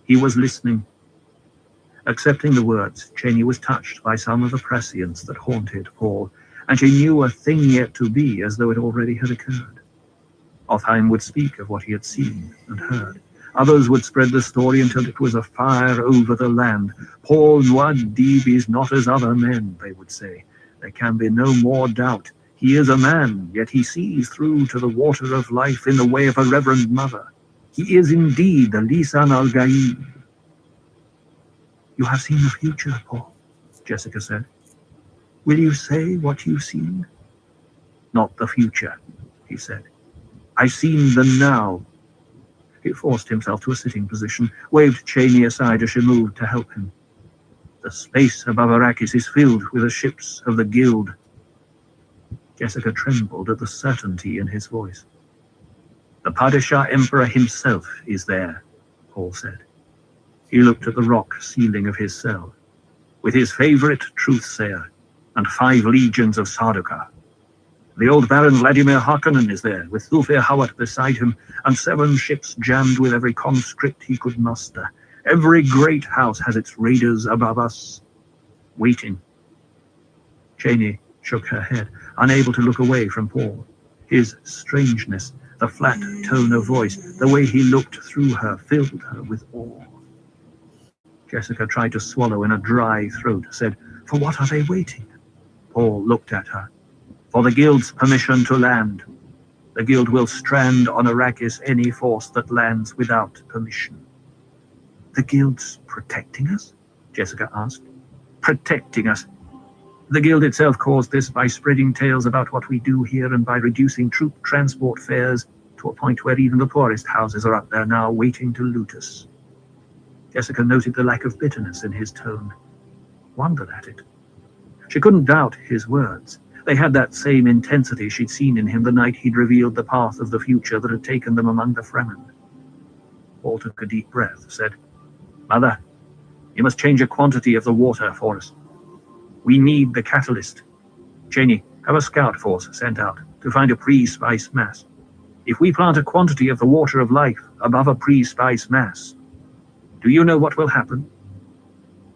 "He was listening." Accepting the words, Cheney was touched by some of the prescience that haunted Paul, and she knew a thing yet to be as though it already had occurred. Otheim would speak of what he had seen and heard. Others would spread the story until it was a fire over the land. "Paul Nuad-Dib is not as other men," they would say. "There can be no more doubt. He is a man, yet he sees through to the water of life in the way of a reverend mother. He is indeed the Lisan al-Gaib." "You have seen the future, Paul," Jessica said. "Will you say what you've seen?" "Not the future," he said. "I've seen the now." He forced himself to a sitting position, waved Cheney aside as she moved to help him. "The space above Arrakis is filled with the ships of the Guild." Jessica trembled at the certainty in his voice. "The Padishah Emperor himself is there," Paul said. He looked at the rock ceiling of his cell, "with his favorite truthsayer and 5 legions of Sardaukar. The old Baron Vladimir Harkonnen is there, with Thulfir Hawat beside him, and 7 ships jammed with every conscript he could muster. Every great house has its raiders above us, waiting." Cheney shook her head, unable to look away from Paul. His strangeness, the flat tone of voice, the way he looked through her, filled her with awe. Jessica tried to swallow in a dry throat, said, "For what are they waiting?" Paul looked at her. "For the Guild's permission to land. The Guild will strand on Arrakis any force that lands without permission." "The Guild's protecting us?" Jessica asked. "Protecting us. The Guild itself caused this by spreading tales about what we do here and by reducing troop transport fares to a point where even the poorest houses are up there now waiting to loot us." Jessica noted the lack of bitterness in his tone, wondered at it. She couldn't doubt his words. They had that same intensity she'd seen in him the night he'd revealed the path of the future that had taken them among the Fremen. Paul took a deep breath, said, "Mother, you must change a quantity of the water for us. We need the catalyst. Cheney, have a scout force sent out to find a pre-spice mass. If we plant a quantity of the water of life above a pre-spice mass, do you know what will happen?"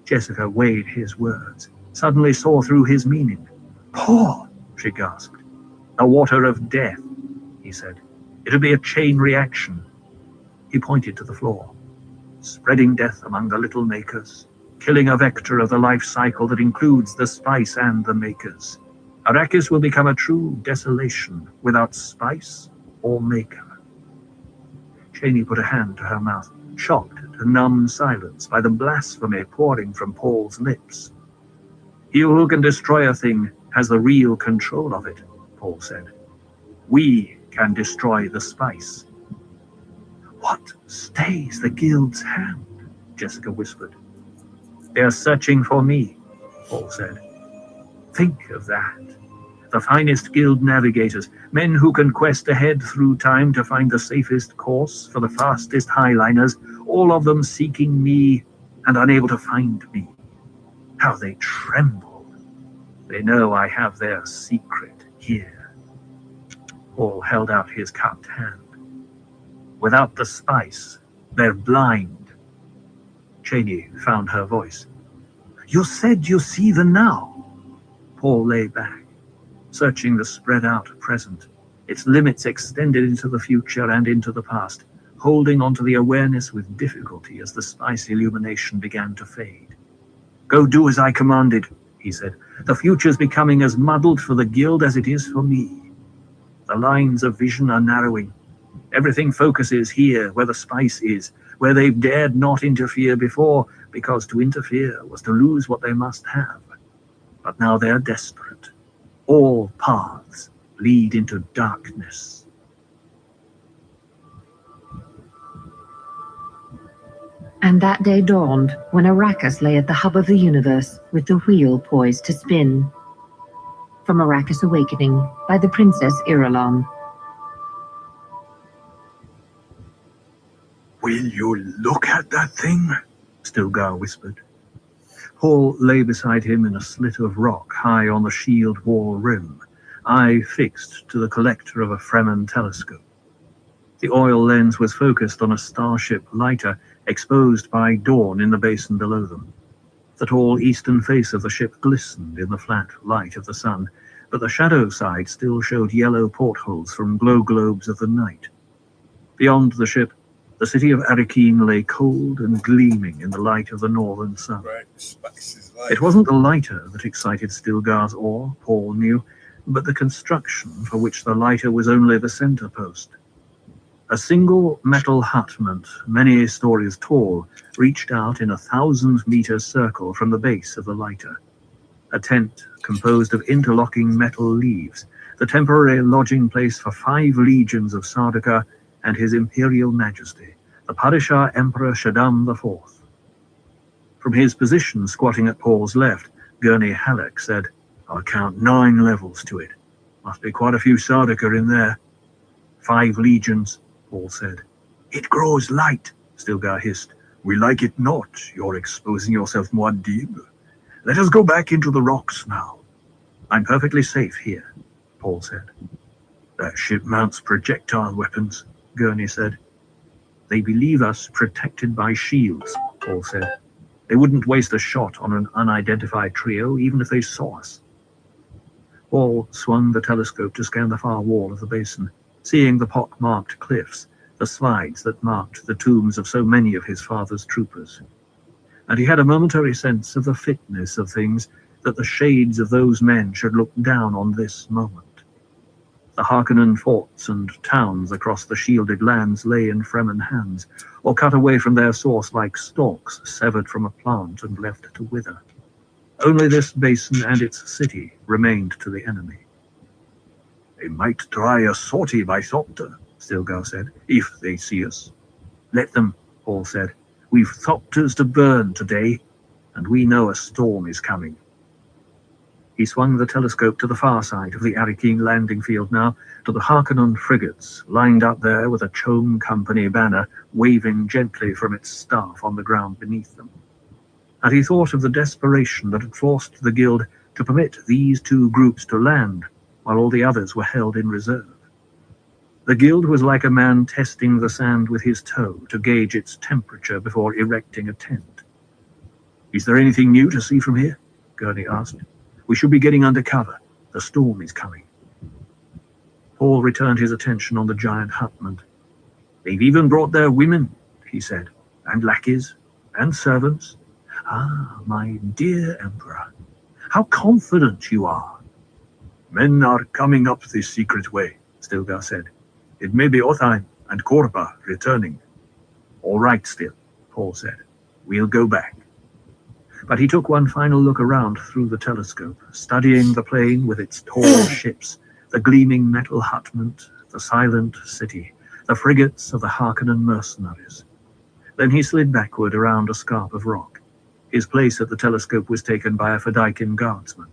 Jessica weighed his words, suddenly saw through his meaning. "Paul," she gasped. "A water of death," he said. "It'll be a chain reaction." He pointed to the floor. "Spreading death among the little makers, killing a vector of the life cycle that includes the spice and the makers. Arrakis will become a true desolation without spice or maker." Cheney put a hand to her mouth, shocked to numb silence by the blasphemy pouring from Paul's lips. "He who can destroy a thing has the real control of it," Paul said. "We can destroy the spice." "What stays the Guild's hand?" Jessica whispered. "They're searching for me," Paul said. "Think of that. The finest Guild navigators, men who can quest ahead through time to find the safest course for the fastest highliners, all of them seeking me and unable to find me. How they tremble. They know I have their secret here." Paul held out his cupped hand. "Without the spice, they're blind." Cheney found her voice. You said you see the now. Paul lay back, searching the spread out present, its limits extended into the future and into the past, holding onto the awareness with difficulty as the spice illumination began to fade. Go do as I commanded, he said. The future's becoming as muddled for the guild as it is for me. The lines of vision are narrowing. Everything focuses here, where the spice is, where they've dared not interfere before, because to interfere was to lose what they must have. But now they're desperate. All paths lead into darkness. And that day dawned when Arrakis lay at the hub of the universe with the wheel poised to spin. From Arrakis Awakening by the Princess Irulan. Will you look at that thing? Stilgar whispered. Paul lay beside him in a slit of rock high on the shield wall rim, eye fixed to the collector of a Fremen telescope. The oil lens was focused on a starship lighter exposed by dawn in the basin below them. The tall eastern face of the ship glistened in the flat light of the sun, but the shadow side still showed yellow portholes from glow globes of the night. Beyond the ship, the city of Arrakeen lay cold and gleaming in the light of the northern sun. It wasn't the lighter that excited Stilgar's awe, Paul knew, but the construction for which the lighter was only the center post. A single metal hutment, many stories tall, reached out in a 1,000-meter circle from the base of the lighter. A tent composed of interlocking metal leaves, the temporary lodging place for 5 legions of Sardaukar and His Imperial Majesty, the Padishah Emperor Shaddam IV. From his position squatting at Paul's left, Gurney Halleck said, "I'll count 9 levels to it. Must be quite a few Sardaukar in there." 5 legions, Paul said. "It grows light," Stilgar hissed. "We like it not. You're exposing yourself, Muad'Dib. Let us go back into the rocks now." "I'm perfectly safe here," Paul said. "That ship mounts projectile weapons," Gurney said. "They believe us protected by shields," Paul said. "They wouldn't waste a shot on an unidentified trio, even if they saw us." Paul swung the telescope to scan the far wall of the basin, seeing the pock-marked cliffs, the slides that marked the tombs of so many of his father's troopers. And he had a momentary sense of the fitness of things, that the shades of those men should look down on this moment. The Harkonnen forts and towns across the shielded lands lay in Fremen hands, or cut away from their source like stalks severed from a plant and left to wither. Only this basin and its city remained to the enemy. "They might try a sortie by Thopter," Stilgar said, "if they see us." "Let them," Paul said. "We've Thopters to burn today, and we know a storm is coming." He swung the telescope to the far side of the Arrakeen landing field now, to the Harkonnen frigates, lined up there with a Chome Company banner waving gently from its staff on the ground beneath them. And he thought of the desperation that had forced the Guild to permit these 2 groups to land, while all the others were held in reserve. The Guild was like a man testing the sand with his toe to gauge its temperature before erecting a tent. "Is there anything new to see from here?" Gurney asked. "We should be getting under cover. The storm is coming." Paul returned his attention on the giant hutment. "They've even brought their women," he said, "and lackeys, and servants. Ah, my dear Emperor, how confident you are." "Men are coming up this secret way," Stilgar said. "It may be Otheim and Korba returning." "All right still," Paul said. "We'll go back." But he took one final look around through the telescope, studying the plain with its tall ships, the gleaming metal hutment, the silent city, the frigates of the Harkonnen mercenaries. Then he slid backward around a scarp of rock. His place at the telescope was taken by a Fedaykin guardsman.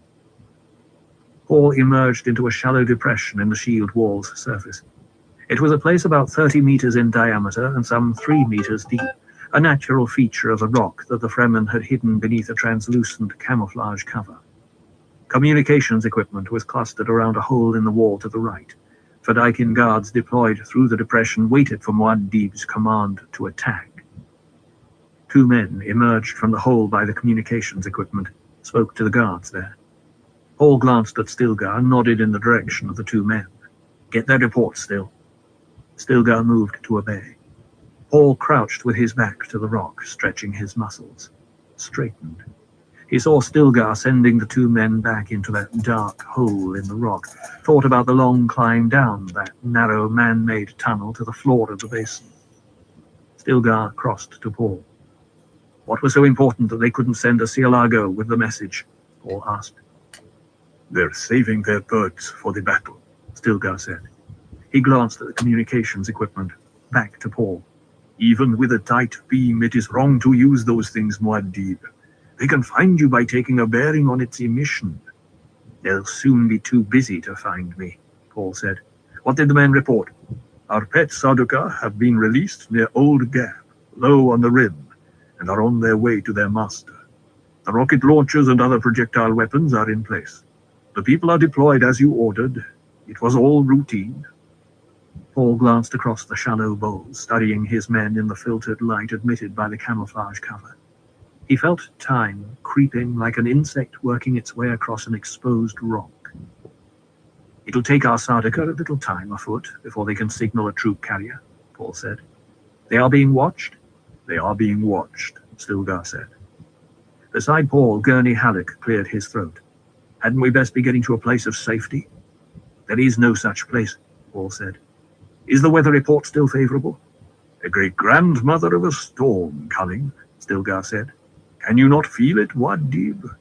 Paul emerged into a shallow depression in the shield wall's surface. It was a place about 30 meters in diameter and some 3 meters deep, a natural feature of the rock that the Fremen had hidden beneath a translucent camouflage cover. Communications equipment was clustered around a hole in the wall to the right. Fedaykin guards deployed through the depression waited for Muad'Dib's command to attack. 2 men emerged from the hole by the communications equipment, spoke to the guards there. Paul glanced at Stilgar and nodded in the direction of the 2 men. Get their report, Still. Stilgar moved to obey. Paul crouched with his back to the rock, stretching his muscles. Straightened. He saw Stilgar sending the 2 men back into that dark hole in the rock, thought about the long climb down that narrow man-made tunnel to the floor of the basin. Stilgar crossed to Paul. What was so important that they couldn't send a Cielago with the message? Paul asked. They're saving their birds for the battle, Stilgar said. He glanced at the communications equipment, back to Paul. Even with a tight beam, it is wrong to use those things, Muad'Dib. They can find you by taking a bearing on its emission. They'll soon be too busy to find me, Paul said. What did the men report? Our pet Sarduka have been released near Old Gap, low on the rim, and are on their way to their master. The rocket launchers and other projectile weapons are in place. The people are deployed as you ordered. It was all routine. Paul glanced across the shallow bowl, studying his men in the filtered light admitted by the camouflage cover. He felt time creeping like an insect working its way across an exposed rock. It'll take our Sardaukar a little time afoot before they can signal a troop carrier, Paul said. They are being watched? They are being watched, Stilgar said. Beside Paul, Gurney Halleck cleared his throat. Hadn't we best be getting to a place of safety? There is no such place, Paul said. Is the weather report still favorable? A great-grandmother of a storm, Culling, Stilgar said. Can you not feel it, Muad'Dib?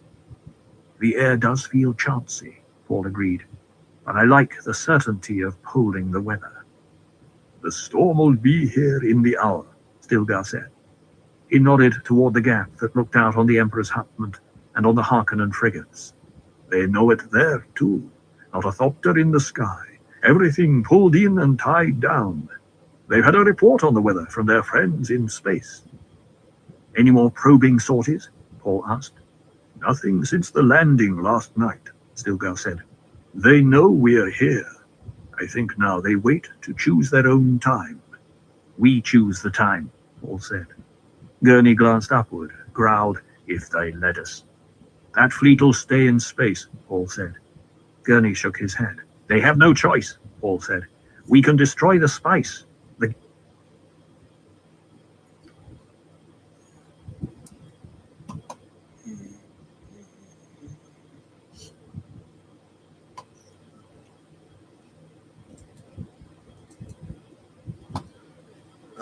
The air does feel chancy, Paul agreed, but I like the certainty of polling the weather. The storm will be here in the hour, Stilgar said. He nodded toward the gap that looked out on the Emperor's hutment and on the Harkonnen frigates. They know it there, too. Not a thopter in the sky. Everything pulled in and tied down. They've had a report on the weather from their friends in space. Any more probing sorties? Paul asked. Nothing since the landing last night, Stilgar said. They know we're here. I think now they wait to choose their own time. We choose the time, Paul said. Gurney glanced upward, growled, if they let us. That fleet'll stay in space, Paul said. Gurney shook his head. They have no choice, Paul said. We can destroy the spice.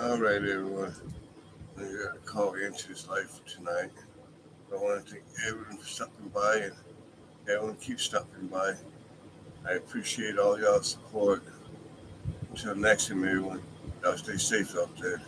All right, everyone. We got a call into this life tonight. I want to thank everyone for stopping by, and everyone keep stopping by. I appreciate all y'all's support. Until next time, everyone, y'all stay safe out there.